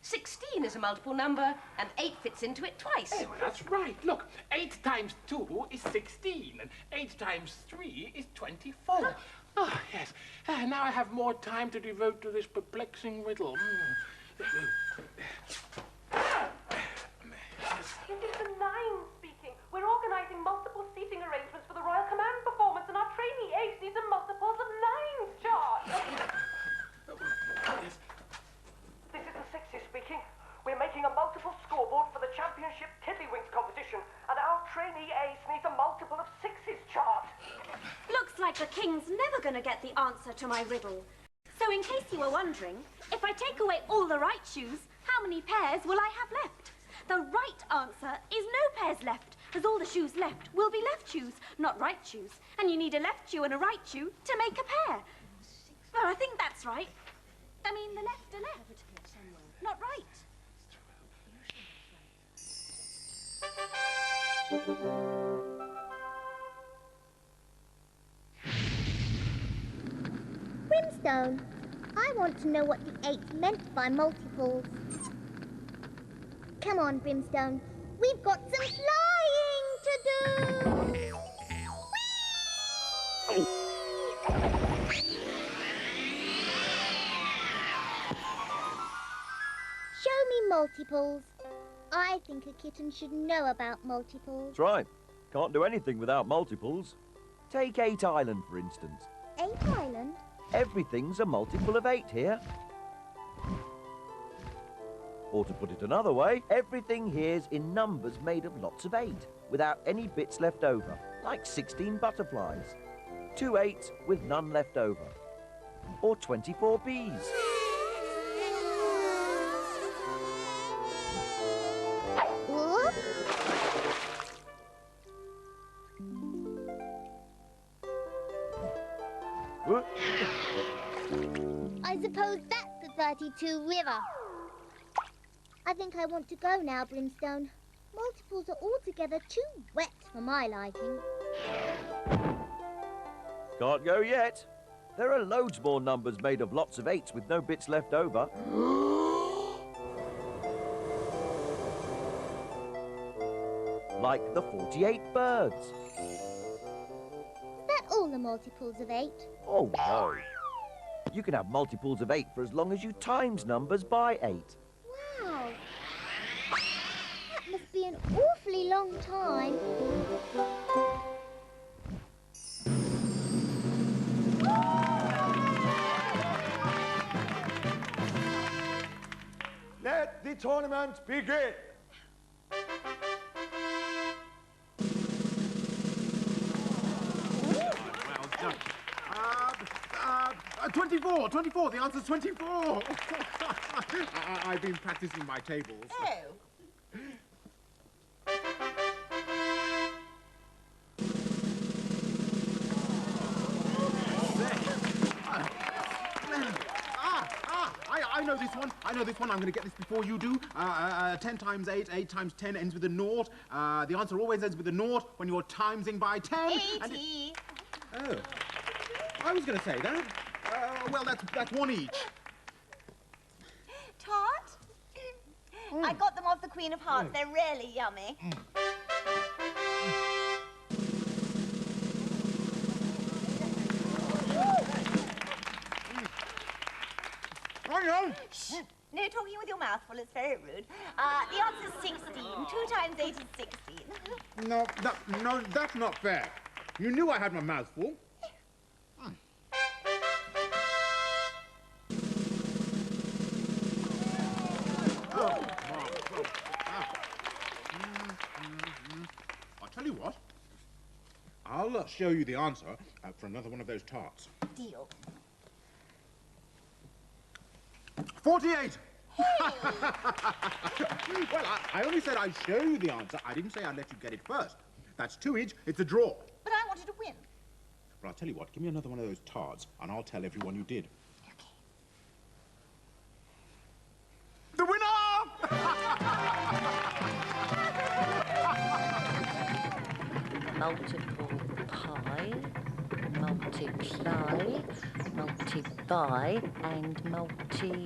16 is a multiple number, and 8 fits into it twice. Oh, that's right. Look, 8 times 2 is 16, and 8 times 3 is 24. Ah, yes. Now I have more time to devote to this perplexing riddle. It is the Nine speaking. We're organising multiple seating arrangements for the Royal Command performance, and our trainee ace needs a multiples of nines chart. Yes. This is the Sixes speaking. We're making a multiple scoreboard for the championship tiddlywinks competition, and our trainee ace needs a multiple of sixes chart. Looks like the king's never going to get the answer to my riddle. So in case you were wondering, if I take away all the right shoes, how many pairs will I have left? The right answer is no pairs left, as all the shoes left will be left shoes, not right shoes. And you need a left shoe and a right shoe to make a pair. Well, I think that's right. I mean, the left are left, not right. Brimstone, I want to know what the 8 meant by multiples. Come on, Brimstone. We've got some flying to do! Show me multiples. I think a kitten should know about multiples. That's right. Can't do anything without multiples. Take 8 Island, for instance. 8 Island? Everything's a multiple of 8 here. Or to put it another way, everything here's in numbers made of lots of 8, without any bits left over, like 16 butterflies, 2 8s with none left over, or 24 bees. I suppose that's the 32 River. I think I want to go now, Brimstone. Multiples are altogether too wet for my liking. Can't go yet. There are loads more numbers made of lots of 8s with no bits left over. Like the 48 birds. Is that all the multiples of 8? Oh, no. You can have multiples of 8 for as long as you times numbers by 8. Wow. That must be an awfully long time. Let the tournament begin. Well done. 24, 24. The answer's 24. I've been practicing my tables. Oh. I know this one. I know this one. I'm going to get this before you do. 10 times 8, 8 times 10 ends with a naught. The answer always ends with a naught when you're timesing by 10. 80. Oh. I was going to say that. Well, that's one each. Tart? I got them off the Queen of Hearts. They're really yummy. Shh. No talking with your mouth full. It's very rude. The answer's 16. 2 times 8 is 16. No, that's not fair. You knew I had my mouth full. I'll tell you what. I'll show you the answer for another one of those tarts. Deal. 48! Well, I only said I'd show you the answer. I didn't say I'd let you get it first. That's 2 each. It's a draw. But I wanted to win. But I'll tell you what. Give me another one of those tarts, and I'll tell everyone you did. Okay. The winner! Multiple pi, multiply, multiply, and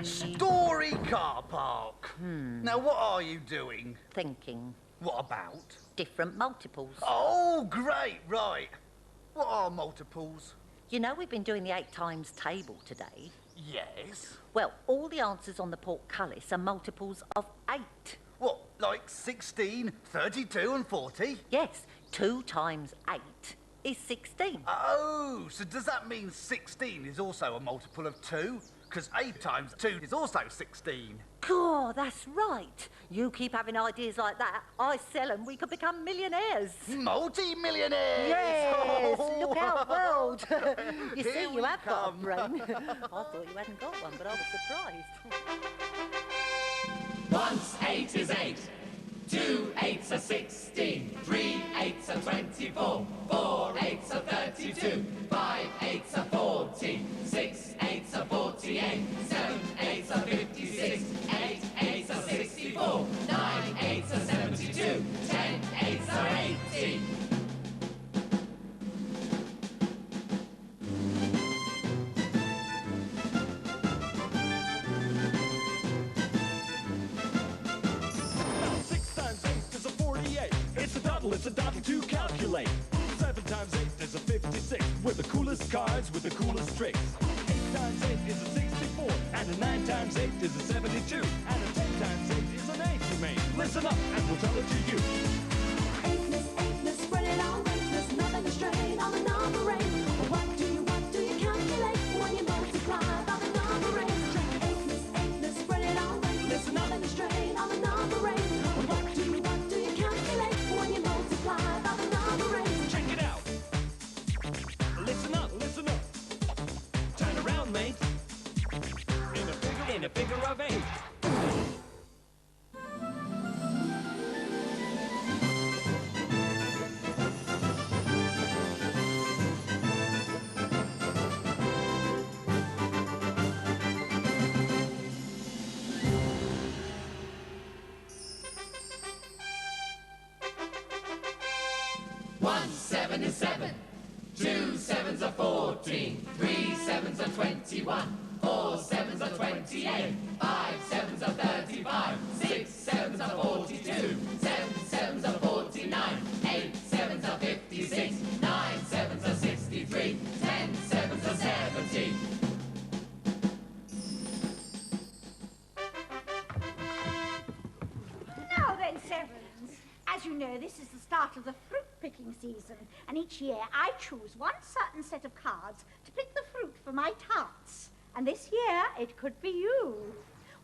Story car park! Now, what are you doing? Thinking. What about? Different multiples. Oh, great, right. What are multiples? You know we've been doing the 8 times table today. Yes. Well, all the answers on the portcullis are multiples of 8. What, like 16, 32 and 40? Yes, 2 times 8 is 16. Oh, so does that mean 16 is also a multiple of 2? Because 8 times 2 is also 16. God, that's right. You keep having ideas like that, I sell them, we could become millionaires. Multi-millionaires! Yes, Oh. look our world. You see, Here you we have got a come. brain. I thought you hadn't got one, but I was surprised. Once 8 is 8. 2 8s are 16. 3 8s are 24. 4 8s are 32. 5 8s are 40. 6 8s are 48. 7 8s are 56. 8 8s are 64. 9 8s are 72. 10 8s are 80. It's a doddle to calculate. 7 times 8 is a 56, with the coolest cards, with the coolest tricks. 8 times 8 is a 64, and a 9 times 8 is a 72, and a 10 times 8 is an 80, mate. Listen up, and we'll tell it to you. 8, spread it all right. There's nothing to straight on the number 8. What do you calculate when you multiply by the number 8? 8, spread it all right. There's nothing to straight on the number 8. What do you calculate when you multiply by the number 8? Check it out. Listen up, listen up. Turn around, mate. In a figure of 8. One 7 is 7. 2 7s are 14. 3 7s are 21. 4 7s are 28. 5 7s are 35. 6 7s are 42. 7 7s are 49. 8 7s are 56. 9 7s are 63. 10 7s are 70. Now then, Sevens. As you know, this is the start of the fruit picking season, and each year I choose one certain set of cards to pick the fruit for my tarts. And this year, it could be you.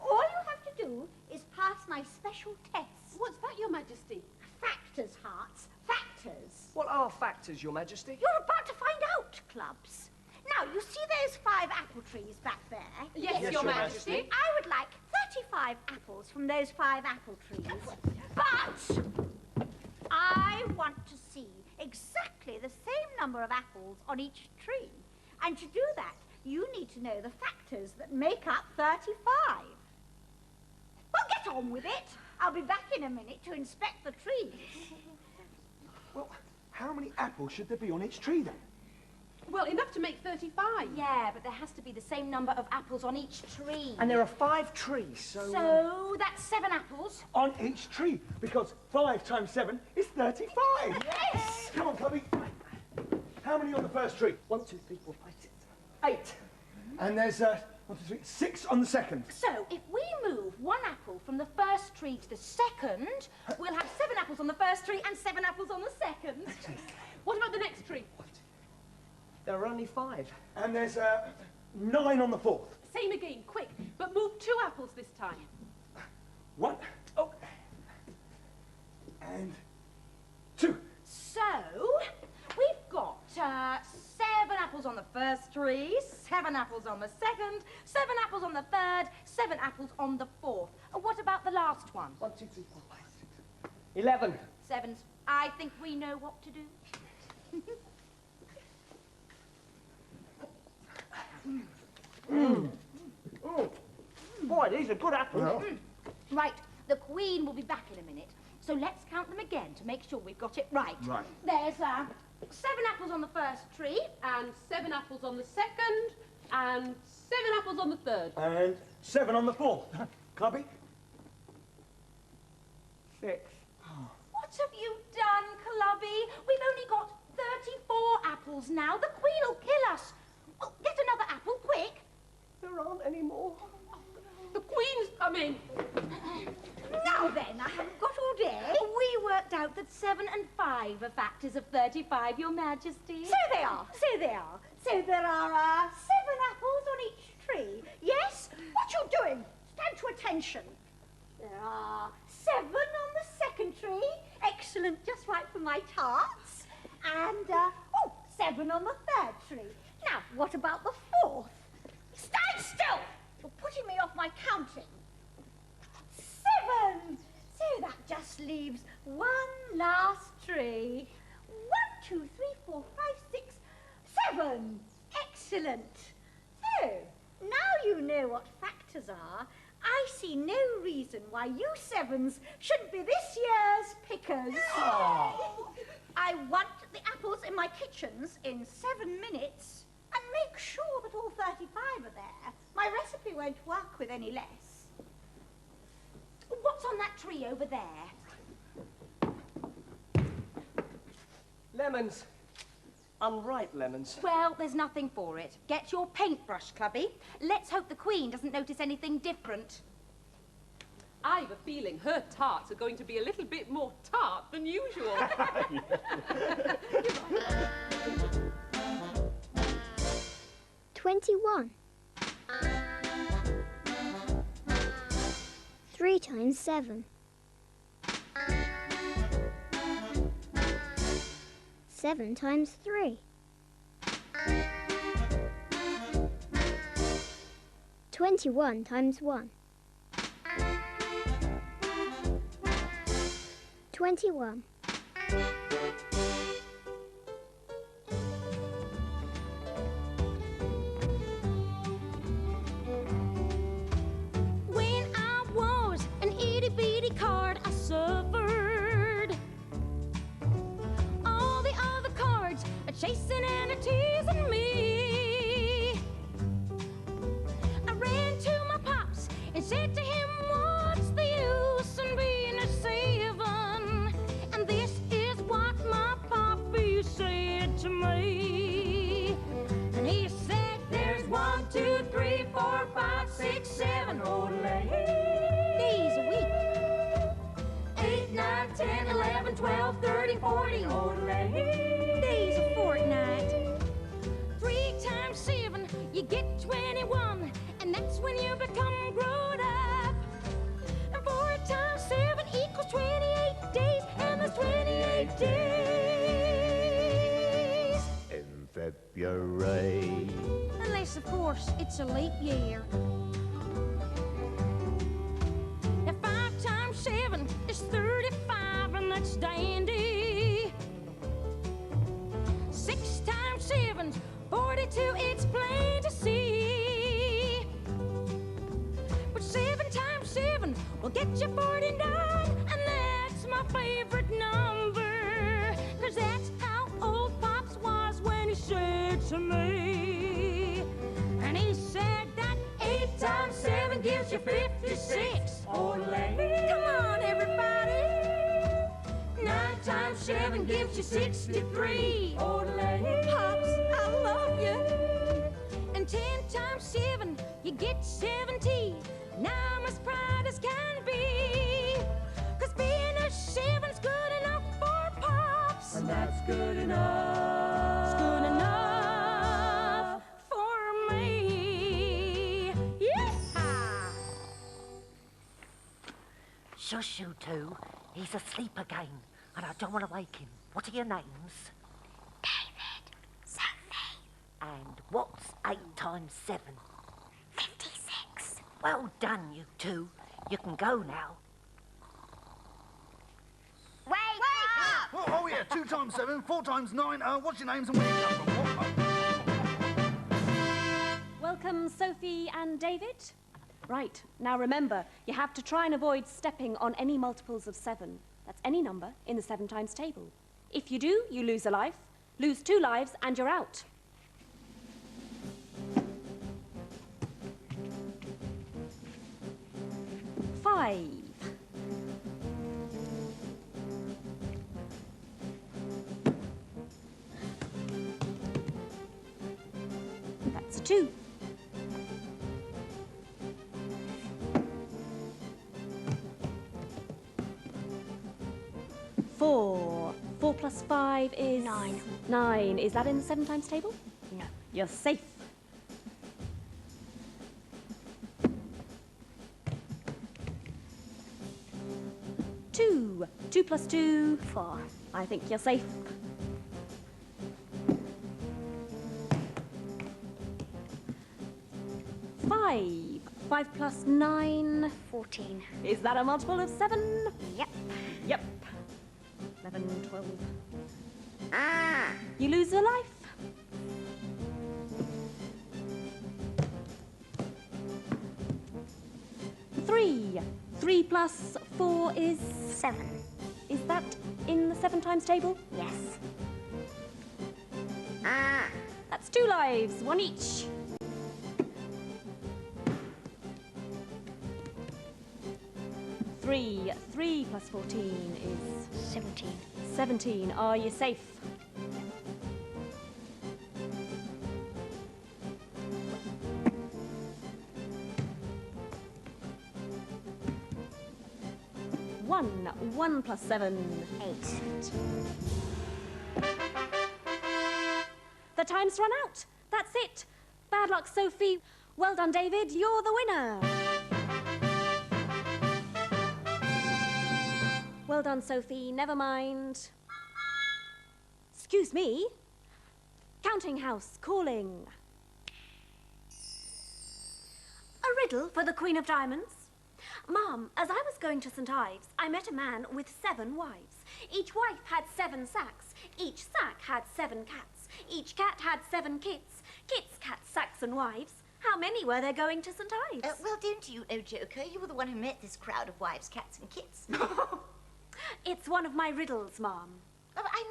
All you have to do is pass my special test. What's that, Your Majesty? Factors, Hearts. Factors. What are factors, Your Majesty? You're about to find out, Clubs. Now, you see those 5 apple trees back there? Yes, Your Majesty. I would like 35 apples from those 5 apple trees. But I want to see exactly the same number of apples on each tree. And to do that, you need to know the factors that make up 35. Well, get on with it. I'll be back in a minute to inspect the trees. Well, how many apples should there be on each tree, then? Well, enough to make 35. Yeah, but there has to be the same number of apples on each tree. And there are 5 trees, so... So, that's 7 apples. On each tree, because 5 times 7 is 35. Yes! Come on, Cubby. How many on the first tree? 1, 2, 3, 4, 5, 6, 8. And there's 1, 2, 3, 6 on the second. So, if we move 1 apple from the first tree to the second, we'll have 7 apples on the first tree and 7 apples on the second. What about the next tree? There are only 5. And there's 9 on the fourth. Same again, quick. But move 2 apples this time. 1. Oh. And 2. So, we've got 7 apples on the first tree, 7 apples on the second, 7 apples on the third, 7 apples on the fourth. What about the last one? 1, 2, 3, 4, 5, 6, 11. 7s. I think we know what to do. Oh, boy, these are good apples. Right, the Queen will be back in a minute, so let's count them again to make sure we've got it right. Right. There's 7 apples on the first tree. And 7 apples on the second. And 7 apples on the third. And 7 on the fourth. Cubby? 6. What have you done, Clubby? We've only got 34 apples now. The Queen will kill us. Oh, get another apple, quick. There aren't any more. The Queen's coming. Now then, I haven't got all day. We worked out that 7 and 5 are factors of 35, Your Majesty. So they are, so they are. So there are 7 apples on each tree. Yes? What you doing? Stand to attention. There are 7 on the second tree. Excellent, just right for my tarts. And, 7 on the third tree. Now, what about the 4th? Stand still! You're putting me off my counting. 7! So that just leaves 1 last tree. 1, 2, 3, 4, 5, 6, 7. Excellent. So, now you know what factors are. I see no reason why you 7s shouldn't be this year's pickers. Oh. I want the apples in my kitchens in 7 minutes and make sure that all 35 are there. My recipe won't work with any less. What's on that tree over there? Lemons. Unripe lemons. Well, there's nothing for it. Get your paintbrush, Clubby. Let's hope the Queen doesn't notice anything different. I've a feeling her tarts are going to be a little bit more tart than usual. 21. 3 times 7. 7 times 3. 21 times 1. 21. When I was an itty-bitty card, I suffered. All the other cards are chasing and are teasing me. I ran to my pops and said to him, what's the use in being a 7? And this is what my poppy said to me. And he said, there's 1, 2, 3, 4, 5, 6, 7 days a week. 8, 9, 10, 11, 12, 13, 14 days a fortnight. 3 times 7, you get 21, and that's when you become grown up. And 4 times 7 equals 28 days, and there's 28 days. In February. Unless, of course, it's a leap year. Now 5 times 7 is 35, and that's dandy. 6 times 7's 42, it's plain to see. But 7 times 7 will get you 49, and that's my favorite number. 'Cause that's how old Pops was when he said to me. And he said that 8 times 7 gives you 56. Olé. Come on, everybody. 9 times 7 gives you 63. Olé. Pops, I love you. And 10 times 7, you get 70. Now I'm as proud as can be. 'Cause being a 7's good enough for Pops. And that's good enough. It's good enough for me. Yes! Shush, you two. He's asleep again, and I don't want to wake him. What are your names? David. Sophie. And what's 8 times 7? 56. Well done, you two. You can go now. Wake up! Oh, yeah, 2 times 7, 4 times 9. What's your names and where you come from? Welcome, Sophie and David. Right, now remember, you have to try and avoid stepping on any multiples of 7. That's any number in the 7 times table. If you do, you lose a life, lose 2 lives, and you're out. Five. 2. 4. 4 plus 5 is... 9. 9. Is that in the 7 times table? No. You're safe. 2. 2 plus 2... 4. I think you're safe. 5. 5 plus 9... 14. Is that a multiple of 7? Yep. Yep. 11, 12... You lose a life. 3. 3 plus 4 is... 7. Is that in the 7 times table? Yes. That's 2 lives, 1 each. 3. 3 plus 14 is... 17. 17. Are you safe? One. 1 plus 7. 8. The time's run out. That's it. Bad luck, Sophie. Well done, David. You're the winner. Well done, Sophie. Never mind. Excuse me. Counting house calling. A riddle for the Queen of Diamonds. Ma'am, as I was going to St. Ives, I met a man with 7 wives. Each wife had 7 sacks. Each sack had 7 cats. Each cat had 7 kits. Kits, cats, sacks and wives. How many were there going to St. Ives? Well, don't you know, Joker? You were the one who met this crowd of wives, cats and kits. It's one of my riddles, Ma'am. Oh, I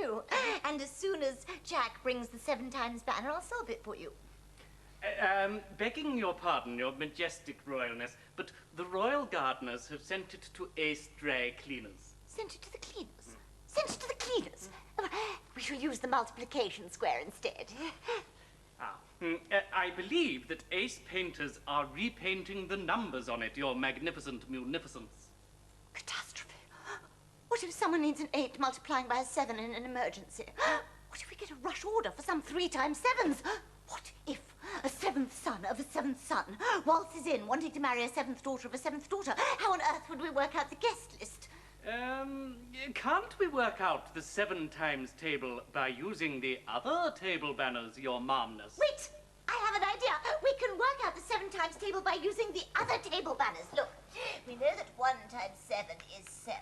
know. And as soon as Jack brings the 7 times banner, I'll solve it for you. Begging your pardon, your majestic royalness, but the royal gardeners have sent it to Ace Dry Cleaners. Sent it to the cleaners. Sent it to the cleaners. We shall use the multiplication square instead. I believe that Ace painters are repainting the numbers on it, your magnificent munificence. Catastrophe. What if someone needs an 8 multiplying by a 7 in an emergency? What if we get a rush order for some 3 times 7s? What if a 7th son of a 7th son waltzes in wanting to marry a 7th daughter of a 7th daughter? How on earth would we work out the guest list? Can't we work out the 7 times table by using the other table banners, your momness? Wait! I have an idea. We can work out the 7 times table by using the other table banners. Look, we know that 1 times 7 is 7,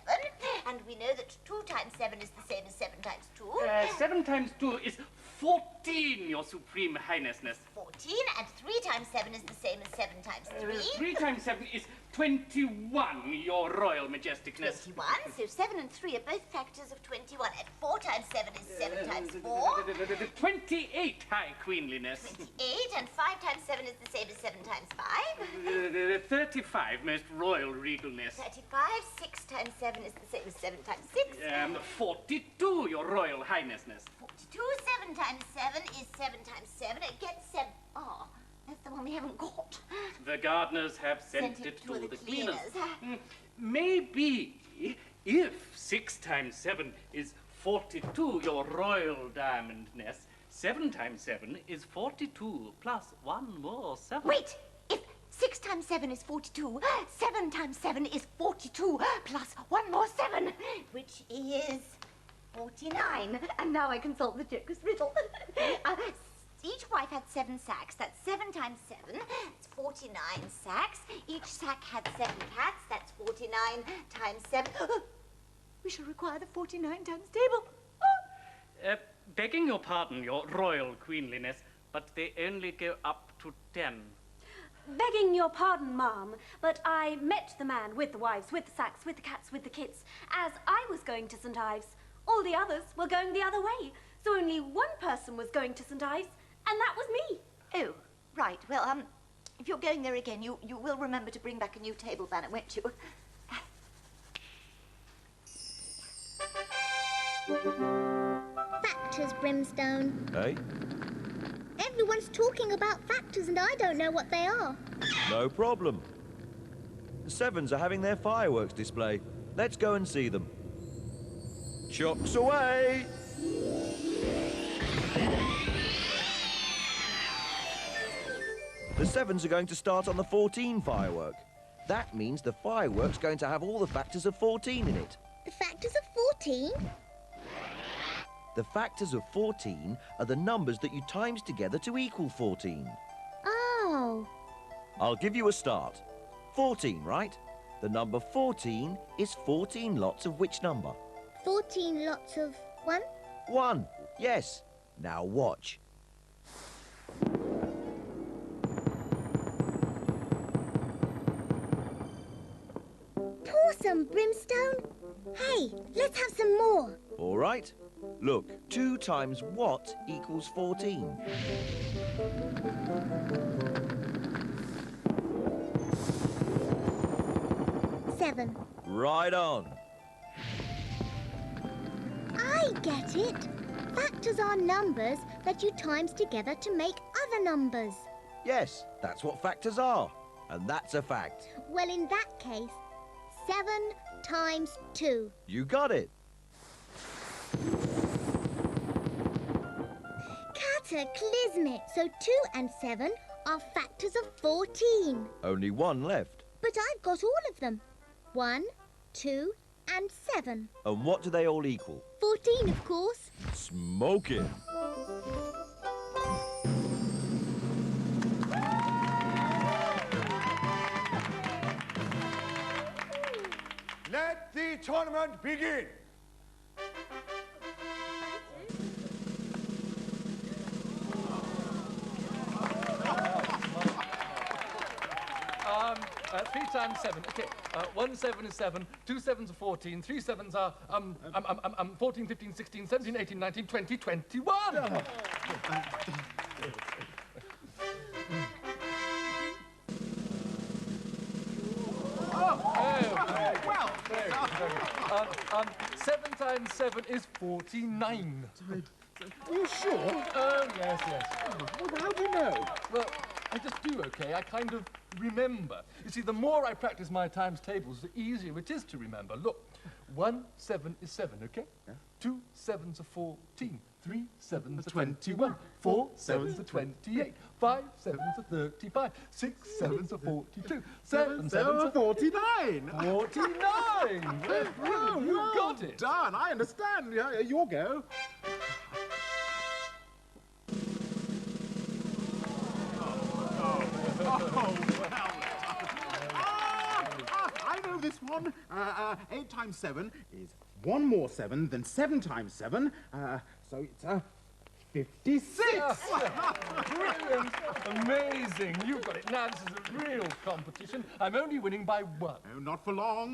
and we know that 2 times 7 is the same as 7 times 2. 7 times 2 is 14, your supreme highnessness. 14, and 3 times 7 is the same as 7 times 3. 3 times 7 is 21, your royal majesticness. 21, so 7 and 3 are both factors of 21, and 4 times 7 is 7 times 4. 28, high queenliness. 28, and 5 times 7 is the same as 7 times 5. 35, most royal regalness. 35, 6 times 7 is the same as 7 times 6. 42, your royal highnessness. 42, 7 times 7 is 7 times 7. It gets 7. Oh, that's the one we haven't got. The gardeners have sent it to the cleaners. Maybe if 6 times 7 is 42, your royal diamondness, 7 times 7 is 42 plus 1 more 7. Wait! If 6 times 7 is 42, 7 times 7 is 42 plus 1 more 7, which is 49. And now I can solve the Joker's riddle. Each wife had 7 sacks. That's 7 times 7. It's 49 sacks. Each sack had 7 cats. That's 49 times 7. We shall require the 49 times table. Begging your pardon, your royal queenliness, but they only go up to 10. Begging your pardon, Ma'am, but I met the man with the wives, with the sacks, with the cats, with the kits, as I was going to St. Ives. All the others were going the other way, so only one person was going to St. Ives, and that was me. Oh, right. Well, if you're going there again, you will remember to bring back a new table banner, won't you? Factors, Brimstone. Hey? Everyone's talking about factors and I don't know what they are. No problem. The Sevens are having their fireworks display. Let's go and see them. Chocks away! The Sevens are going to start on the 14 firework. That means the firework's going to have all the factors of 14 in it. The factors of 14? The factors of 14 are the numbers that you times together to equal 14. Oh. I'll give you a start. 14, right? The number 14 is 14 lots of which number? 14 lots of 1? 1. Yes. Now watch. Pour some, Brimstone. Hey, let's have some more. All right. Look, 2 times what equals 14? Seven. Right on. I get it. Factors are numbers that you times together to make other numbers. Yes, that's what factors are. And that's a fact. Well, in that case, 7 times 2. You got it. Cataclysmic. So 2 and 7 are factors of 14. Only 1 left. But I've got all of them. 1, 2 and 7. And what do they all equal? 14, of course. Smoking. Let the tournament begin. Three times 7. Okay, 1 7 is 7, 2 7s are 14, 3 7s are 14, 15, 16, 17, 18, 19, 20, 21. Well, 7 times 7 is 49. Are you sure? Oh, yes, yes. Well, how do you know? Well, I just do, okay? I kind of remember. You see, the more I practice my times tables, the easier it is to remember. Look, 1 7 is 7, okay? Yeah. 2 7s are 14. 3 7s are 21. 4 7s are 28. 5 7s are 35. 6 7s are 42. 7 7s are 49. 49! Brilliant, you got it. Done, I understand. Yeah, your go. I know this one. 8 times 7 is 1 more 7 than 7 times 7. So it's 56. Brilliant. Amazing. You've got it. Now, this is a real competition. I'm only winning by 1. No, not for long.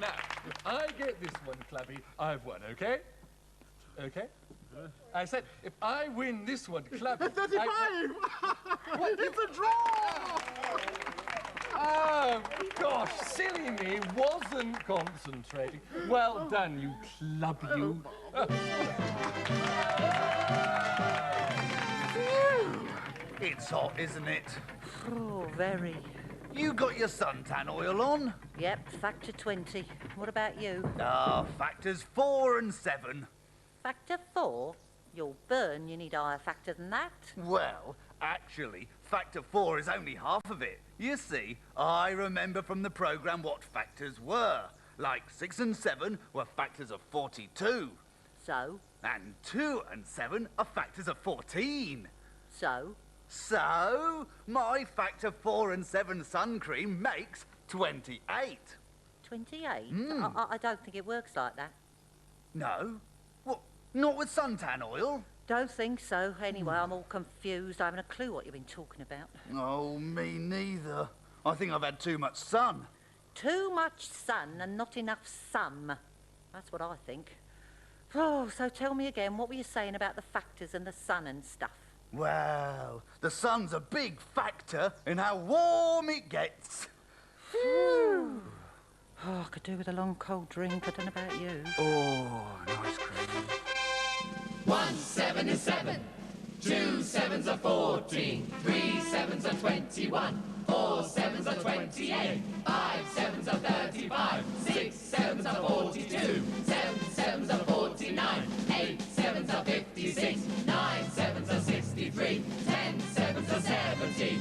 Now, if I get this one, Clappy, I've won, okay? Okay? I said, if I win this one, Clappy... 35! It's a draw! Oh, gosh, silly me, wasn't concentrating. Well done, you club, you. It's hot, isn't it? Oh, very. You got your suntan oil on? Yep, factor 20. What about you? Factors 4 and 7. Factor 4? You'll burn. You need a higher factor than that. Well, actually, factor 4 is only half of it. You see, I remember from the programme what factors were. Like 6 and 7 were factors of 42. So? And 2 and 7 are factors of 14. So? So, my factor 4 and 7 sun cream makes 28. 28? I don't think it works like that. No? What, not with suntan oil? Don't think so. Anyway, I'm all confused. I haven't a clue what you've been talking about. Oh, me neither. I think I've had too much sun. Too much sun and not enough sun. That's what I think. Oh, so tell me again, what were you saying about the factors and the sun and stuff? Well, the sun's a big factor in how warm it gets. Oh, I could do with a long cold drink. I don't know about you. Oh, nice cream. 1 7 is 7. 2 7s are 14. 3 7s are 21. 4 7s are 28. 5 7s are 35. 6 7s are 42. 7 7s are 49. 8 7s are 56. 9 7s are 63. 10 7s are 70.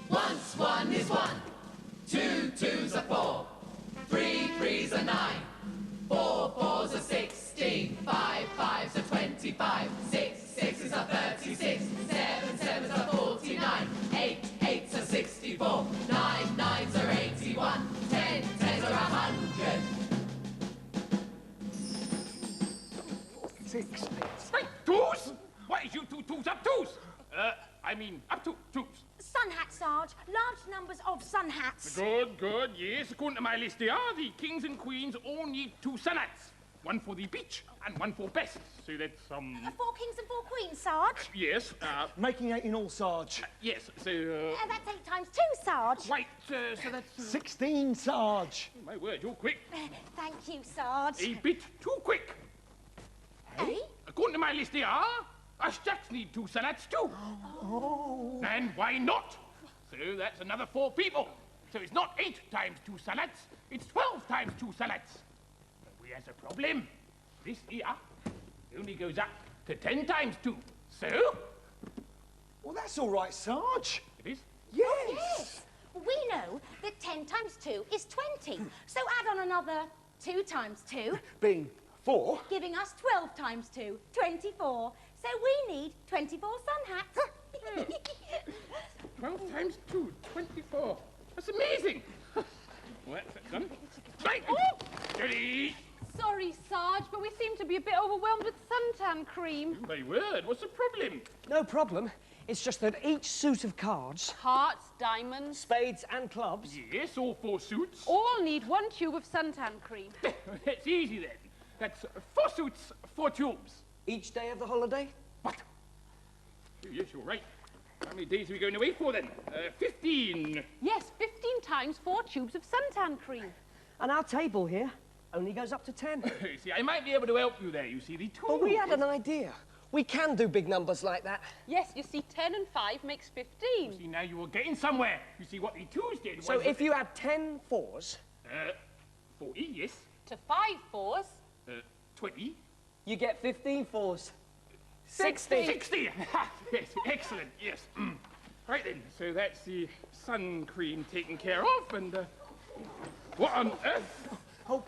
Once 1 is 1. 2 2s are 4. 3 3s are 9. 4 4s are 16. 5 5s are 25. 6 6s are 36. 7 7s are 49. 8 8s are 64. 9 9s are 81. 10 10s are 100. 6. Hey, twos? What is you two twos up twos? I mean, up to twos. Sun hat, Sarge. Large numbers of sun hats. Good, good, yes. According to my list, they are. The kings and queens all need 2 sun hats. 1 for the beach and 1 for best. So that's, 4 kings and 4 queens, Sarge. yes. Making 8 in all, Sarge. Yes, so, That's 8 times 2, Sarge. right, so that's... 16, Sarge. My word, you're quick. Thank you, Sarge. A bit too quick. Eh? According to my list, they are. Us jacks need 2 sun hats too. Oh. And why not? So that's another 4 people. So it's not 8 times 2 sun hats, it's 12 times 2 sun hats. But we has a problem. This here only goes up to 10 times 2. So? Well, that's all right, Sarge. It is? Yes. We know that 10 times 2 is 20. So add on another 2 times 2, Being 4. giving us 12 times 2, 24. So we need 24 sun hats. 12 times 2, 24. That's amazing. Well, that's done. Right. Steady. Sorry, Sarge, but we seem to be a bit overwhelmed with suntan cream. My word, what's the problem? No problem. It's just that each suit of cards, Hearts, diamonds, spades and clubs, Yes, all 4 suits. all need 1 tube of suntan cream. It's easy then. That's 4 suits, 4 tubes. each day of the holiday. What? Yes, you're right. How many days are we going away for then? 15. Yes, 15 times 4 tubes of suntan cream. And our table here only goes up to 10. You see, I might be able to help you there. You see, the 2. But we had an idea. We can do big numbers like that. Yes, you see, 10 and 5 makes 15. You see, now you were getting somewhere. You see, what the 2s did was... So if you had 10 fours... 40, yes. To 5 fours... 20. You get 15 fours. 60. 60! Yes, excellent, yes. Right then, so that's the sun cream taken care of, and what on earth? Oh,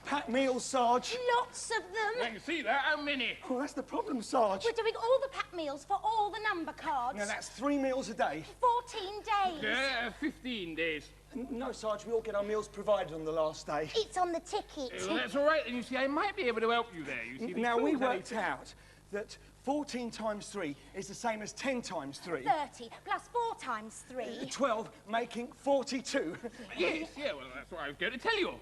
packed meals, Sarge. Lots of them. I can see that. How many? Oh, that's the problem, Sarge. We're doing all the pack meals for all the number cards. Now, that's 3 meals a day. 14 days. 15 days. No, Sarge, we all get our meals provided on the last day. It's on the ticket. Well, that's all right, then. You see, I might be able to help you there. You see, the Now, we 2s are worked out that 14 times 3 is the same as 10 times 3. 30 plus 4 times 3. 12, making 42. Yes, yeah, well, that's what I was going to tell you.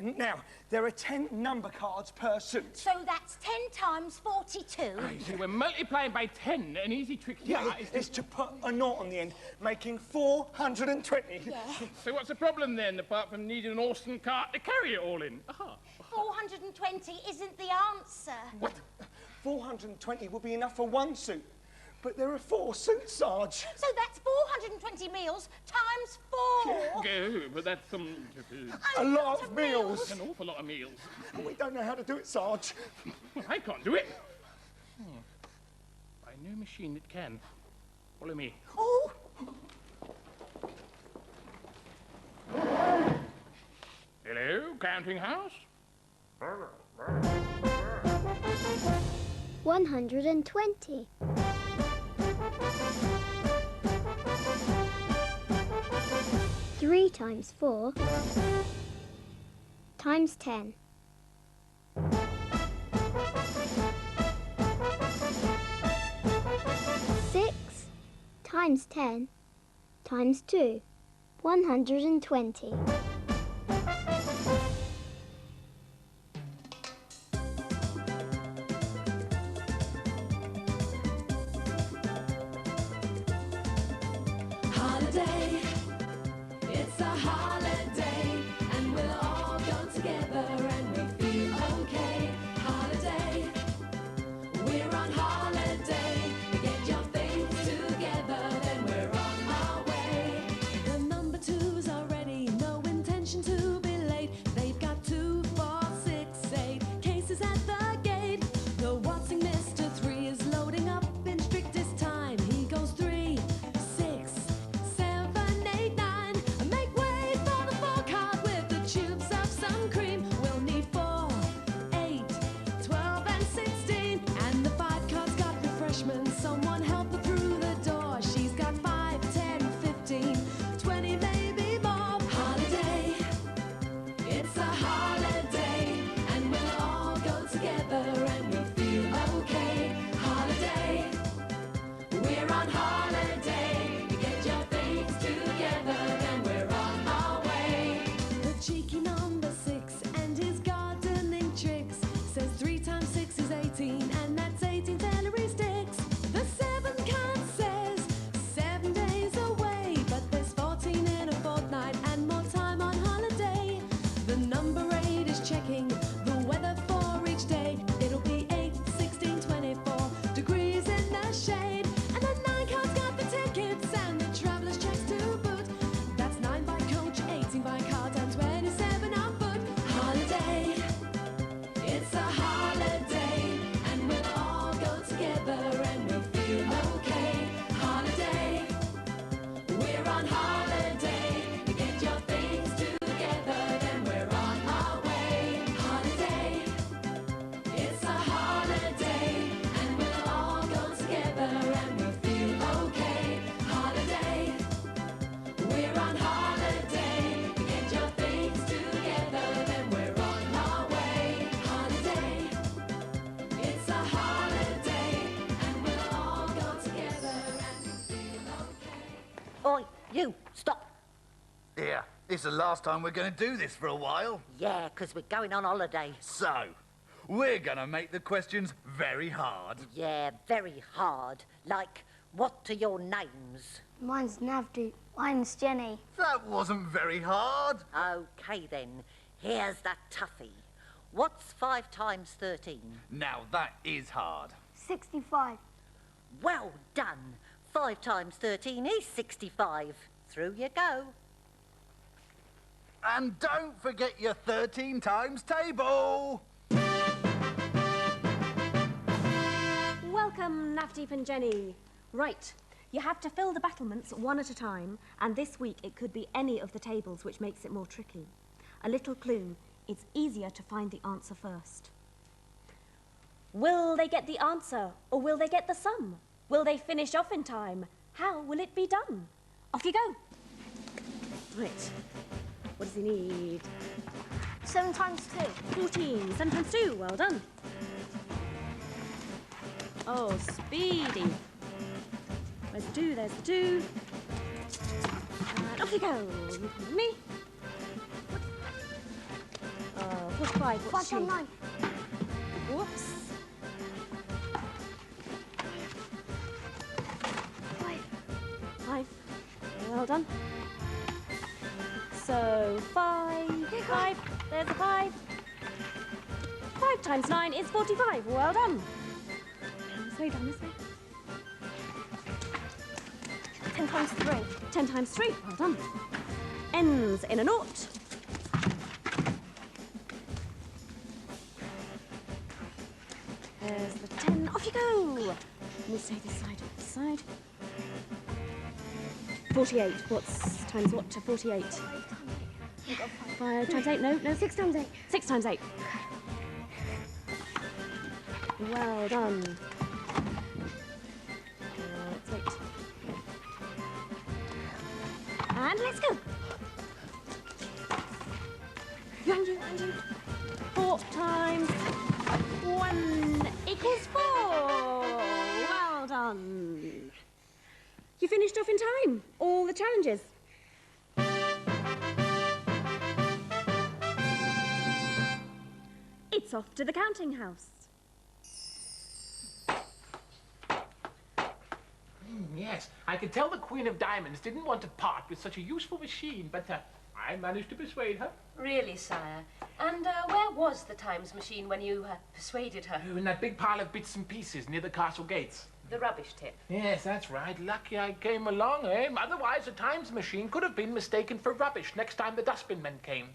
Now, there are 10 number cards per suit. So that's 10 times 42. You see, we're multiplying by 10. An easy trick here is to put a naught on the end, making 420. Yeah. So what's the problem then, apart from needing an horse and cart to carry it all in? 420 isn't the answer. What? 420 will be enough for 1 suit. But there are 4 suits, Sarge. So that's 420 meals times 4. Okay, but that's A lot of meals. An awful lot of meals. We don't know how to do it, Sarge. I can't do it. I know a machine that can. Follow me. Oh! Hello, counting house? 120. 3 times 4 times 10. 6 times 10 times 2. 120. Holiday, it's a holiday, and we'll all go together and we feel okay. Holiday, we're on holiday. Get your things together, then we're on our way. The number twos are ready, no intention to be late. They've got 2, 4, 6, 8 cases at the gate. The watching Mr. 3 is loading up in strictest time. He goes 3, 6, 7, 8, 9. Make way for the 4 card with the tubes of some cream. We'll need 4, 8, 12, and 16. And the 5 card's got refreshments. Someone help her through the door. She's got 5, 10, 15, 20, maybe more. Holiday, it's a holiday, and we'll all go together and we'll feel okay. Holiday, we're on holiday. Get your things together, then we're on our way. The cheeky number 6 and his gardening tricks says 3 times 6 is 18, and that's 18 celery sticks. The 7 card says 7 days away, but there's 14 in a fortnight and more time on holiday. The number 8 is checking the weather for each day. It'll be 8, 16, 24 degrees in the shade. And the 9 card's got the tickets and the traveller's checks to boot. That's 9 by coach, 18 by card, and 27 on foot. Holiday, it's a holiday, and we'll all go together and we'll feel okay. Holiday, we're on holiday. Get your things together, then we're on our way. Holiday, it's a holiday, and we'll all go together and we'll feel okay. Holiday, we're on holiday. Get your things together, then we're on our way. Holiday, it's a holiday, and we'll all go together and we'll feel okay. Oi, you, stop. Yeah, it's the last time we're going to do this for a while. Yeah, 'cause we're going on holiday. So, we're going to make the questions very hard. Yeah, very hard. Like, what are your names? Mine's Navdeep. Mine's Jenny. That wasn't very hard. OK, then. Here's that toughie. What's 5 times 13? Now that is hard. 65. Well done. 5 times 13 is 65. Through you go. And don't forget your 13 times table. Welcome, Navdeep and Jenny. Right, you have to fill the battlements one at a time, and this week it could be any of the tables, which makes it more tricky. A little clue, it's easier to find the answer first. Will they get the answer, or will they get the sum? Will they finish off in time? How will it be done? Off you go. Right, what does he need? 7 times 2. 14, 7 times 2, well done. Oh, speedy. Where's the 2? There's the 2. And off you go. Me. Oh, 45. What's 5 times 9. Whoops. 5. Well done. So 5. There's a 5. 5 times 9 is 45. Well done. This way, down this way. 10 times 3. 10 times 3. Well done. Ends in a 0. There's the 10. Off you go. Let me stay this side. This side. 48. What's times what to 48? 5 times 8. No. 6 times 8. 6 times 8. Well done. Let's wait. And let's go. Andrew. 4 times 1 equals 4. Well done. You finished off in time. All the challenges. It's off to the counting house. Yes, I could tell the Queen of Diamonds didn't want to part with such a useful machine, but I managed to persuade her. Really, sire? And where was the times machine when you persuaded her? Oh, in that big pile of bits and pieces near the castle gates. The rubbish tip. Yes, that's right. Lucky I came along, eh? Otherwise, the times machine could have been mistaken for rubbish next time the dustbin men came.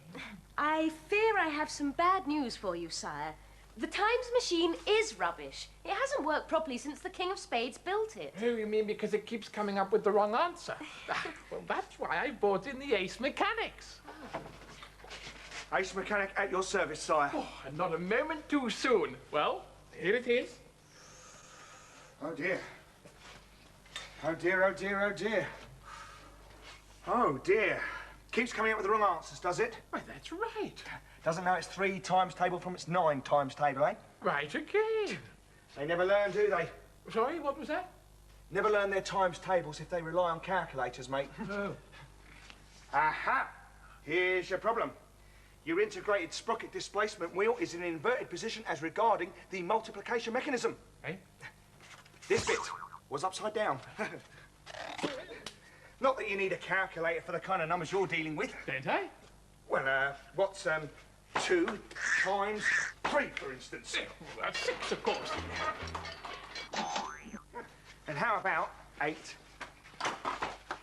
I fear I have some bad news for you, sire. The times machine is rubbish. It hasn't worked properly since the King of Spades built it. Oh, you mean because it keeps coming up with the wrong answer? Well, that's why I brought in the Ace Mechanics. Ace Mechanic at your service, sire. Oh, and not a moment too soon. Well, here it is. Oh, dear. Oh, dear, oh, dear, oh, dear. Oh, dear. Keeps coming up with the wrong answers, does it? Why, that's right. Doesn't know its 3 times table from its 9 times table, eh? Right again. They never learn, do they? Sorry, what was that? Never learn their times tables if they rely on calculators, mate. Oh. Aha! Here's your problem. Your integrated sprocket displacement wheel is in an inverted position as regarding the multiplication mechanism. Eh? This bit was upside down. Not that you need a calculator for the kind of numbers you're dealing with. Don't I? Well, what's 2 times 3, for instance? Well, that's 6, of course. And how about 8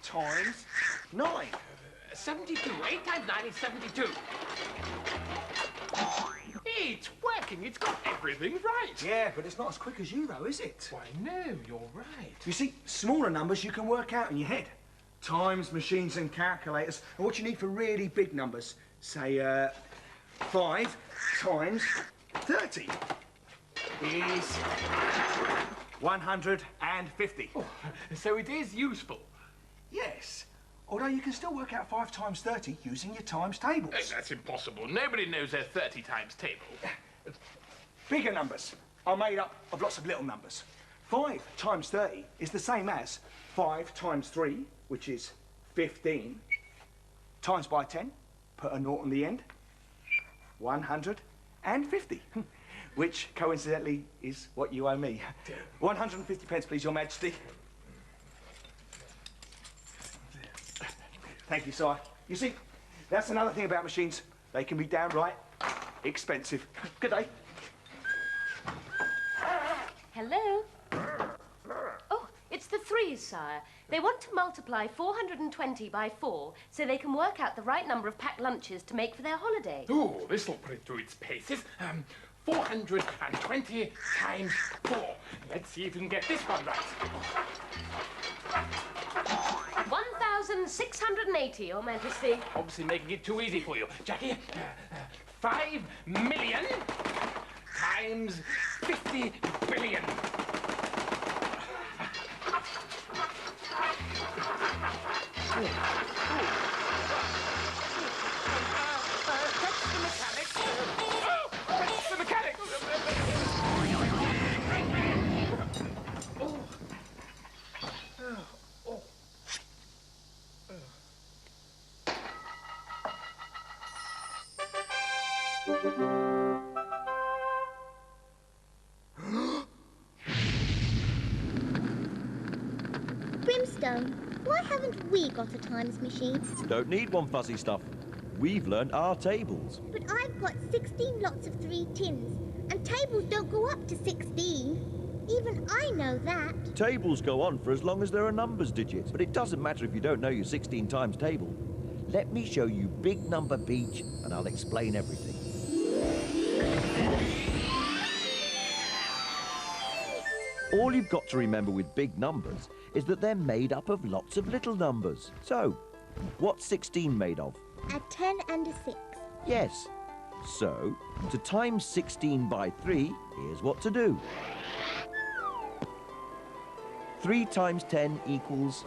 times 9? 72. 8 times 9 is 72. It's working. It's got everything right. Yeah, but it's not as quick as you, though, is it? Why, no, you're right. You see, smaller numbers you can work out in your head. Times, machines and calculators are what you need for really big numbers. Say, 5 times 30 is 150. Oh, so it is useful. Yes. Although you can still work out 5 times 30 using your times tables. That's impossible. Nobody knows their 30 times table. Bigger numbers are made up of lots of little numbers. 5 times 30 is the same as 5 times 3, which is 15, times by 10, put a naught on the end, 150, which coincidentally is what you owe me. 150 pence, please, Your Majesty. Thank you, sire. You see, that's another thing about machines. They can be downright expensive. Good day. Hello? Oh, it's the 3s, sire. They want to multiply 420 by 4 so they can work out the right number of packed lunches to make for their holiday. Oh, this'll put it through its paces. 420 times 4. Let's see if we can get this one right. 1,680, Your Majesty. Obviously making it too easy for you. Jackie, 5 million times 50 billion. That's the mechanic. That's the mechanic. Brimstone, why haven't we got a times machine? Don't need one, fuzzy stuff. We've learned our tables. But I've got 16 lots of 3 tins, and tables don't go up to 16. Even I know that. Tables go on for as long as there are numbers digits, but it doesn't matter if you don't know your 16 times table. Let me show you Big Number Beach, and I'll explain everything. All you've got to remember with big numbers is that they're made up of lots of little numbers. So, what's 16 made of? A 10 and a 6. Yes. So, to times 16 by 3, here's what to do. 3 times 10 equals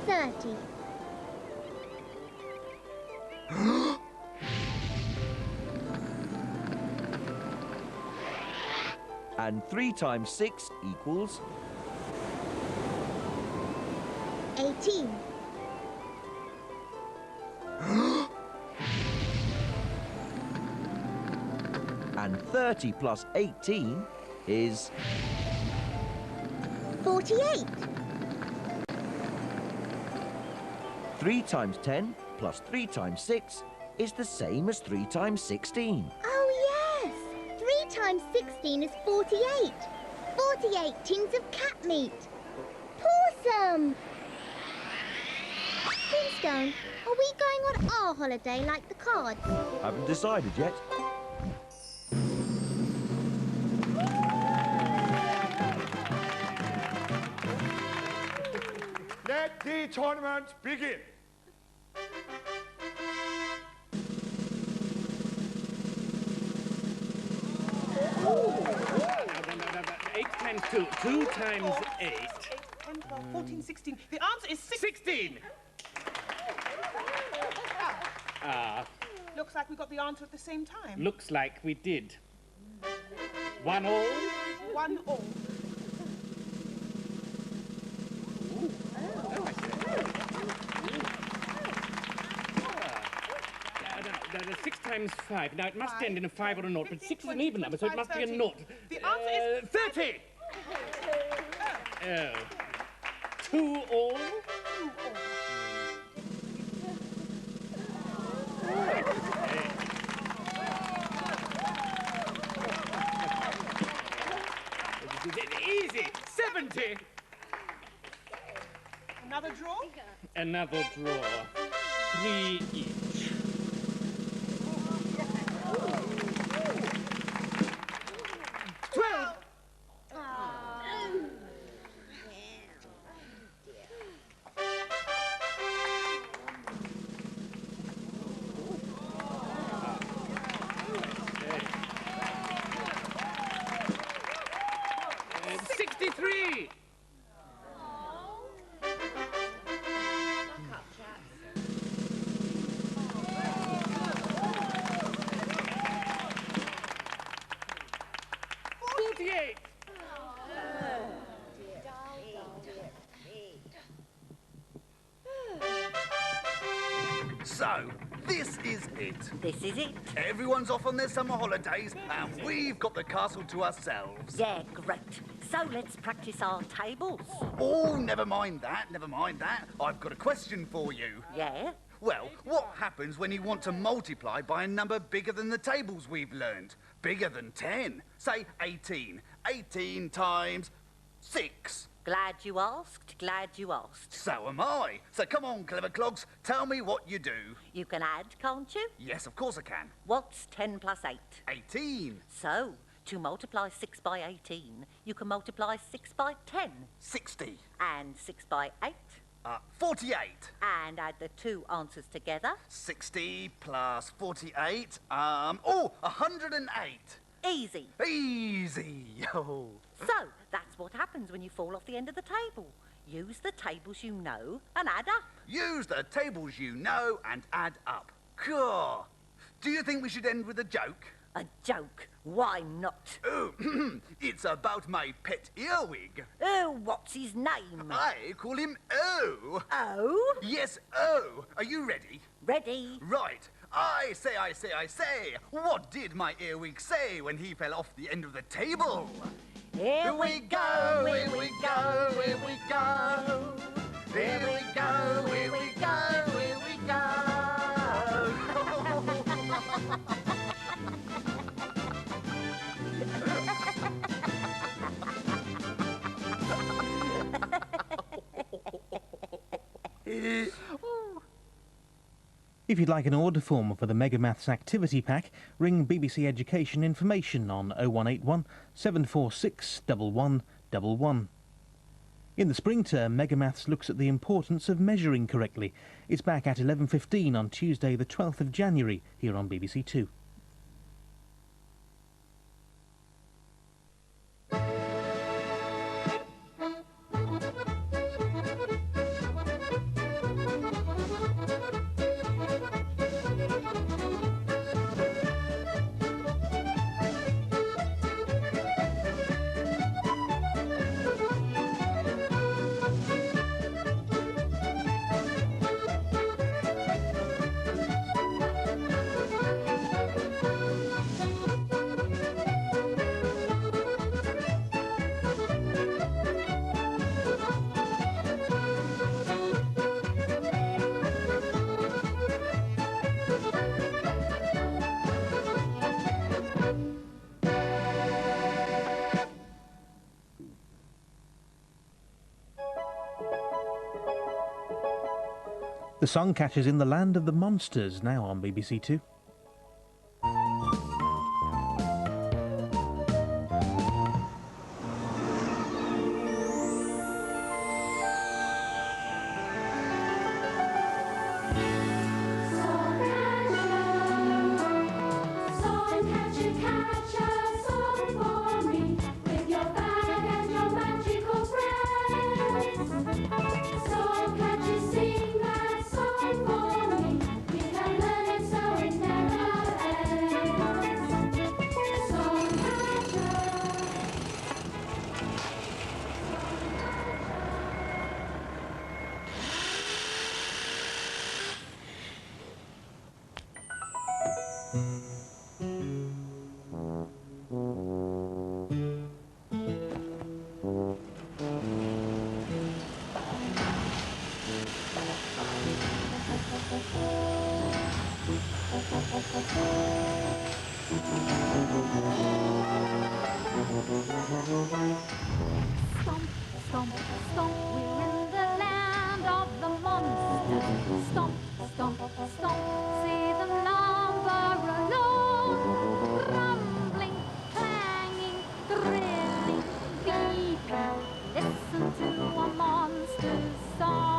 30. And 3 times 6 equals 18. and 30 plus 18 is 48. 3 times 10 plus 3 times 6 is the same as 3 times 16. Oh, yes. 3 times 16 is 48. 48 tins of cat meat. Awesome! Brimstone, are we going on our holiday like the cards? Haven't decided yet. Let the tournament begin. No, 8 times 2. 2 times 8. 10, 12, 14, 16. The answer is 16. Looks like we got the answer at the same time. Looks like we did. 1 all. 1 all. No, 6 times 5. Now, it must end in a 5 or a 0, but 6 is an even number, so it must be a 0. The answer is 30! Oh. 2 all? 2 all. Easy! 70! Another draw? Another draw. 3 each. So, this is it. This is it. Everyone's off on their summer holidays, and we've got the castle to ourselves. Yeah, great. So let's practice our tables. Oh, never mind that, never mind that. I've got a question for you. Yeah? Well, what happens when you want to multiply by a number bigger than the tables we've learned? Bigger than 10. Say 18. 18 times 6. Glad you asked, glad you asked. So am I. So come on, clever clogs, tell me what you do. You can add, can't you? Yes, of course I can. What's 10 plus 8? 18. So, to multiply 6 by 18, you can multiply 6 by 10. 60. And 6 by 8? 48. And add the two answers together. 60 plus 48, 108. Easy. Easy. Oh. So, that's what happens when you fall off the end of the table. Use the tables you know and add up. Use the tables you know and add up. Cool. Do you think we should end with a joke? A joke? Why not? Oh, it's about my pet earwig. Oh, what's his name? I call him O. O? Yes, O. Are you ready? Ready. Right. I say. What did my earwig say when he fell off the end of the table? Here we go, here we go, here we go. Here we go, here we go, here we go. If you'd like an order form for the Megamaths Activity Pack, ring BBC Education Information on 0181 746 1111. In the spring term, Megamaths looks at the importance of measuring correctly. It's back at 11:15 on Tuesday the 12th of January here on BBC Two. The Songcatcher's in the land of the monsters, now on BBC Two. Stomp, stomp, stomp, we're in the land of the monsters. Stomp, stomp, stomp, see them lumber along. Rumbling, clanging, thrilling, beeping, listen to a monster's song.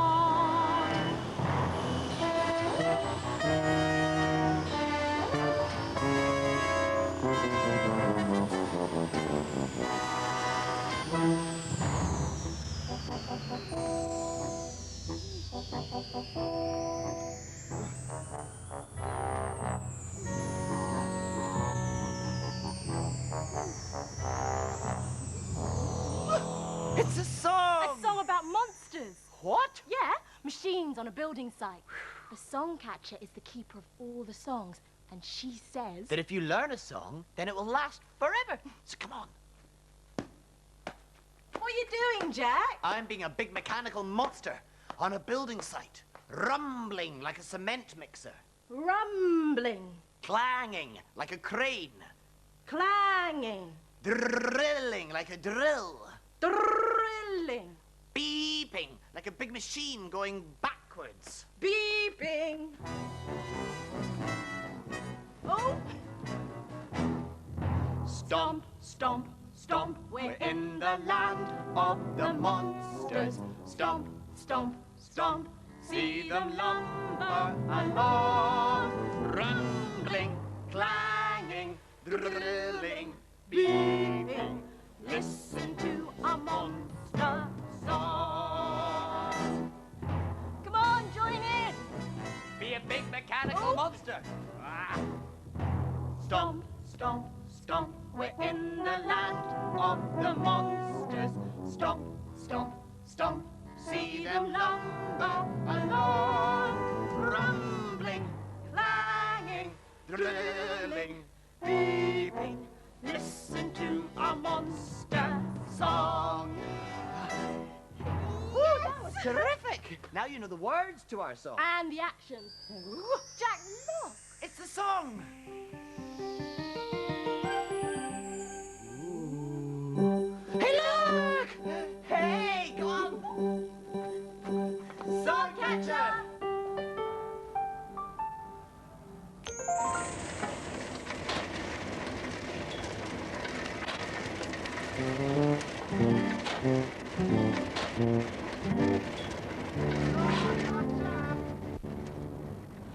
It's a song! A song about monsters. What? Yeah, machines on a building site. The Songcatcher is the keeper of all the songs, and she says That if you learn a song, then it will last forever. So come on. What are you doing, Jack? I'm being a big mechanical monster on a building site, rumbling like a cement mixer, Rumbling, clanging like a crane, clanging, drilling like a drill, drilling, beeping like a big machine going backwards. beeping. Oh! Stomp, stomp, stomp, we're in the land of the monsters. Stomp, stomp, stomp, see them lumber along. Rumbling, clanging, drilling, beeping, listen to a monster song. Come on, join in. Be a big mechanical monster. Ah. Stomp, stomp, stomp, we're in the land of the monsters. Stomp, stomp, stomp, see them lumber along. Rumbling, clanging, drilling, beeping, listen to a monster song. Woo, that was terrific! Now you know the words to our song. And the action. Jack, look. It's the song! Hey, look! Hey, go on! Songcatcher!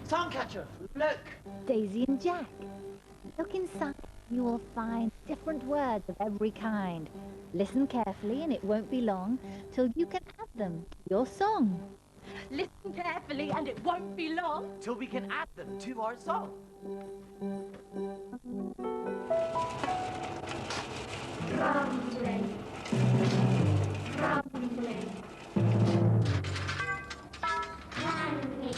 Songcatcher, look! Daisy and Jack. Look inside. You will find different words of every kind. Listen carefully and it won't be long till you can add them to your song. Listen carefully and it won't be long. Till we can add them to our song. Rumbling, rumbling, clanging,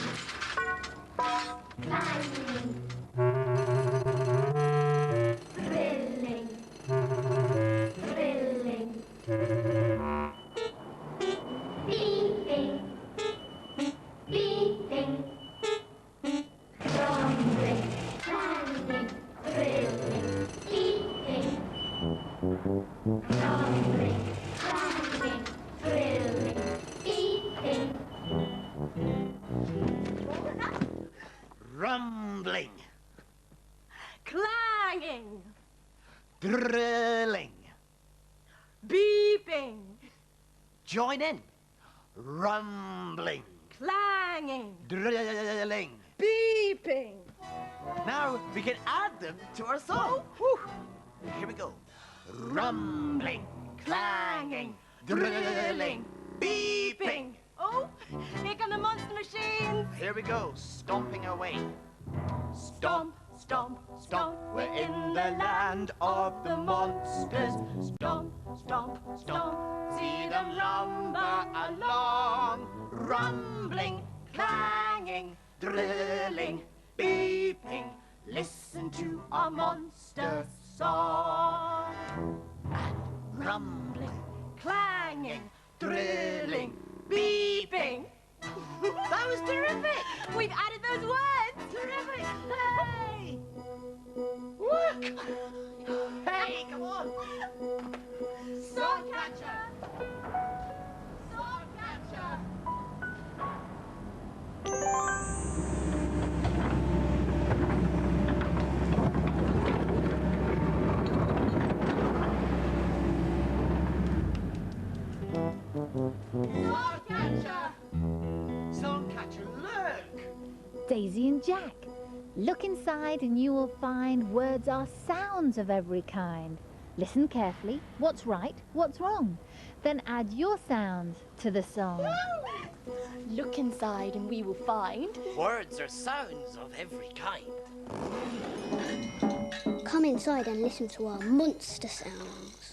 clanging, thrilling, thrilling, beeping, beeping, rumbling, clanging, thrilling, beeping. Rumbling, clanging, thrilling, beeping. Rumbling, Clanging, drilling. beeping, Join in. Rumbling, clanging, drilling. beeping. Now we can add them to our song. Whew. Here we go. Rumbling, clanging, drilling, beeping. Oh, here come the monster machines. Here we go, stomping away. Stomp, stomp, stomp. We're in the land of the monsters. Stomp, stomp, stomp. See them lumber along. Rumbling, clanging, drilling, beeping. Listen to our monster song. And rumbling, Clanging, drilling, beeping. That was terrific! We've added those words. Terrific! Hey! Look! Hey, come on! Songcatcher! Songcatcher! Songcatcher! Songcatcher, look! Daisy and Jack. Look inside and you will find words are sounds of every kind. Listen carefully. What's right? What's wrong? Then add your sounds to the song. Look inside and we will find Words are sounds of every kind. Come inside and listen to our monster sounds.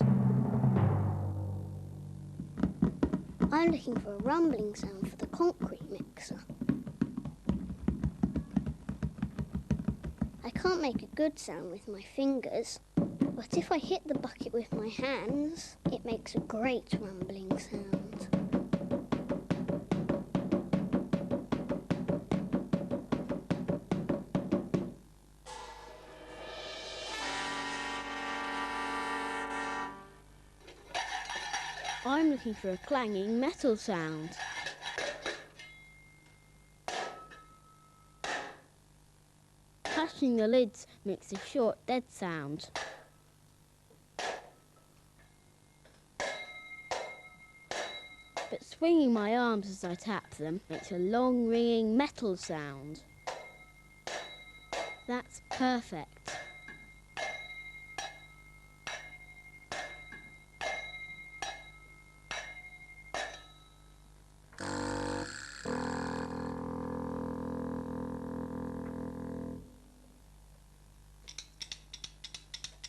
I'm looking for a rumbling sound for the concrete mixer. I can't make a good sound with my fingers, but if I hit the bucket with my hands, it makes a great rumbling sound. I'm looking for a clanging metal sound. Touching the lids makes a short, dead sound. But swinging my arms as I tap them makes a long, ringing metal sound. That's perfect.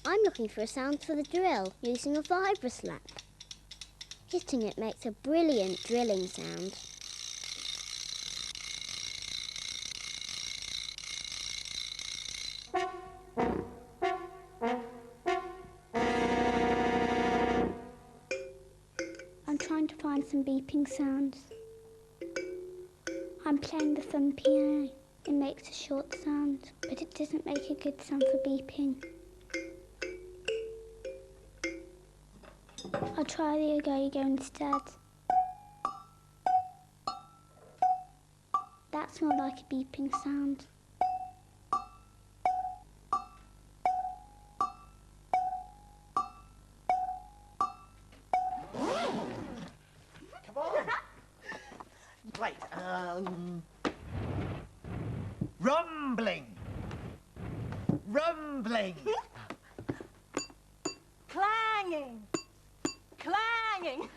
I'm looking for a sound for the drill using a vibrous lamp. Hitting it makes a brilliant drilling sound. I'm trying to find some beeping sounds. I'm playing the fun piano. It makes a short sound, but it doesn't make a good sound for beeping. I'll try the go-go instead. That's more like a beeping sound. Come Rumbling. Rumbling. Clanging. Clanging.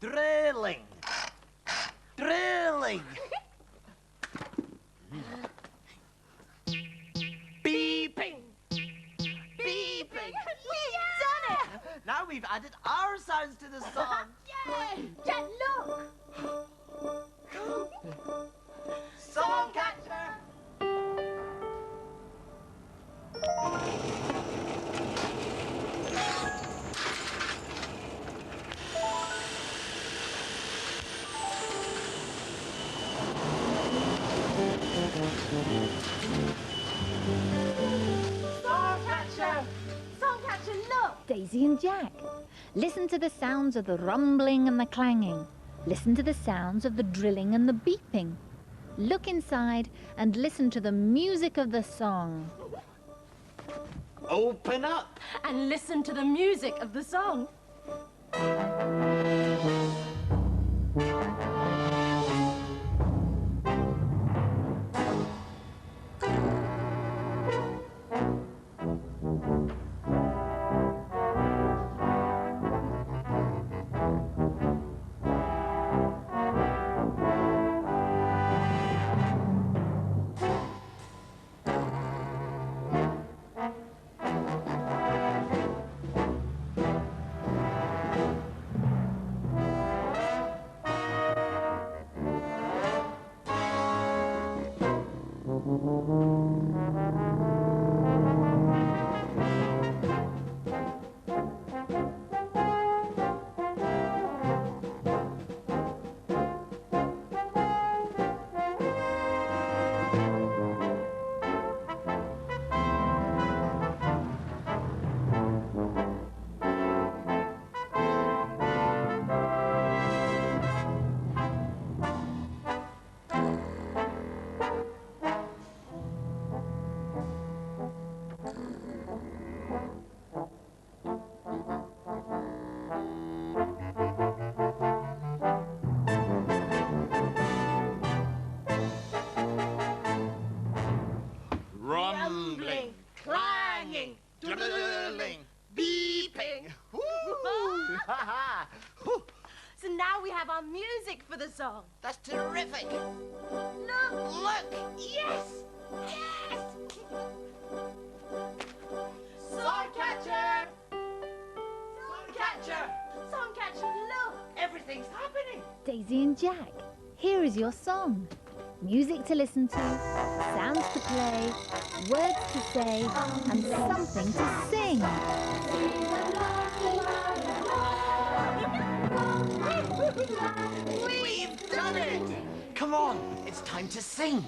Drilling. Drilling. Beeping. Beeping. We've done it! Now we've added our sounds to the song. Yay! Jack, look! Songcatcher! Songcatcher! Songcatcher, look! Daisy and Jack. Listen to the sounds of the rumbling and the clanging. Listen to the sounds of the drilling and the beeping. Look inside and listen to the music of the song. Open up! And listen to the music of the song. Rumbling, clanging, drilling, beeping. So now we have our music for the song. That's terrific. Look! Look! Yes! Yes! Songcatcher! Songcatcher! Songcatcher, look! Everything's happening. Daisy and Jack, here is your song. Music to listen to, sounds to play, words to say, and something to sing. We've done it! Come on, it's time to sing.